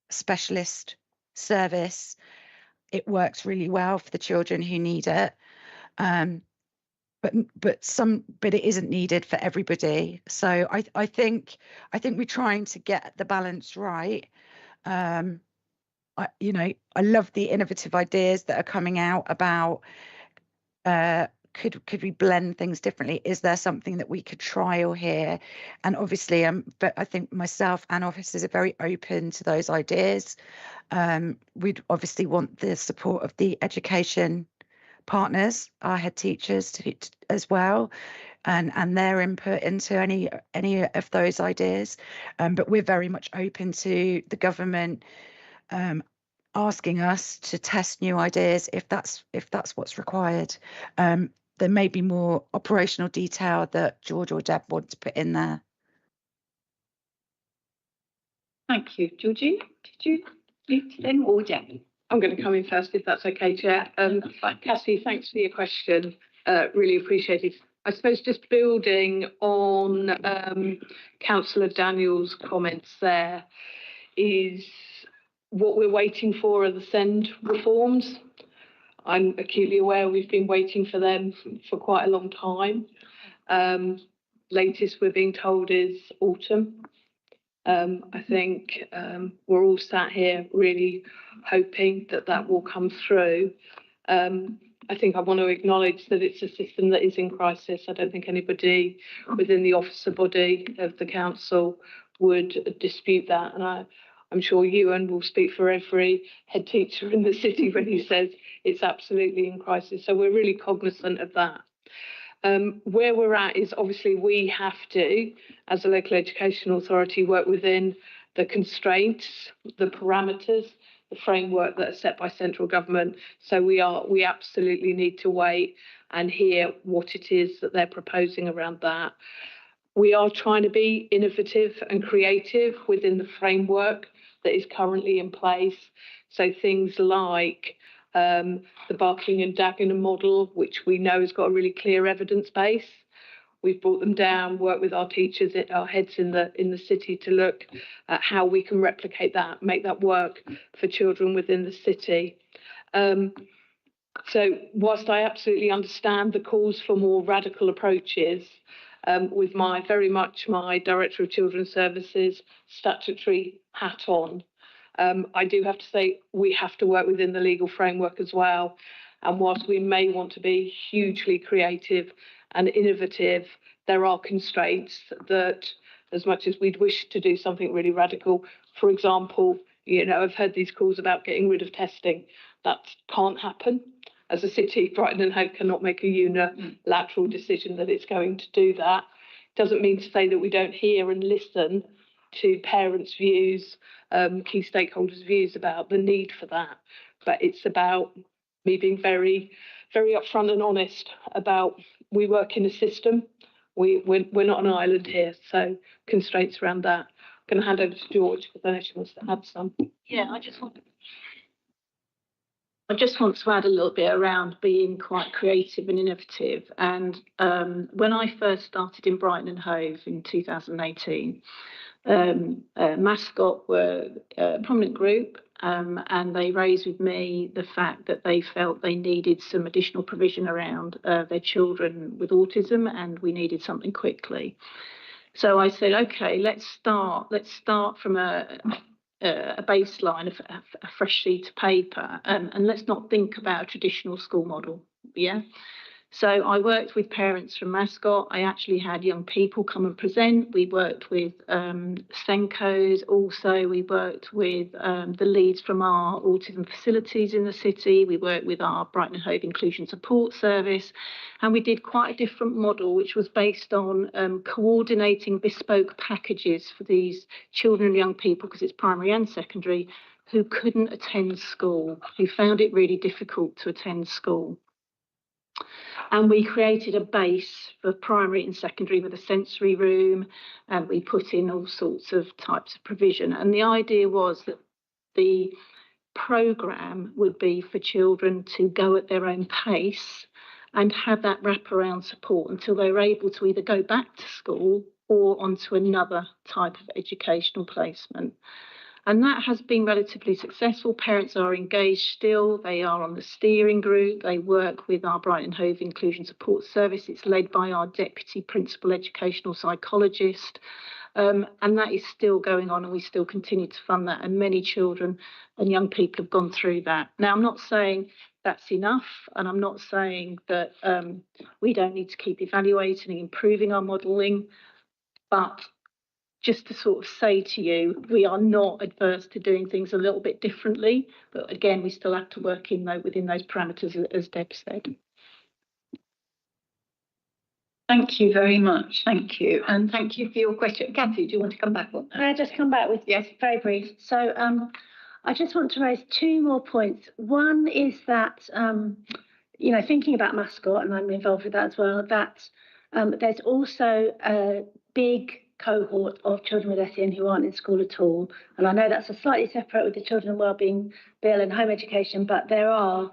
specialist service. It works really well for the children who need it. But it isn't needed for everybody. So I think we're trying to get the balance right. I love the innovative ideas that are coming out about could we blend things differently? Is there something that we could trial here? And obviously, but I think myself and officers are very open to those ideas. We'd obviously want the support of the education partners, our head teachers as well, and their input into any of those ideas. But we're very much open to the government asking us to test new ideas if that's what's required. There may be more operational detail that George or Deb want to put in there. Thank you. Georgina, did you need to then, or Deb? I'm going to come in first, if that's okay, Chair. Cassie, thanks for your question. Really appreciated. I suppose just building on Councillor Daniel's comments there is what we're waiting for are the SEND reforms. I'm acutely aware we've been waiting for them for quite a long time. Latest we're being told is autumn. I think we're all sat here really hoping that will come through. I think I want to acknowledge that it's a system that is in crisis. I don't think anybody within the officer body of the council would dispute that. And I'm sure Ewan will speak for every head teacher in the city when he says it's absolutely in crisis. So we're really cognizant of that. Where we're at is obviously we have to, as a local education authority, work within the constraints, the parameters, the framework that are set by central government. So we absolutely need to wait and hear what it is that they're proposing around that. We are trying to be innovative and creative within the framework that is currently in place. So things like the Barking and Dagenham model, which we know has got a really clear evidence base. We've brought them down, worked with our teachers, our heads in the city to look at how we can replicate that, make that work for children within the city. So whilst I absolutely understand the calls for more radical approaches, with very much my Director of Children's Services statutory hat on, I do have to say we have to work within the legal framework as well. And whilst we may want to be hugely creative and innovative, there are constraints that, as much as we'd wish to do something really radical, for example, I've heard these calls about getting rid of testing. That can't happen. As a city, Brighton and Hove cannot make a unilateral decision that it's going to do that. Doesn't mean to say that we don't hear and listen to parents' views, key stakeholders' views about the need for that. But it's about me being very, very upfront and honest about, we work in a system. We're not an island here, so constraints around that. I'm going to hand over to George because I know she wants to add some. Yeah, I just want to add a little bit around being quite creative and innovative. And when I first started in Brighton and Hove in 2018, Mascot were a prominent group, and they raised with me the fact that they felt they needed some additional provision around their children with autism, and we needed something quickly. So I said, okay, let's start from a baseline of a fresh sheet of paper, and let's not think about a traditional school model. Yeah. So I worked with parents from Mascot. I actually had young people come and present. We worked with Senkos. Also, we worked with the leads from our autism facilities in the city. We worked with our Brighton and Hove Inclusion Support Service. And we did quite a different model, which was based on coordinating bespoke packages for these children and young people, because it's primary and secondary, who couldn't attend school, who found it really difficult to attend school. And we created a base for primary and secondary with a sensory room, and we put in all sorts of types of provision. And the idea was that the programme would be for children to go at their own pace and have that wraparound support until they were able to either go back to school or onto another type of educational placement. And that has been relatively successful. Parents are engaged still. They are on the steering group. They work with our Brighton and Hove Inclusion Support Service. It's led by our Deputy Principal Educational Psychologist. And that is still going on, and we still continue to fund that. And many children and young people have gone through that. Now, I'm not saying that's enough, and I'm not saying that we don't need to keep evaluating and improving our modelling, but just to sort of say to you, we are not adverse to doing things a little bit differently, but again, we still have to work within those parameters, as Deb said. Thank you very much. Thank you. And thank you for your question. Kathy, do you want to come back on that? Can I just come back with, yes, very brief. So I just want to raise two more points. One is that, thinking about Mascot, and I'm involved with that as well, that there's also a big cohort of children with SEN who aren't in school at all. And I know that's a slightly separate with the Children and Wellbeing Bill and home education, but there are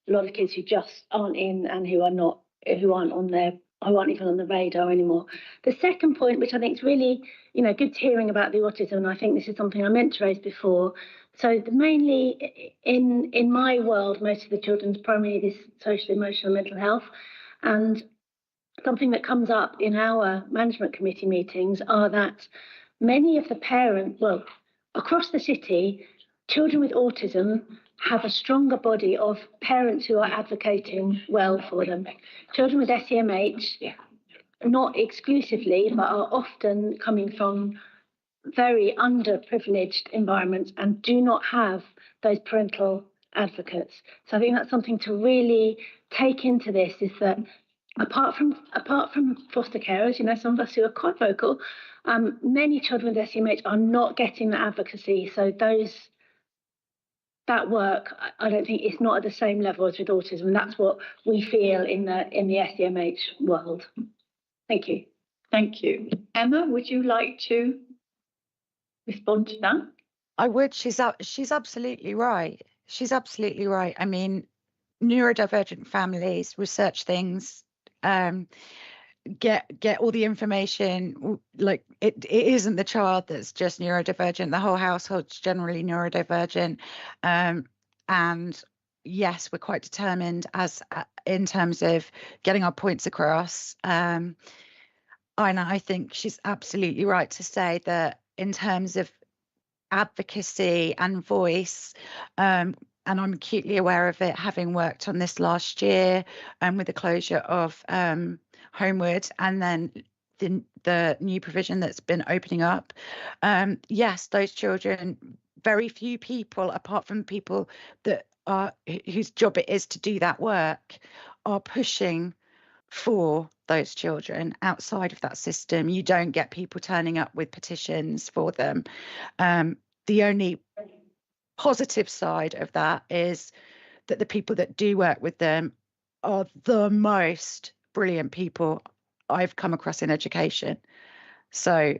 a lot of kids who just aren't in and who aren't even on the radar anymore. The second point, which I think is really, good hearing about the autism, and I think this is something I meant to raise before. So mainly in my world, most of the children's primary need is social, emotional, mental health. And something that comes up in our management committee meetings are that many of the parents, across the city, children with autism have a stronger body of parents who are advocating well for them. Children with SEMH, not exclusively, but are often coming from very underprivileged environments and do not have those parental advocates. So I think that's something to really take into this, is that apart from foster carers, some of us who are quite vocal, many children with SEMH are not getting the advocacy. So that work, I don't think, it's not at the same level as with autism. That's what we feel in the SEMH world. Thank you. Thank you. Emma, would you like to respond to that? I would. She's absolutely right. She's absolutely right. I mean, neurodivergent families research things, get all the information. Like it isn't the child that's just neurodivergent. The whole household's generally neurodivergent. And yes, we're quite determined in terms of getting our points across. And I think she's absolutely right to say that in terms of advocacy and voice, and I'm acutely aware of it, having worked on this last year with the closure of Homewood, and then the new provision that's been opening up. Yes, those children, very few people, apart from people that are whose job it is to do that work, are pushing for those children outside of that system. You don't get people turning up with petitions for them. The only positive side of that is that the people that do work with them are the most brilliant people I've come across in education. So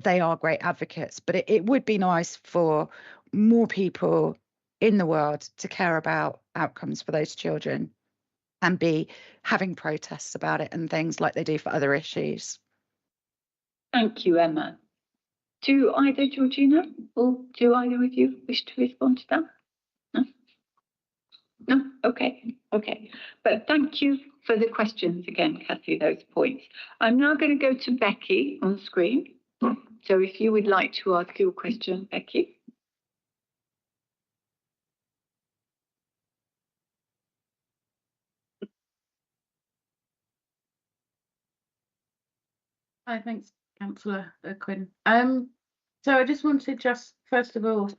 they are great advocates, but it would be nice for more people in the world to care about outcomes for those children and be having protests about it and things like they do for other issues. Thank you, Emma. Do either Georgina or do either of you wish to respond to that? No? No? Okay. But thank you for the questions again, Kathy, those points. I'm now going to go to Becky on screen. So if you would like to ask your question, Becky. Hi, thanks, Councillor Quinn. So I just wanted first of all,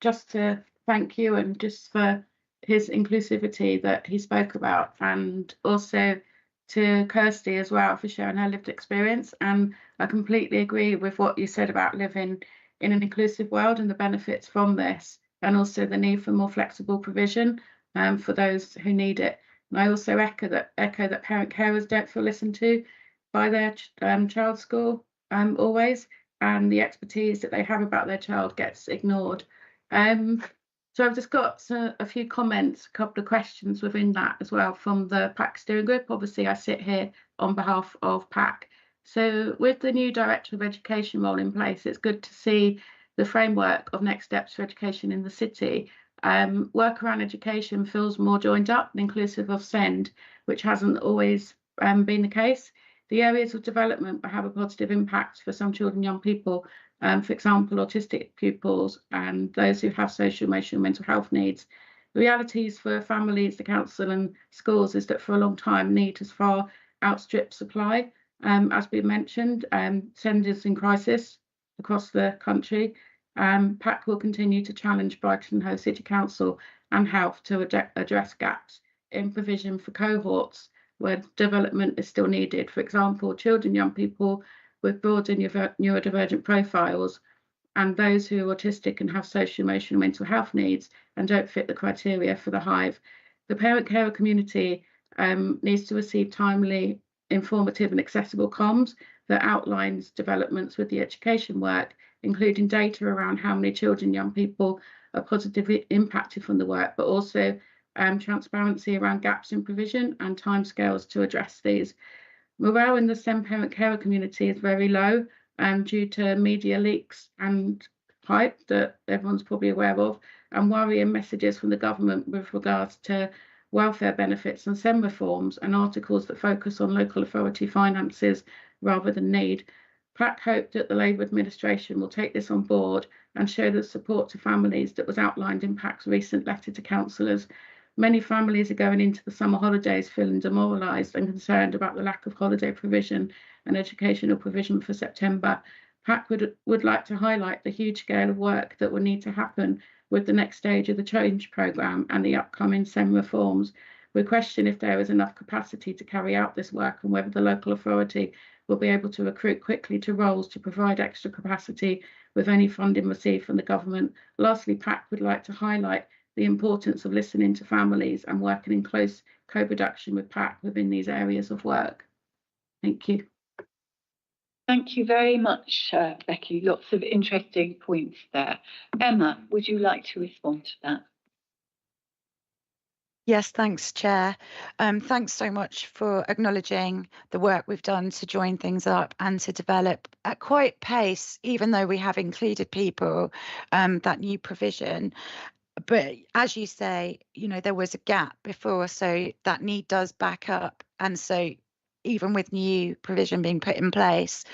just to thank you and just for his inclusivity that he spoke about, and also to Kirsty as well for sharing her lived experience. And I completely agree with what you said about living in an inclusive world and the benefits from this, and also the need for more flexible provision for those who need it. And I also echo that parent carers don't feel listened to by their child's school always, and the expertise that they have about their child gets ignored. So I've just got a few comments, a couple of questions within that as well from the PAC steering group. Obviously, I sit here on behalf of PAC. So with the new Director of Education role in place, it's good to see the framework of next steps for education in the city. Work around education feels more joined up and inclusive of SEND, which hasn't always been the case. The areas of development will have a positive impact for some children and young people, for example, autistic pupils and those who have social, emotional, mental health needs. The realities for families, the council and schools is that for a long time need has far outstripped supply. As we mentioned, SEND is in crisis across the country. PAC will continue to challenge Brighton and Hove City Council and Health to address gaps in provision for cohorts where development is still needed. For example, children and young people with broad and neurodivergent profiles, and those who are autistic and have social, emotional, mental health needs and don't fit the criteria for the Hive. The parent carer community needs to receive timely, informative and accessible comms that outlines developments with the education work, including data around how many children and young people are positively impacted from the work, but also transparency around gaps in provision and timescales to address these. Morale in the STEM parent carer community is very low due to media leaks and hype that everyone's probably aware of, and worrying messages from the government with regards to welfare benefits and STEM reforms and articles that focus on local authority finances rather than need. PAC hope that the Labour administration will take this on board and show the support to families that was outlined in PAC's recent letter to councillors. Many families are going into the summer holidays feeling demoralised and concerned about the lack of holiday provision and educational provision for September. PAC would like to highlight the huge scale of work that will need to happen with the next stage of the change programme and the upcoming SEM reforms. We question if there is enough capacity to carry out this work and whether the local authority will be able to recruit quickly to roles to provide extra capacity with any funding received from the government. Lastly, PAC would like to highlight the importance of listening to families and working in close co-production with PAC within these areas of work. Thank you. Thank you very much, Becky. Lots of interesting points there. Emma, would you like to respond to that? Yes, thanks, Chair. Thanks so much for acknowledging the work we've done to join things up and to develop at quite pace, even though we have included people, that new provision. But as you say, there was a gap before, so that need does back up. And so even with new provision being put in place,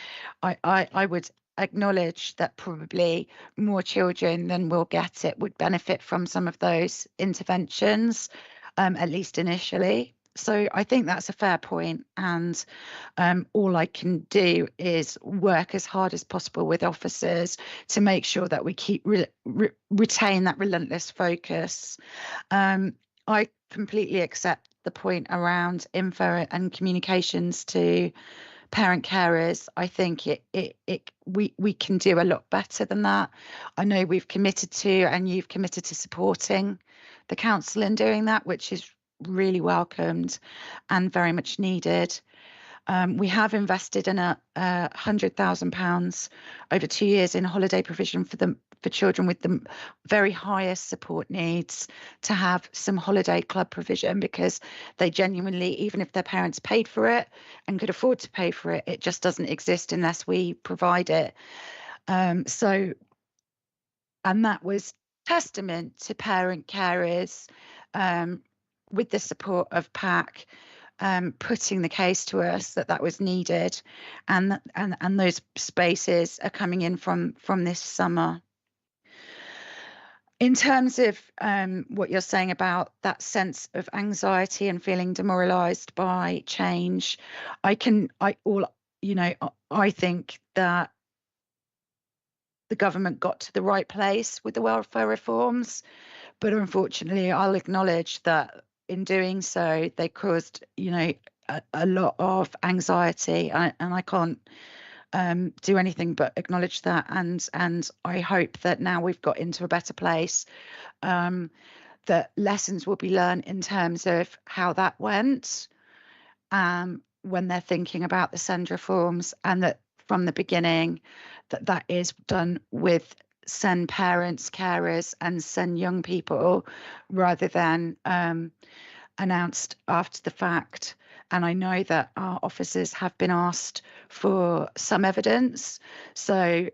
I would acknowledge that probably more children than will get it would benefit from some of those interventions, at least initially. So I think that's a fair point, and all I can do is work as hard as possible with officers to make sure that we keep retain that relentless focus. I completely accept the point around info and communications to parent carers. I think we can do a lot better than that. I know we've committed to, and you've committed to supporting the council in doing that, which is really welcomed and very much needed. We have invested in £100,000 over 2 years in holiday provision for children with the very highest support needs, to have some holiday club provision, because they genuinely, even if their parents paid for it and could afford to pay for it, it just doesn't exist unless we provide it. And that was testament to parent carers, with the support of PAC, putting the case to us that was needed, and those spaces are coming in from this summer. In terms of what you're saying about that sense of anxiety and feeling demoralised by change, I think that the government got to the right place with the welfare reforms, but unfortunately I'll acknowledge that in doing so they caused a lot of anxiety, and I can't do anything but acknowledge that, and I hope that now we've got into a better place, that lessons will be learned in terms of how that went, when they're thinking about the SEND reforms, and that from the beginning that is done with SEND parents, carers and SEND young people, rather than announced after the fact. And I know that our officers have been asked for some evidence, so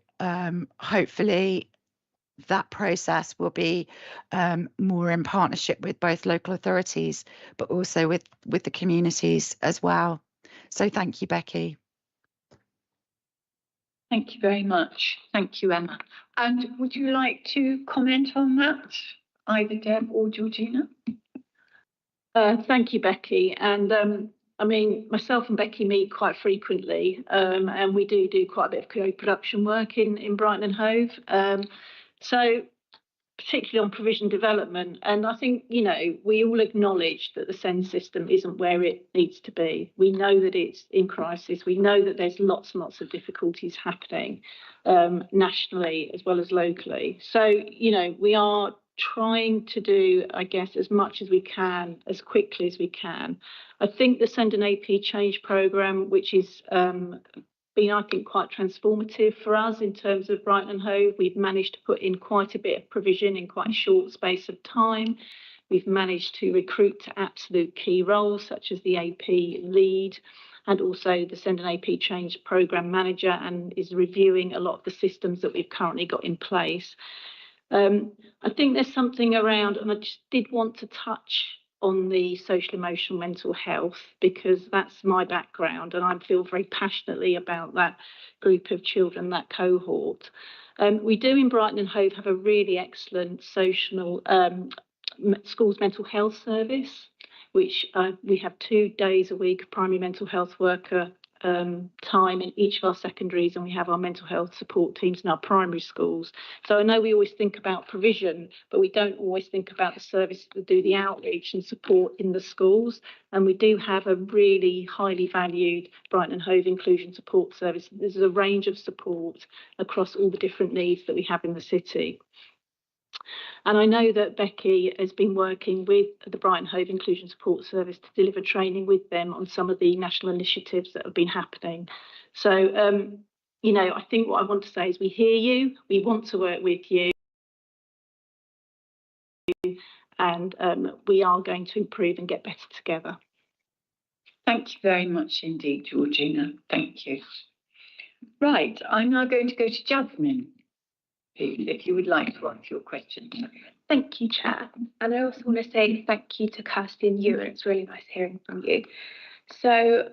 hopefully that process will be more in partnership with both local authorities, but also with the communities as well. So thank you, Becky. Thank you very much. Thank you, Emma. And would you like to comment on that, either Deb or Georgina? Thank you, Becky. And I mean, myself and Becky meet quite frequently, and we do quite a bit of co-production work in Brighton and Hove. So particularly on provision development, and I think, we all acknowledge that the SEND system isn't where it needs to be. We know that it's in crisis. We know that there's lots and lots of difficulties happening nationally as well as locally. So, we are trying to do, I guess, as much as we can, as quickly as we can. I think the SEND and AP change programme, which is been, I think, quite transformative for us in terms of Brighton and Hove. We've managed to put in quite a bit of provision in quite a short space of time. We've managed to recruit to absolute key roles such as the AP lead and also the SEND and AP change programme manager, and is reviewing a lot of the systems that we've currently got in place. I think there's something around, and I just did want to touch on the social, emotional, mental health, because that's my background and I feel very passionately about that group of children, that cohort. We do in Brighton and Hove have a really excellent social schools mental health service, which we have 2 days a week of primary mental health worker time in each of our secondaries, and we have our mental health support teams in our primary schools. So I know we always think about provision, but we don't always think about the services that do the outreach and support in the schools. And we do have a really highly valued Brighton and Hove inclusion support service. There's a range of support across all the different needs that we have in the city. And I know that Becky has been working with the Brighton Hove Inclusion Support Service to deliver training with them on some of the national initiatives that have been happening. So, I think what I want to say is we hear you, we want to work with you, and we are going to improve and get better together. Thank you very much indeed, Georgina. Thank you. Right, I'm now going to go to Jasmine, if you would like to answer your question. Thank you, Chair. And I also want to say thank you to Kirsty and you, and it's really nice hearing from you. So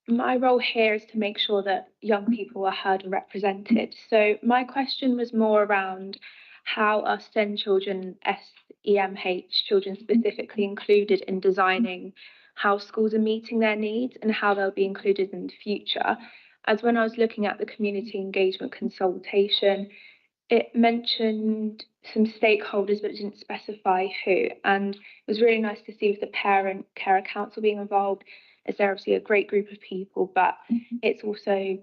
my role here is to make sure that young people are heard and represented. So my question was more around how are SEND children, SEMH children specifically included in designing how schools are meeting their needs and how they'll be included in the future. As when I was looking at the community engagement consultation, it mentioned some stakeholders but didn't specify who. And it was really nice to see with the Parent Carer Council being involved, as they're obviously a great group of people, but it's also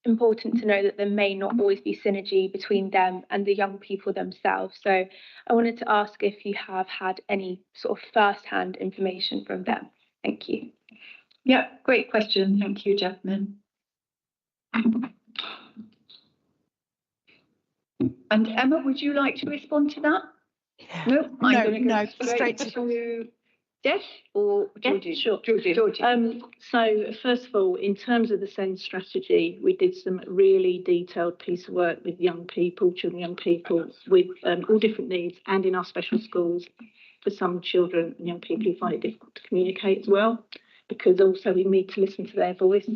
important to know that there may not always be synergy between them and the young people themselves. So I wanted to ask if you have had any sort of first-hand information from them. Thank you. Yeah, great question. Thank you, Jasmine. And Emma, would you like to respond to that? No, I'm going to go straight to Jess or Georgie? Yeah, sure. Georgie. So first of all, in terms of the SEND strategy, we did some really detailed piece of work with young people, young people with all different needs, and in our special schools for some children and young people who find it difficult to communicate as well, because also we need to listen to their voice.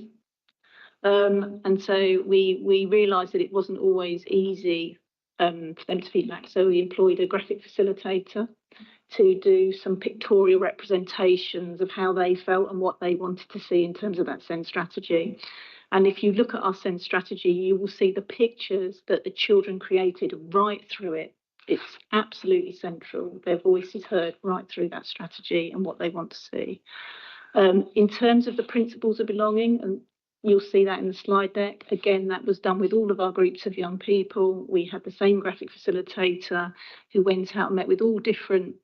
And so we realised that it wasn't always easy for them to feedback. So we employed a graphic facilitator to do some pictorial representations of how they felt and what they wanted to see in terms of that SEND strategy. And if you look at our SEND strategy, you will see the pictures that the children created right through it. It's absolutely central. Their voice is heard right through that strategy and what they want to see. In terms of the principles of belonging, and you'll see that in the slide deck. Again, that was done with all of our groups of young people. We had the same graphic facilitator who went out and met with all different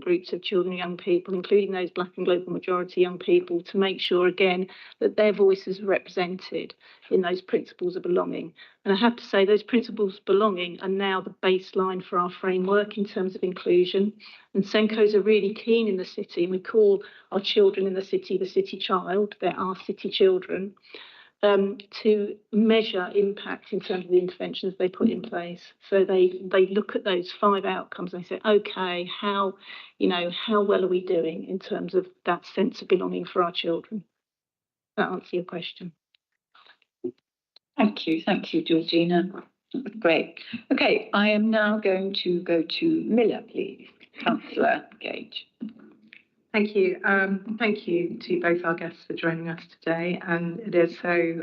groups of children and young people, including those Black and global majority young people, to make sure, again, that their voices were represented in those principles of belonging. And I have to say, those principles of belonging are now the baseline for our framework in terms of inclusion. And Senkos are really keen in the city, and we call our children in the city child. They're our city children. To measure impact in terms of the interventions they put in place. So they look at those 5 outcomes and they say, okay, how well are we doing in terms of that sense of belonging for our children? That answers your question. Thank you, Georgina. That was great. Okay, I am now going to go to Miller, please. Councillor Gage. Thank you. Thank you to both our guests for joining us today. And it is so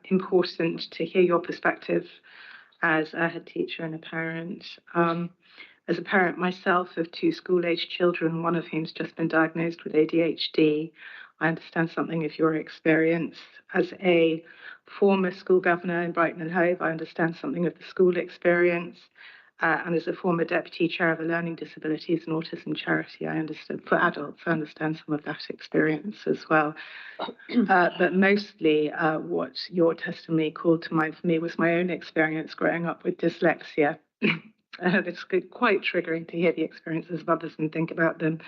important to hear your perspective as a head teacher and a parent. As a parent myself of 2 school-aged children, one of whom's just been diagnosed with ADHD, I understand something of your experience. As a former school governor in Brighton and Hove, I understand something of the school experience. And as a former deputy chair of a learning disabilities and autism charity, I understand for adults, I understand some of that experience as well. But mostly what your testimony called to mind for me was my own experience growing up with dyslexia. It's quite triggering to hear the experiences of others and think about them.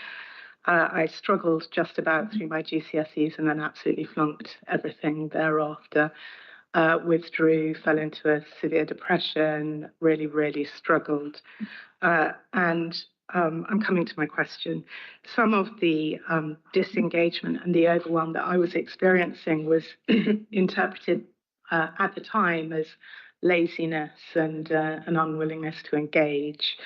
I struggled just about through my GCSEs and then absolutely flunked everything thereafter. Withdrew, fell into a severe depression, really struggled. And I'm coming to my question. Some of the disengagement and the overwhelm that I was experiencing was interpreted at the time as laziness and an unwillingness to engage.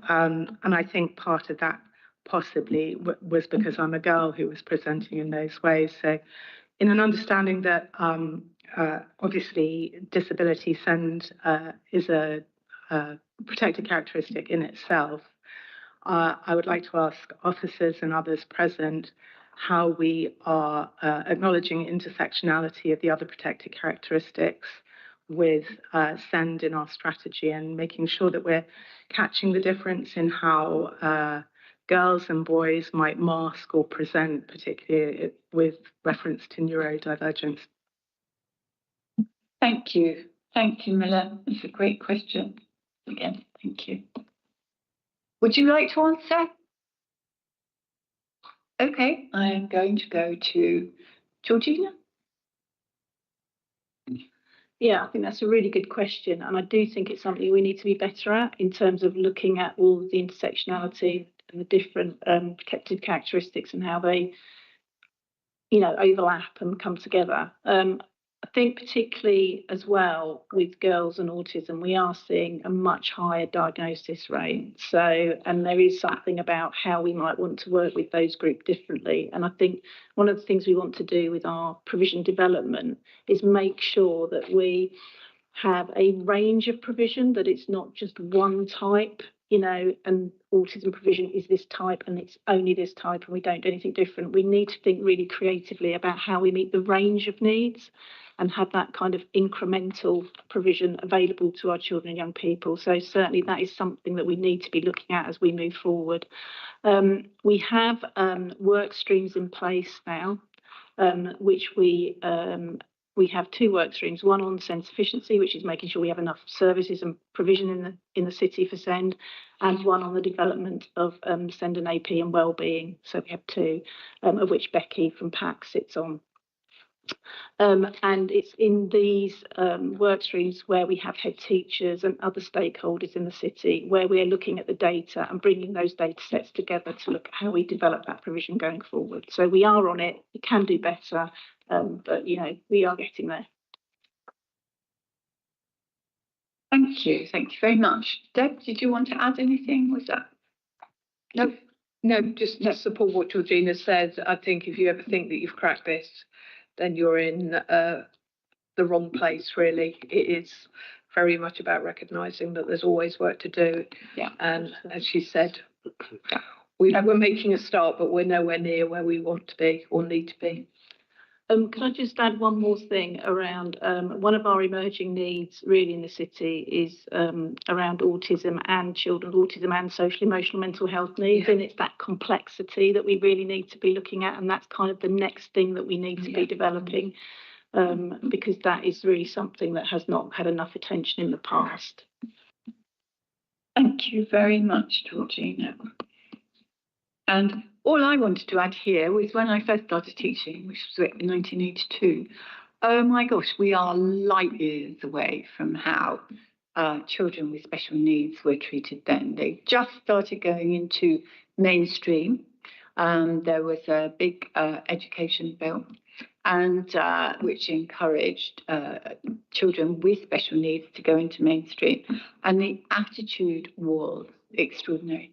And I think part of that possibly was because I'm a girl who was presenting in those ways. So in an understanding that obviously disability is a protected characteristic in itself, I would like to ask officers and others present how we are acknowledging intersectionality of the other protected characteristics with SEND in our strategy and making sure that we're catching the difference in how girls and boys might mask or present, particularly with reference to neurodivergence. Thank you, Miller. That's a great question. Again, thank you. Would you like to answer? Okay, I am going to go to Georgina. Yeah, I think that's a really good question. And I do think it's something we need to be better at in terms of looking at all the intersectionality and the different protected characteristics and how they, overlap and come together. think particularly as well with girls and autism, we are seeing a much higher diagnosis rate. So, and there is something about how we might want to work with those groups differently. And I think one of the things we want to do with our provision development is make sure that we have a range of provision, that it's not just one type, you know, and autism provision is this type and it's only this type and we don't do anything different. We need to think really creatively about how we meet the range of needs and have that kind of incremental provision available to our children and young people. So certainly that is something that we need to be looking at as we move forward. We have work streams in place now, which we have two work streams, one on SEND sufficiency, which is making sure we have enough services and provision in the city for SEND, and one on the development of SEND and AP and wellbeing. So we have two, of which Becky from PAC sits on. And it's in these work streams where we have head teachers and other stakeholders in the city, where we are looking at the data and bringing those data sets together to look at how we develop that provision going forward. So we are on it, we can do better, but you know, we are getting there. Thank you very much. Deb, did you want to add anything? Was that? No, just to support what Georgina said. I think if you ever think that you've cracked this, then you're in the wrong place, really. It is very much about recognising that there's always work to do. Yeah. And as she said, we're making a start, but we're nowhere near where we want to be or need to be. Can I just add one more thing around one of our emerging needs really in the city is around autism and children with autism and social emotional mental health needs, and it's that complexity that we really need to be looking at, and that's kind of the next thing that we need to be developing, because that is really something that has not had enough attention in the past. Thank you very much, Georgina. And all I wanted to add here was when I first started teaching, which was in 1982, oh my gosh, we are light years away from how children with special needs were treated then. They just started going into mainstream. There was a big education bill, and which encouraged children with special needs to go into mainstream. And the attitude was extraordinary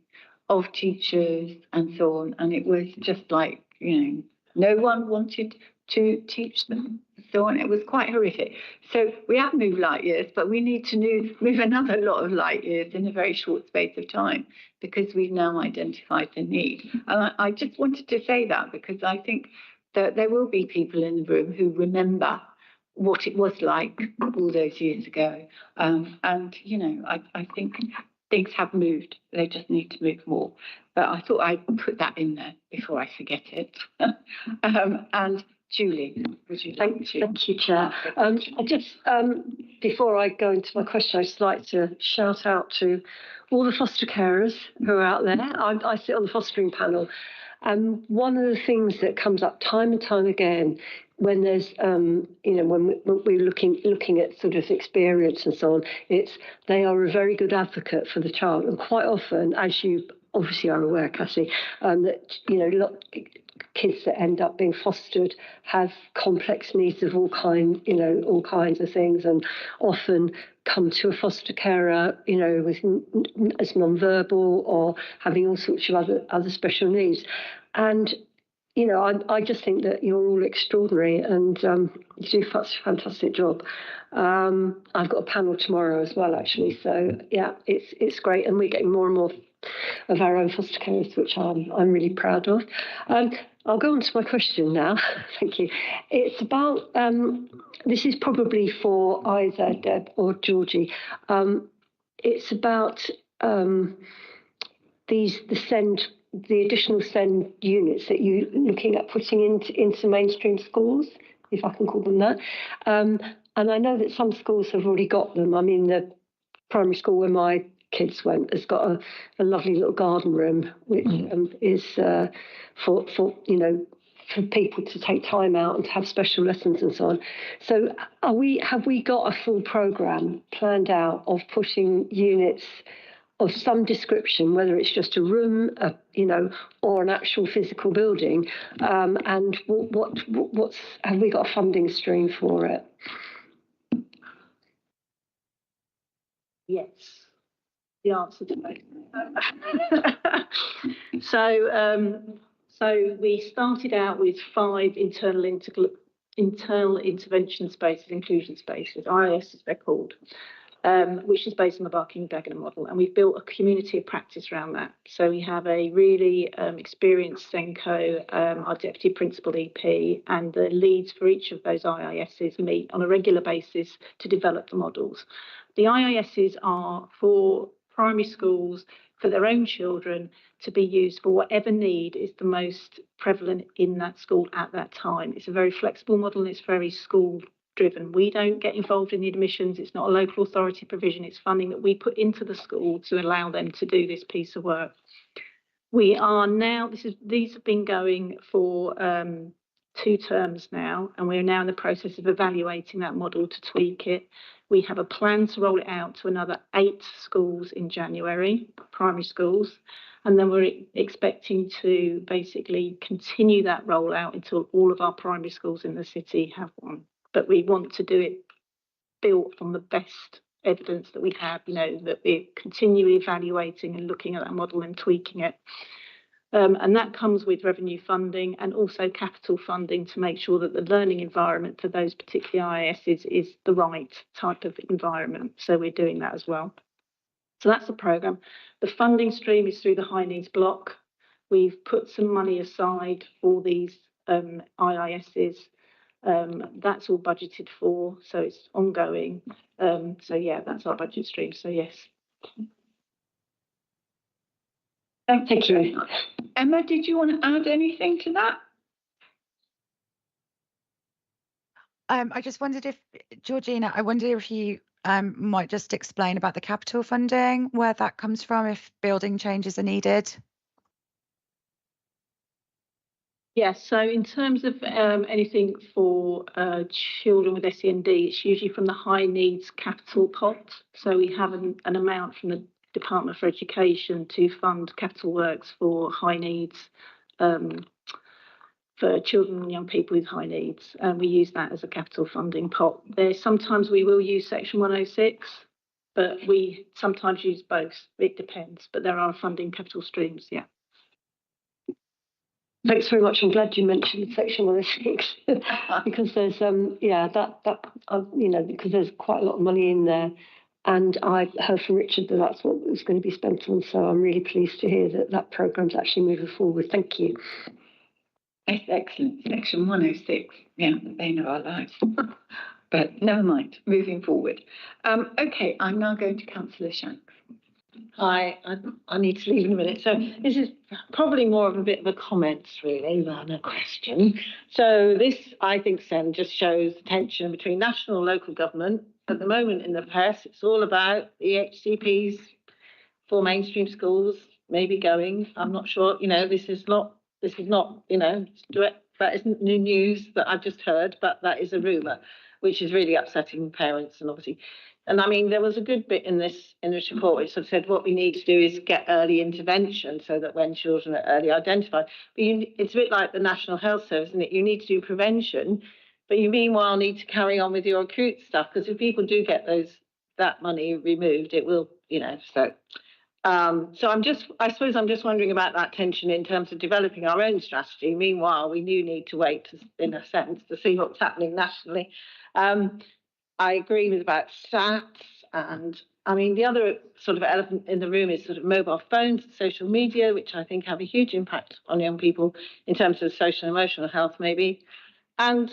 of teachers and so on, and it was just like, you know, no one wanted to teach them, so on. It was quite horrific. So we have moved light years, but we need to move another lot of light years in a very short space of time, because we've now identified the need. And I just wanted to say that because I think that there will be people in the room who remember what it was like all those years ago, and you know, I think things have moved. They just need to move more. But I thought I'd put that in there before I forget it. And Julie, would you like to? Thank you, Chair. I just, before I go into my question, I'd just like to shout out to all the foster carers who are out there. I sit on the fostering panel. And one of the things that comes up time and time again when there's, you know, when we're looking at sort of experience and so on, it's they are a very good advocate for the child. And quite often, as you obviously are aware, Cassie, that, you know, kids that end up being fostered have complex needs of all kinds of things, and often come to a foster carer, you know, as non-verbal or having all sorts of other special needs. And you know, I just think that you're all extraordinary, and you do such a fantastic job. I've got a panel tomorrow as well, actually. So yeah, it's great, and we're getting more and more of our own foster carers, which I'm really proud of. I'll go on to my question now. Thank you. It's about this is probably for either Deb or Georgie. It's about the additional SEND units that you're looking at putting into mainstream schools, if I can call them that. And I know that some schools have already got them. I mean, the primary school where my kids went has got a lovely little garden room, which is for you know, for people to take time out and to have special lessons and so on. So have we got a full programme planned out of putting units of some description, whether it's just a room, or an actual physical building, and what's have we got a funding stream for it? Yes, the answer to both. So we started out with 5 internal intervention spaces, inclusion spaces, IIS as they're called, which is based on the Barking-Dagenham model, and we've built a community of practice around that. So we have a really experienced Senko, our deputy principal EP, and the leads for each of those IISs meet on a regular basis to develop the models. The IISs are for primary schools, for their own children, to be used for whatever need is the most prevalent in that school at that time. It's a very flexible model and it's very school driven. We don't get involved in the admissions. It's not a local authority provision. It's funding that we put into the school to allow them to do this piece of work. We are now, these have been going for 2 terms now, and we're now in the process of evaluating that model to tweak it. We have a plan to roll it out to another 8 schools in January, primary schools, and then we're expecting to basically continue that rollout until all of our primary schools in the city have one. But we want to do it built on the best evidence that we have, that we're continually evaluating and looking at that model and tweaking it. And that comes with revenue funding and also capital funding to make sure that the learning environment for those particular IISs is the right type of environment. So we're doing that as well. So that's the programme. The funding stream is through the high needs block. We've put some money aside for these IISs. That's all budgeted for, so it's ongoing. So yeah, that's our budget stream. So yes. Thank you. Emma, did you want to add anything to that? I just wondered if, Georgina, I wonder if you might just explain about the capital funding, where that comes from, if building changes are needed. Yes, so in terms of anything for children with SEND, it's usually from the high needs capital pot. So we have an amount from the Department for Education to fund capital works for high needs, for children and young people with high needs. And we use that as a capital funding pot. Sometimes we will use Section 106, but we sometimes use both. It depends, but there are funding capital streams, yeah. Thanks very much. I'm glad you mentioned Section 106 because there's because there's quite a lot of money in there, and I heard from Richard that that's what was going to be spent on. So I'm really pleased to hear that that programme's actually moving forward. Thank you. That's excellent. Section 106. Yeah, they know our lives. But never mind. Moving forward. Okay, I'm now going to Councillor Shanks. Hi, I need to leave in a minute. So this is probably more of a bit of a comment, really, than a question. So this, I think, Sen, just shows the tension between national and local government. At the moment in the press, it's all about the HCPs for mainstream schools maybe going. I'm not sure, this is not, direct, that isn't new news that I've just heard, but that is a rumour, which is really upsetting parents and obviously. And I mean, there was a good bit in this report which sort of said what we need to do is get early intervention so that when children are early identified. But it's a bit like the National Health Service, isn't it? You need to do prevention, but you meanwhile need to carry on with your acute stuff, because if people do get that money removed, it will, so. So I suppose I'm just wondering about that tension in terms of developing our own strategy. Meanwhile, we do need to wait, in a sense, to see what's happening nationally. I agree with about stats, and I mean, the other sort of elephant in the room is sort of mobile phones, social media, which I think have a huge impact on young people in terms of social and emotional health, maybe. And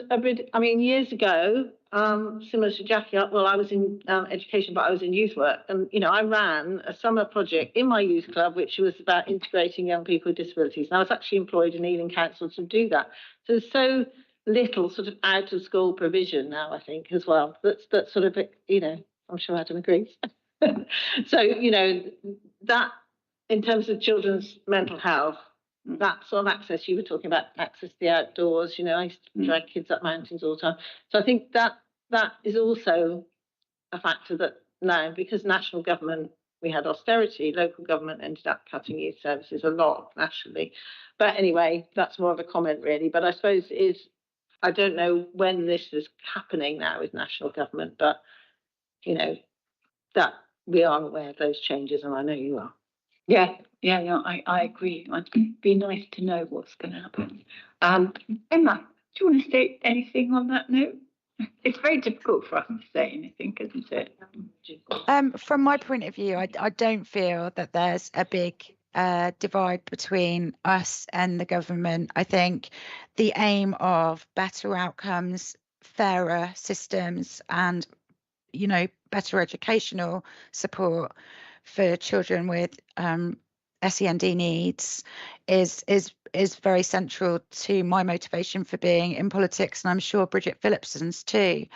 years ago, similar to Jackie, well, I was in education, but I was in youth work. And, I ran a summer project in my youth club, which was about integrating young people with disabilities. And I was actually employed in Ealing Council to do that. So there's so little sort of out of school provision now, I think, as well. That's sort of, I'm sure Adam agrees. So, that in terms of children's mental health, that sort of access, you were talking about access to the outdoors, I used to drag kids up mountains all the time. So I think that is also a factor that now, because national government we had austerity, local government ended up cutting youth services a lot nationally. But anyway, that's more of a comment really. But I suppose I don't know when this is happening now with national government, but you know, that we are aware of those changes, and I know you are. Yeah, I agree. It'd be nice to know what's going to happen. Emma, do you want to say anything on that note? It's very difficult for us to say anything, isn't it? From my point of view, I don't feel that there's a big divide between us and the government. I think the aim of better outcomes, fairer systems, and better educational support for children with SEND needs is very central to my motivation for being in politics, and I'm sure Bridget Phillipson's too.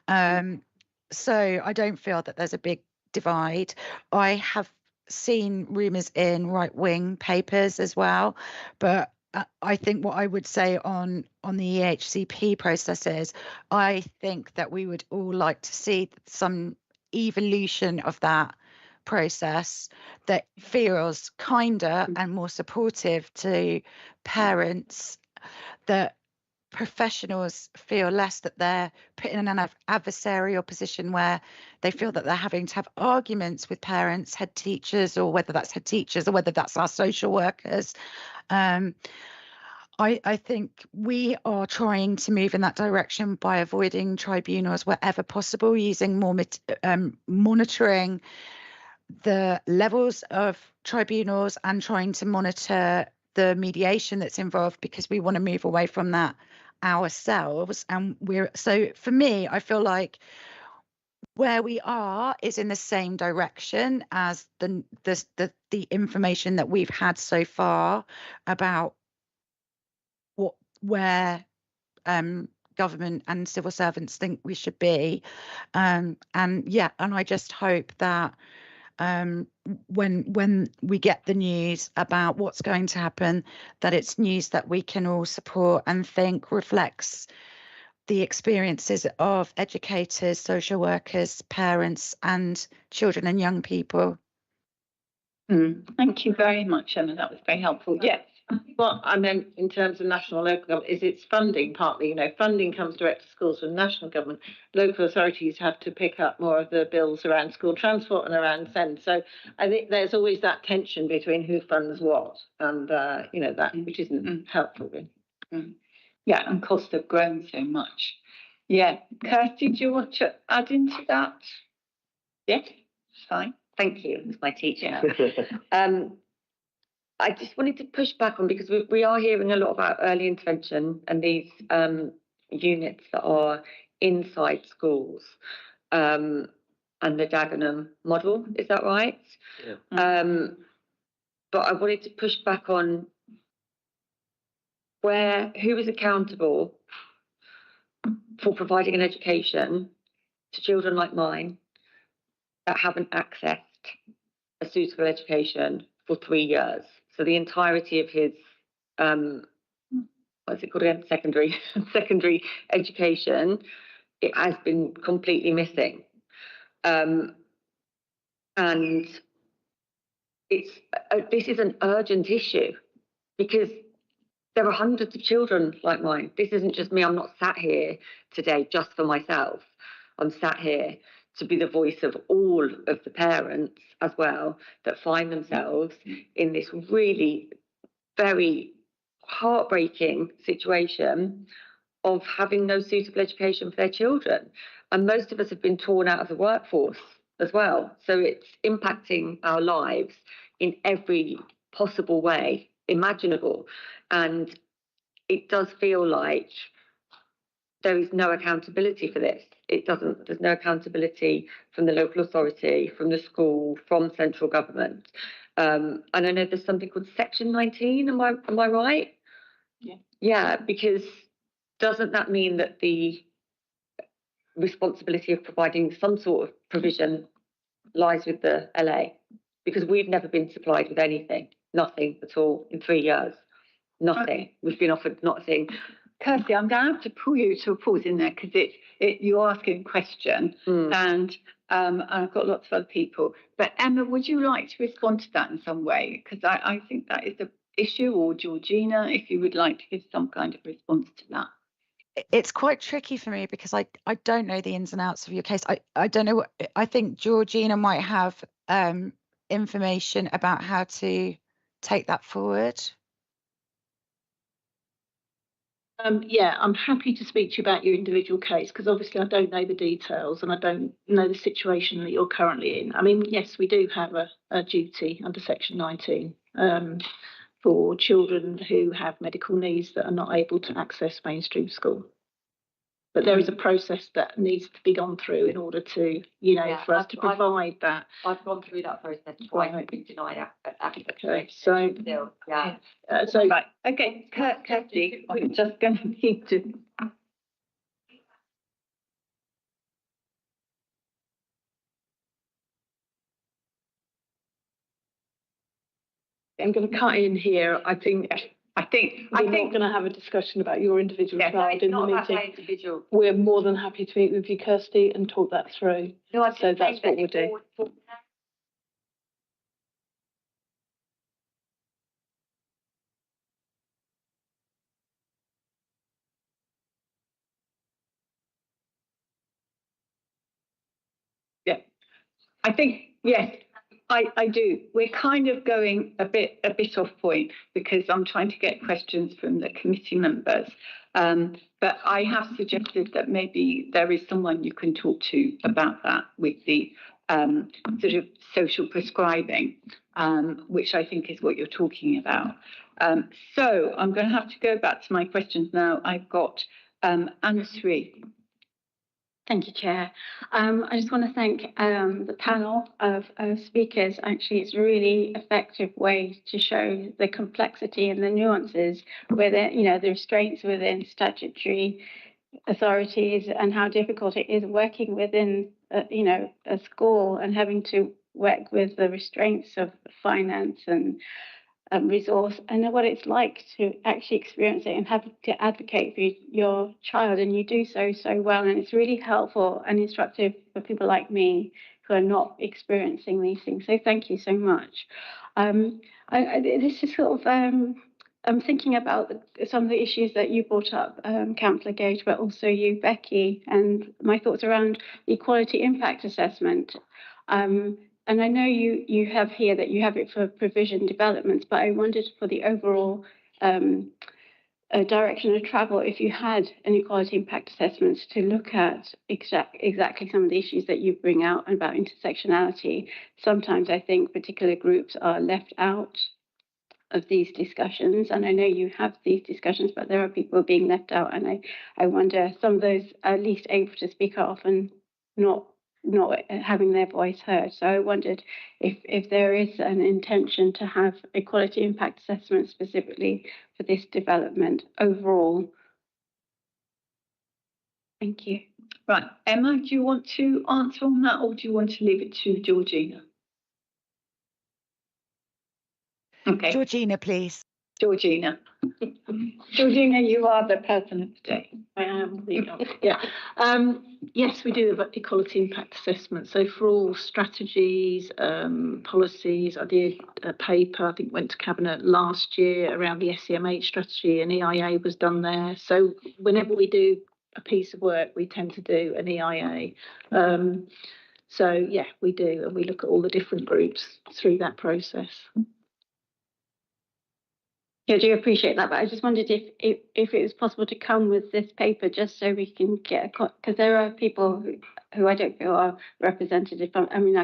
So I don't feel that there's a big divide. I have seen rumours in right-wing papers as well, but I think what I would say on the EHCP processes, I think that we would all like to see some evolution of that process that feels kinder and more supportive to parents, that professionals feel less that they're put in an adversarial position where they feel that they're having to have arguments with parents, head teachers, or whether that's head teachers or whether that's our social workers. I think we are trying to move in that direction by avoiding tribunals wherever possible, using more monitoring the levels of tribunals and trying to monitor the mediation that's involved, because we want to move away from that ourselves. And so for me, I feel like where we are is in the same direction as the information that we've had so far about where government and civil servants think we should be. And I just hope that when we get the news about what's going to happen, that it's news that we can all support and think reflects the experiences of educators, social workers, parents, and children and young people. Thank you very much, Emma. That was very helpful. Yes. What I meant in terms of national local government is its funding partly. Funding comes direct to schools from national government. Local authorities have to pick up more of the bills around school transport and around SEND. So I think there's always that tension between who funds what, and that which isn't helpful. Really. Yeah, and costs have grown so much. Yeah, Kirsty, do you want to add into that? Yes, fine. Thank you. It's my teacher. I just wanted to push back on, because we are hearing a lot about early intervention and these units that are inside schools, and the Dagenham model. Is that right? Yeah. But I wanted to push back on who is accountable for providing an education to children like mine that haven't accessed a suitable education for 3 years. So the entirety of his, what's it called again? Secondary education, it has been completely missing. And this is an urgent issue, because there are hundreds of children like mine. This isn't just me. I'm not sat here today just for myself. I'm sat here to be the voice of all of the parents as well that find themselves in this really very heartbreaking situation of having no suitable education for their children. And most of us have been torn out of the workforce as well. So it's impacting our lives in every possible way imaginable. And it does feel like there is no accountability for this. There's no accountability from the local authority, from the school, from central government. And I know there's something called Section 19, am I right? Yeah. Yeah, because doesn't that mean that the responsibility of providing some sort of provision lies with the LA? Because we've never been supplied with anything, nothing at all in 3 years. Nothing. We've been offered nothing Kirsty, I'm going to have to pull you to a pause in there because you're asking a question and I've got lots of other people. But Emma, would you like to respond to that in some way? Because I think that is an issue, or Georgina, if you would like to give some kind of response to that. It's quite tricky for me because I don't know the ins and outs of your case. I don't know I think Georgina might have information about how to take that forward. Yeah, I'm happy to speak to you about your individual case because obviously I don't know the details and I don't know the situation that you're currently in. I mean, yes, we do have a duty under Section 19 for children who have medical needs that are not able to access mainstream school. But there is a process that needs to be gone through in order to, for us to provide that. I've gone through that process twice and been denied access. Okay, so Still, yeah. So right, okay, Kirsty, we're just going to need to. I'm going to cut in here. I think we're not going to have a discussion about your individual child in the meeting. We're more than happy to meet with you, Kirsty, and talk that through. No, so that's what we'll do. Yeah, I think yes. I do. We're kind of going a bit off point because I'm trying to get questions from the committee members. But I have suggested that maybe there is someone you can talk to about that with the sort of social prescribing, which I think is what you're talking about. So I'm going to have to go back to my questions now. I've got Anna-Sri. Thank you, Chair. I just want to thank the panel of speakers. Actually, it's a really effective way to show the complexity and the nuances within, the restraints within statutory authorities and how difficult it is working within, a school and having to work with the restraints of finance and resource, and know what it's like to actually experience it and have to advocate for your child, and you do so well, and it's really helpful and instructive for people like me who are not experiencing these things. So thank you so much. This is sort of I'm thinking about some of the issues that you brought up, Councillor Gage, but also you, Becky, and my thoughts around the equality impact assessment. And I know you have here that you have it for provision developments, but I wondered for the overall direction of travel, if you had an equality impact assessment to look at exactly some of the issues that you bring out about intersectionality. Sometimes I think particular groups are left out of these discussions, and I know you have these discussions, but there are people being left out, and I wonder some of those are at least able to speak up and not having their voice heard. So I wondered if there is an intention to have equality impact assessment specifically for this development overall. Thank you. Right, Emma, do you want to answer on that, or do you want to leave it to Georgina? Okay. Georgina, please. Georgina. Georgina, you are the person of the day. I am. Yeah. Yes, we do have equality impact assessment. So for all strategies, policies, I did a paper, I think went to Cabinet last year around the SEMH strategy, and EIA was done there. So whenever we do a piece of work, we tend to do an EIA. So yeah, we do, and we look at all the different groups through that process. Yeah, I do appreciate that, but I just wondered if it was possible to come with this paper just so we can get because there are people who I don't feel are represented. I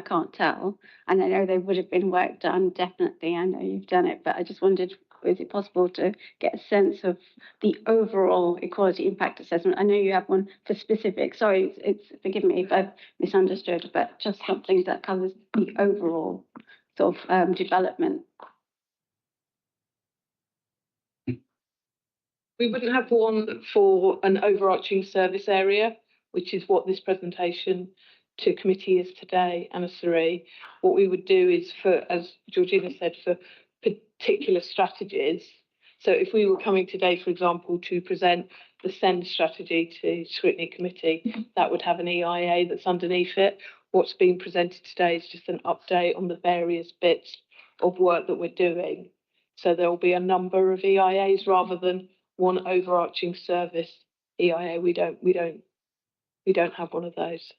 can't tell, and I know there would have been work done, definitely. I know you've done it, but I just wondered, is it possible to get a sense of the overall equality impact assessment? I know you have one for specific. Sorry, forgive me if I've misunderstood, but just something that covers the overall sort of development. We wouldn't have one for an overarching service area, which is what this presentation to committee is today, Anna-Sri. What we would do is for, as Georgina said, for particular strategies. So if we were coming today, for example, to present the SEND strategy to Scrutiny Committee, that would have an EIA that's underneath it. What's being presented today is just an update on the various bits of work that we're doing. So there will be a number of EIAs rather than one overarching service EIA. We don't have one of those.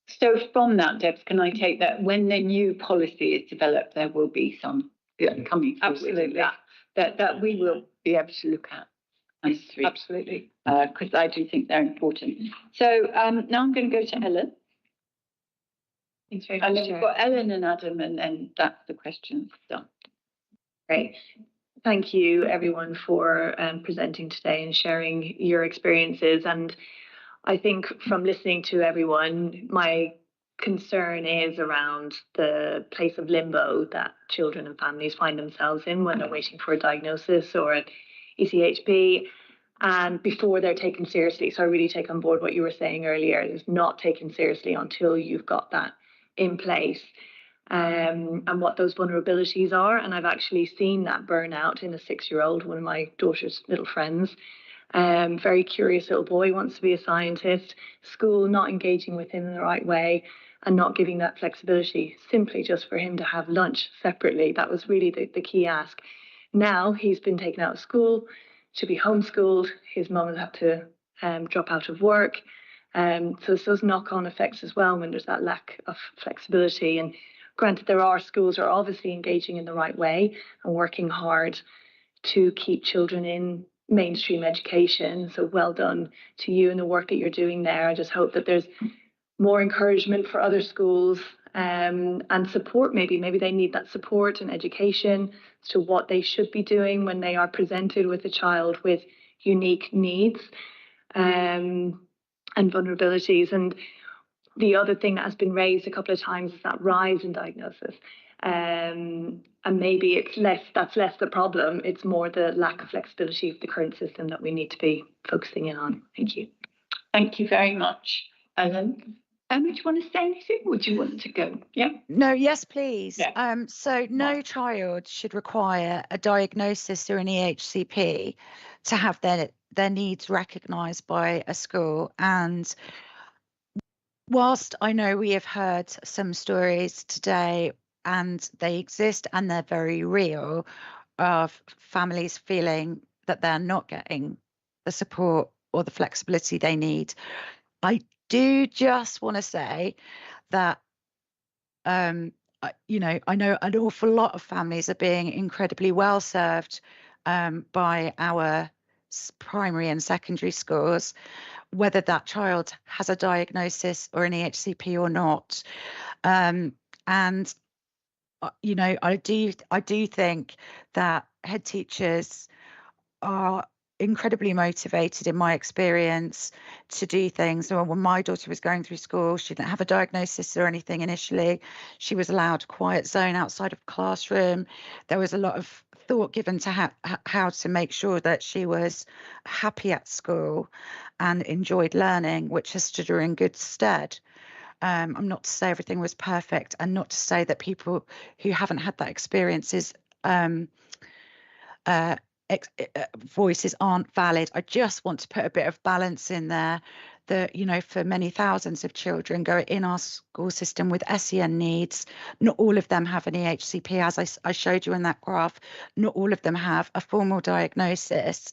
So from that, Debs, can I take that when the new policy is developed, there will be some coming forward? Absolutely. That we will be able to look at. Absolutely. Because I do think they're important. So now I'm going to go to Ellen. Thanks very And much, then we've Chair. got Ellen and Adam, and then that's the questions done. Great. Thank you, everyone, for presenting today and sharing your experiences. And I think from listening to everyone, my concern is around the place of limbo that children and families find themselves in when they're waiting for a diagnosis or an ECHP and before they're taken seriously. So I really take on board what you were saying earlier, is not taken seriously until you've got that in place. And what those vulnerabilities are. And I've actually seen that burnout in a 6-year-old, one of my daughter's little friends. Very curious little boy, wants to be a scientist, school not engaging with him in the right way and not giving that flexibility simply just for him to have lunch separately. That was really the key ask. Now he's been taken out of school to be homeschooled. His mum has had to drop out of work. So there's those knock-on effects as well when there's that lack of flexibility. And granted, there are schools that are obviously engaging in the right way and working hard to keep children in mainstream education. So well done to you and the work that you're doing there. I just hope that there's more encouragement for other schools and support. Maybe they need that support and education as to what they should be doing when they are presented with a child with unique needs and vulnerabilities. And the other thing that has been raised a couple of times is that rise in diagnosis. And maybe that's less the problem. It's more the lack of flexibility of the current system that we need to be focusing in on. Thank you. Thank you very much, Ellen. Emma, do you want to say anything? Or do you want to go? Yeah. No, yes, please. Yeah. So no child should require a diagnosis or an EHCP to have their needs recognised by a school. And whilst I know we have heard some stories today and they exist and they're very real of families feeling that they're not getting the support or the flexibility they need, I do just want to say that I know an awful lot of families are being incredibly well served by our primary and secondary schools, whether that child has a diagnosis or an EHCP or not. And I do think that head teachers are incredibly motivated, in my experience, to do things. So when my daughter was going through school, she didn't have a diagnosis or anything initially. She was allowed a quiet zone outside of the classroom. There was a lot of thought given to how to make sure that she was happy at school and enjoyed learning, which has stood her in good stead. I'm not to say everything was perfect, and not to say that people who haven't had that experiences voices aren't valid. I just want to put a bit of balance in there that, for many thousands of children go in our school system with SEN needs, not all of them have an EHCP, as I showed you in that graph. Not all of them have a formal diagnosis,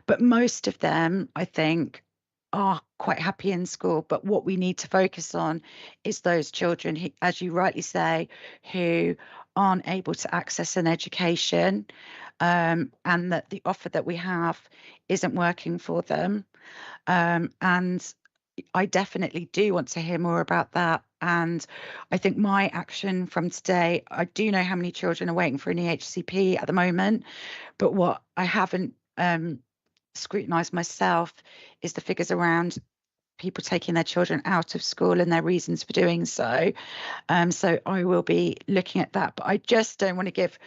but most of them, I think, are quite happy in school. But what we need to focus on is those children who, as you rightly say, who aren't able to access an education, and that the offer that we have isn't working for them. And I definitely do want to hear more about that. And I think my action from today, I do know how many children are waiting for an EHCP at the moment, but what I haven't scrutinised myself is the figures around people taking their children out of school and their reasons for doing so. So I will be looking at that, but I just don't want to give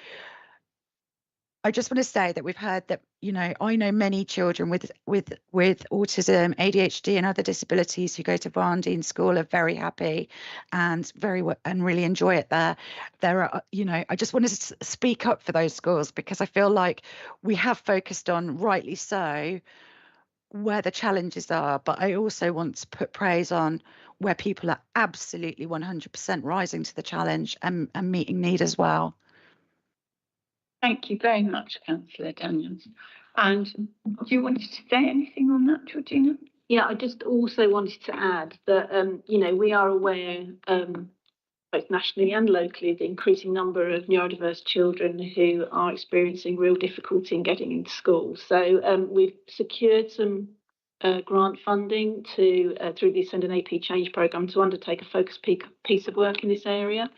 I just want to say that we've heard that, you know, I know many children with autism, ADHD and other disabilities who go to Barndine School are very happy and and really enjoy it there. There are, you know, I just wanted to speak up for those schools because I feel like we have focused on, rightly so, where the challenges are, but I also want to put praise on where people are absolutely 100% rising to the challenge and meeting need as well. Thank you very much, Councillor Daniels. And do you want to say anything on that, Georgina? Yeah, I just also wanted to add that, you know, we are aware, both nationally and locally, the increasing number of neurodiverse children who are experiencing real difficulty in getting into school. So we've secured some grant funding through the Send an AP Change programme to undertake a focused piece of work in this area.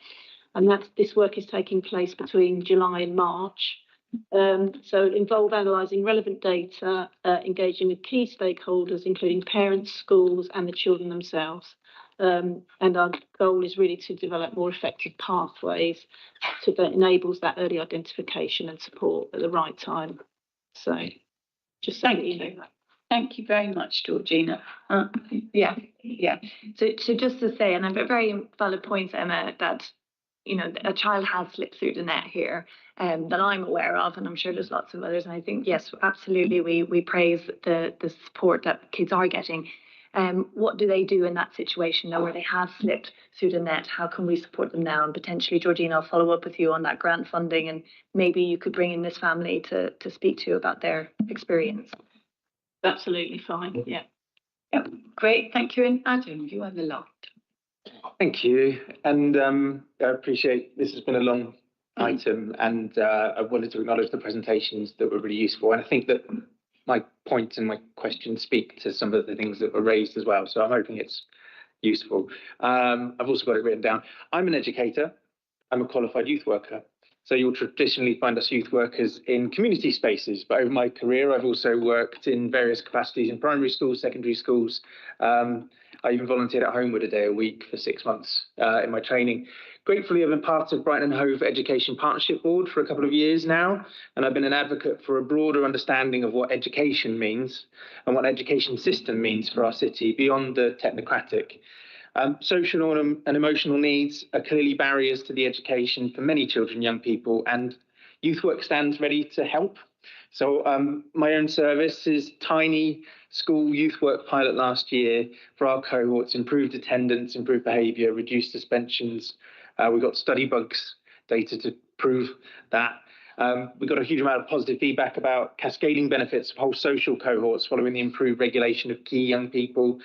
And this work is taking place between July and March. So it involves analysing relevant data, engaging with key stakeholders, including parents, schools, and the children themselves. And our goal is really to develop more effective pathways that enables that early identification and support at the right time. So just thank you. Thank you very much, Georgina. Yeah. So just to say, and a very valid point, Emma, that, you know, a child has slipped through the net here that I'm aware of, and I'm sure there's lots of others. And I think, yes, absolutely, we praise the support that kids are getting. What do they do in that situation now where they have slipped through the net? How can we support them now? And potentially, Georgina, I'll follow up with you on that grant funding, and maybe you could bring in this family to speak to you about their experience. Absolutely fine, yeah. Yep, great, thank you. And Adam, you are the last. Thank you, and I appreciate this has been a long item, and I wanted to acknowledge the presentations that were really useful, and I think that my points and my questions speak to some of the things that were raised as well, so I'm hoping it's useful. I've also got it written down. I'm an educator, I'm a qualified youth worker, so you'll traditionally find us youth workers in community spaces, but over my career I've also worked in various capacities in primary schools, secondary schools. I even volunteered at Homewood a day a week for 6 months in my training. Gratefully, I've been part of Brighton and Hove Education Partnership Board for a couple of years now, and I've been an advocate for a broader understanding of what education means and what an education system means for our city beyond the technocratic. Social and emotional needs are clearly barriers to the education for many children and young people, and youth work stands ready to help. So my own service is tiny school youth work pilot last year for our cohorts, improved attendance, improved behaviour, reduced suspensions. We got study bugs data to prove that. We got a huge amount of positive feedback about cascading benefits of whole social cohorts following the improved regulation of key young people.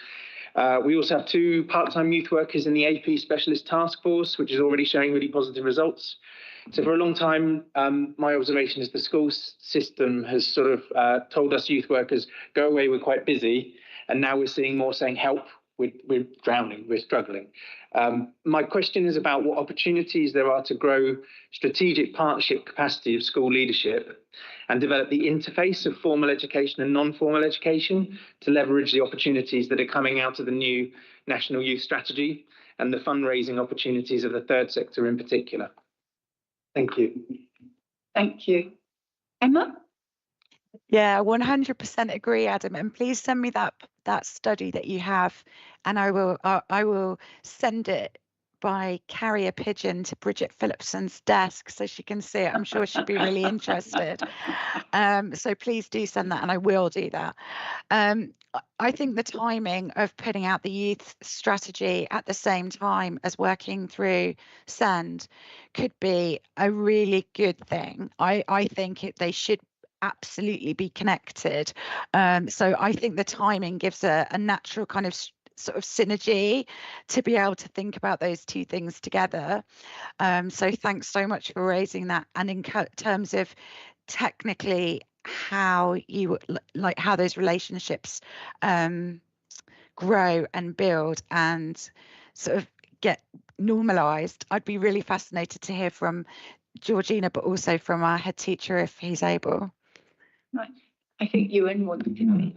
We also have 2 part-time youth workers in the AP Specialist Task Force, which is already showing really positive results. So for a long time, my observation is the school system has sort of told us youth workers, go away, we're quite busy. And now we're seeing more saying, help, we're drowning, we're struggling. My question is about what opportunities there are to grow strategic partnership capacity of school leadership and develop the interface of formal education and non-formal education to leverage the opportunities that are coming out of the new National Youth Strategy and the fundraising opportunities of the third sector in particular. Thank you. Thank you. Emma? Yeah, 100% agree, Adam. And please send me that study that you have, and I will send it by carrier pigeon to Bridget Phillipson's desk so she can see it. I'm sure she'd be really interested. So please do send that, and I will do that. I think the timing of putting out the youth strategy at the same time as working through SEND could be a really good thing. I think they should absolutely be connected. So I think the timing gives a natural kind of sort of synergy to be able to think about those 2 things together. So thanks so much for raising that. And in terms of technically how you like how those relationships grow and build and sort of get normalized, I'd be really fascinated to hear from Georgina, but also from our head teacher if he's able. Right. I think Ewan wanted to.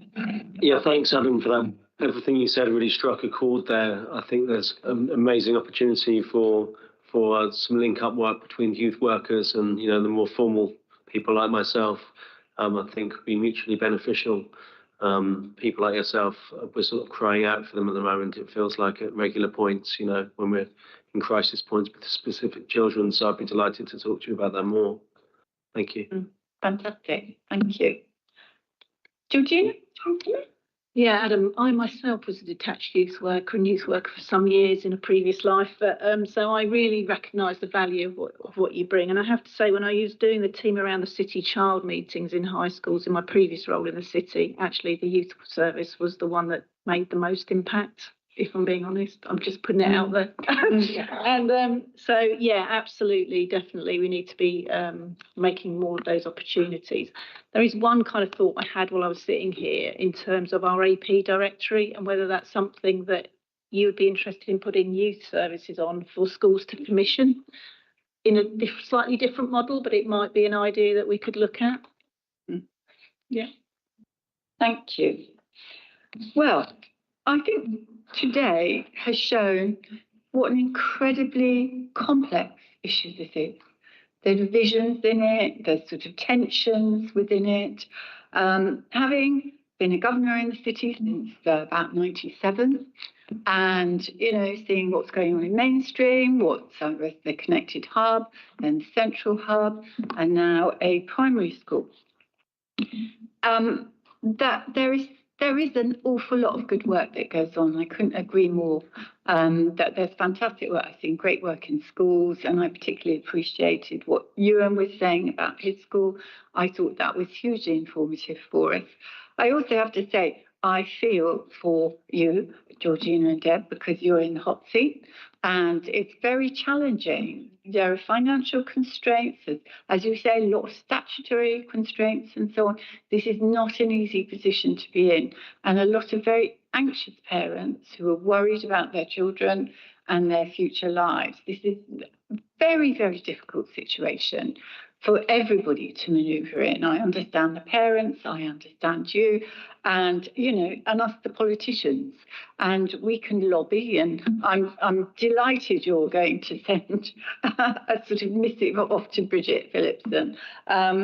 Yeah, thanks, Adam, for that. Everything you said really struck a chord there. I think there's an amazing opportunity for some link-up work between youth workers and, you know, the more formal people like myself, I think would be mutually beneficial. People like yourself, we're sort of crying out for them at the moment. It feels like at regular points, you know, when we're in crisis points with specific children. So I'd be delighted to talk to you about that more. Thank you. Fantastic. Thank you. Georgina? Yeah, Adam, I myself was a detached youth worker and youth worker for some years in a previous life, but so I really recognise the value of what you bring. And I have to say, when I was doing the team around the city child meetings in high schools in my previous role in the city, actually the youth service was the one that made the most impact. If I'm being honest, I'm just putting it out there. And so, yeah, absolutely, definitely, we need to be making more of those opportunities. There is one kind of thought I had while I was sitting here in terms of our AP directory and whether that's something that you would be interested in putting youth services on for schools to commission in a slightly different model, but it might be an idea that we could look at. Yeah. Thank you. Well, I think today has shown what an incredibly complex issue this is. The divisions in it, the sort of tensions within it. Having been a governor in the city since about 97, and, you know, seeing what's going on in mainstream, what's the connected hub, then the central hub, and now a primary school. That there is an awful lot of good work that goes on. I couldn't agree more. That there's fantastic work. I've seen great work in schools, and I particularly appreciated what Ewan was saying about his school. I thought that was hugely informative for us. I also have to say, I feel for you, Georgina and Deb, because you're in the hot seat, and it's very challenging. There are financial constraints, as you say, a lot of statutory constraints and so on. This is not an easy position to be in, and a lot of very anxious parents who are worried about their children and their future lives. This is a very, very difficult situation for everybody to manoeuvre in. I understand the parents, I understand you, and, you know, and us, the politicians, and we can lobby. And I'm delighted you're going to send a sort of missive off to Bridget Phillipson,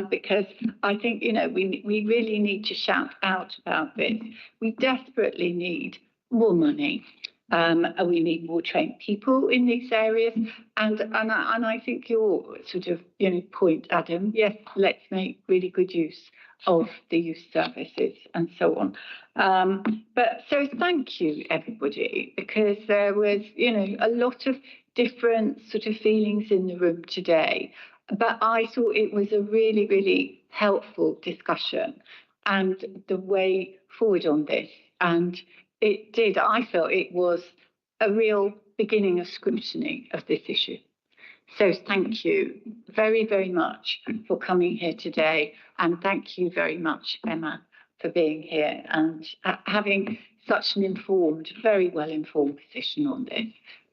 because I think, you know, we really need to shout out about this. We desperately need more money. We need more trained people in these areas, and I think your sort of, you know, point, Adam. Yes, let's make really good use of the youth services and so on. But so thank you, everybody, because there was, you know, a lot of different sort of feelings in the room today. But I thought it was a really, really helpful discussion and the way forward on this. And it did, I felt it was a real beginning of scrutiny of this issue. So thank you very, very much for coming here today. And thank you very much, Emma, for being here and having such an informed, very well informed position on this.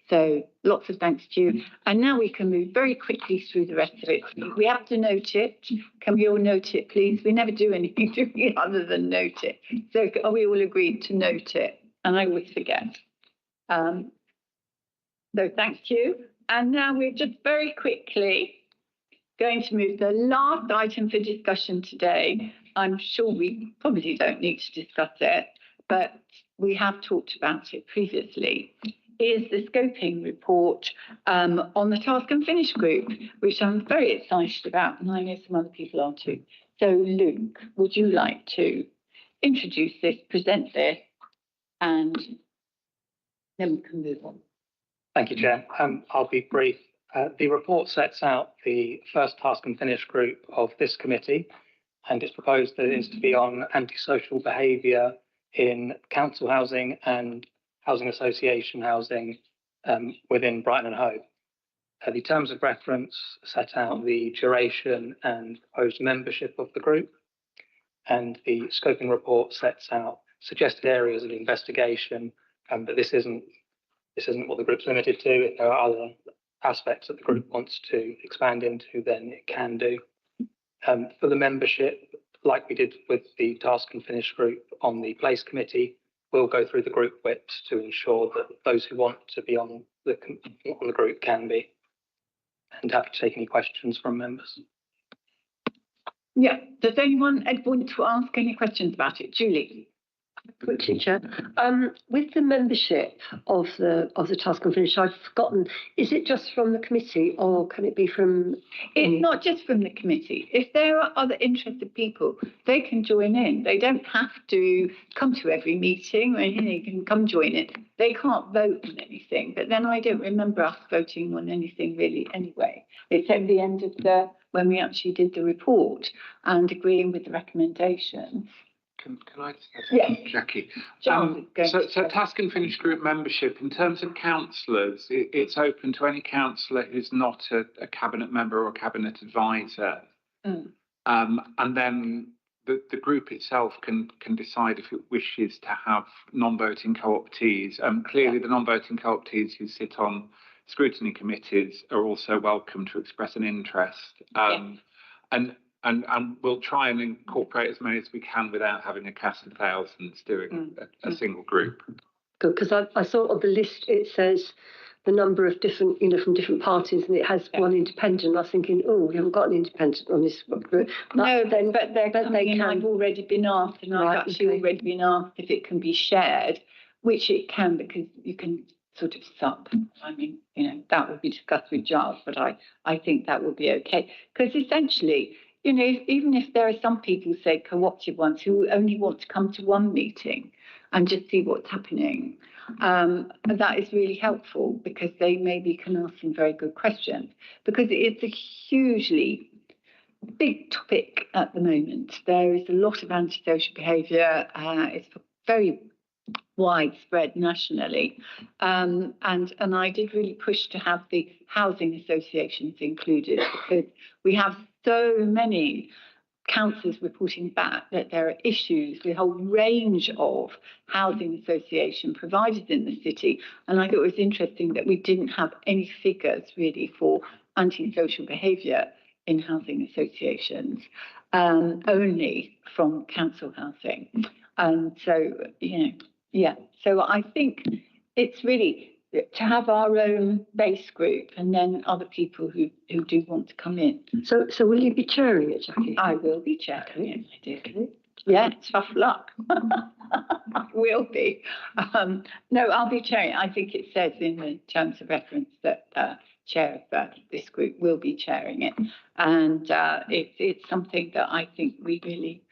So lots of thanks to you. And now we can move very quickly through the rest of it. We have to note it. Can we all note it, please? We never do anything, do we, other than note it. So are we all agreed to note it? And I always forget. So thank you. And now we're just very quickly going to move to the last item for discussion today. I'm sure we probably don't need to discuss it, but we have talked about it previously, is the scoping report on the task and finish group, which I'm very excited about, and I know some other people are too. So Luke, would you like to introduce this, present this, and then we can move on? Thank you, Chair. I'll be brief. The report sets out the first task and finish group of this committee, and it's proposed that it is to be on antisocial behaviour in council housing and housing association housing within Brighton and Hove. The terms of reference set out the duration and proposed membership of the group, and the scoping report sets out suggested areas of investigation, but this isn't what the group's limited to. If there are other aspects that the group wants to expand into, then it can do. For the membership, like we did with the task and finish group on the place committee, we'll go through the group whips to ensure that those who want to be on the group can be. And happy to take any questions from members. Yeah. Does anyone want to ask any questions about it? Julie? Quickly, Chair. With the membership of the task and finish, I've forgotten. Is it just from the committee, or can it be from? It's not just from the committee. If there are other interested people, they can join in. They don't have to come to every meeting, or anything. They can come join it. They can't vote on anything. But then I don't remember us voting on anything really anyway. It's at the end of when we actually did the report and agreeing with the recommendations. Can I just Yes. Jackie? John, So Task and Finish Group membership, in terms of councillors, it's open to any councillor who's not a cabinet member or cabinet advisor. And then the group itself can decide if it wishes to have non-voting co-optees. Clearly, the non-voting co-optees who sit on scrutiny committees are also welcome to express an interest. And we'll try and incorporate as many as we can without having a cast of thousands doing a single group. Good, because I saw on the list it says the number of different, from different parties, and it has one independent. I was thinking, oh, we haven't got an independent on this group. No, but they're coming in. I've already been asked, and I've actually already been asked if it can be shared, which it can, because you can sort of sub. I mean, that will be discussed with Giles, but I think that will be okay, because essentially, even if there are some people, say co-opted ones, who only want to come to one meeting and just see what's happening, that is really helpful, because they maybe can ask some very good questions, because it's a hugely big topic at the moment. There is a lot of antisocial behaviour. It's very widespread nationally, and I did really push to have the housing associations included, because we have so many councillors reporting back that there are issues with a whole range of housing association providers in the city, and I thought it was interesting that we didn't have any figures really for antisocial behaviour in housing associations, only from council housing. And so, so I think it's really to have our own base group, and then other people who do want to come in. So will you be chairing it, Jackie? I will be chairing it, I do. Yeah, tough luck. I will be. No, I'll be chairing. I think it says in the terms of reference that chair of this group will be chairing it, and it's something that I think we really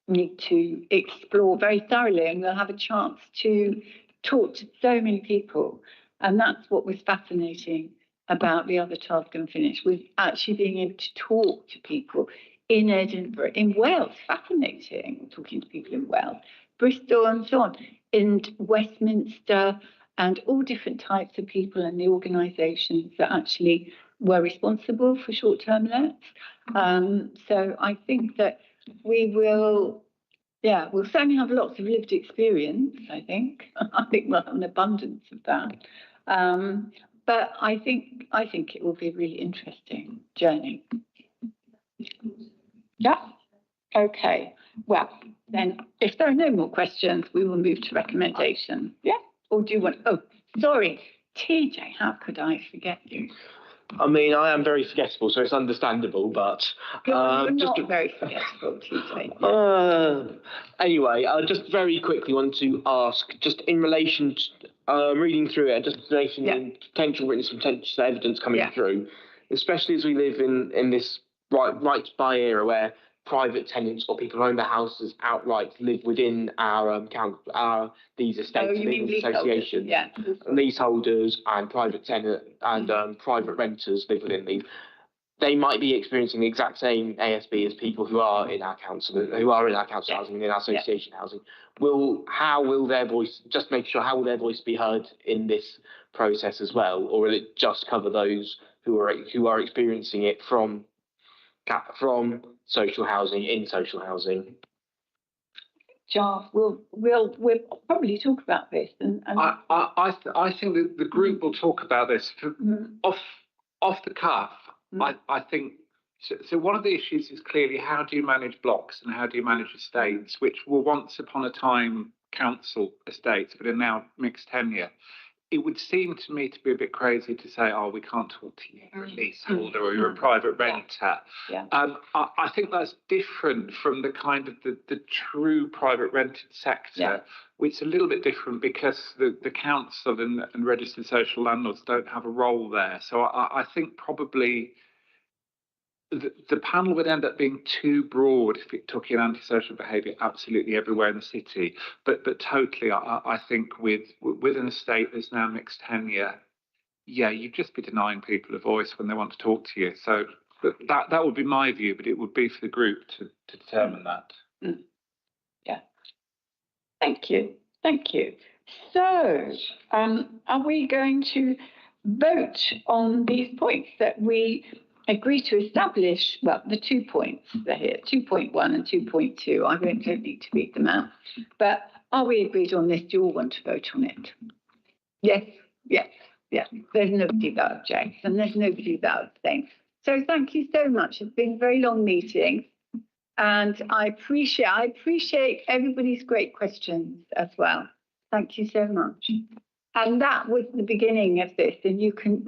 need to explore very thoroughly, and we'll have a chance to talk to so many people. And that's what was fascinating about the other task and finish, was actually being able to talk to people in Edinburgh, in Wales, fascinating, talking to people in Wales, Bristol and so on, in Westminster, and all different types of people and the organisations that actually were responsible for short-term lets. So I think that we will, we'll certainly have lots of lived experience, I think. I think we'll have an abundance of that. But I think it will be a really interesting journey. Yeah. Okay. Well, then, if there are no more questions, we will move to recommendation. Yeah. Or do you want? Oh, sorry, TJ. How could I forget you? I mean, I am very forgettable, so it's understandable, but... You're not very forgettable, TJ. Anyway, I just very quickly want to ask, just in relation to reading through it, just in relation to potential witness, potential evidence coming through, especially as we live in this right to buy era where private tenants or people who own their houses outright live within our these estates, these associations, leaseholders and private tenant and private renters live within these. They might be experiencing the exact same ASB as people who are in our council, housing and in our association housing. How will their voice be heard in this process as well, or will it just cover those who are experiencing it from social housing, in social housing? Giles, we'll probably talk about this. I think that the group will talk about this off the cuff. I think so. One of the issues is clearly how do you manage blocks and how do you manage estates, which were once upon a time council estates, but are now mixed tenure. it would seem to me to be a bit crazy to say, oh, we can't talk to you, you're a leaseholder or you're a private renter. Yeah. I think that's different from the kind of the true private rented sector, which is a little bit different because the council and registered social landlords don't have a role there. So I think probably the panel would end up being too broad if it took in antisocial behaviour absolutely everywhere in the city. But totally, I think with an estate that's now mixed tenure, you'd just be denying people a voice when they want to talk to you. So that would be my view, but it would be for the group to determine that. Yeah. Thank you. Thank you. So, are we going to vote on these points that we agree to establish? Well, the 2 points are here, 2.1 and 2.2. I don't need to read them out. But are we agreed on this? Do you all want to vote on it? Yes, yes, yes. There's nobody that objects and there's nobody that abstains. So thank you so much. It's been a very long meeting. And I appreciate everybody's great questions as well. Thank you so much. And that was the beginning of this. And you can,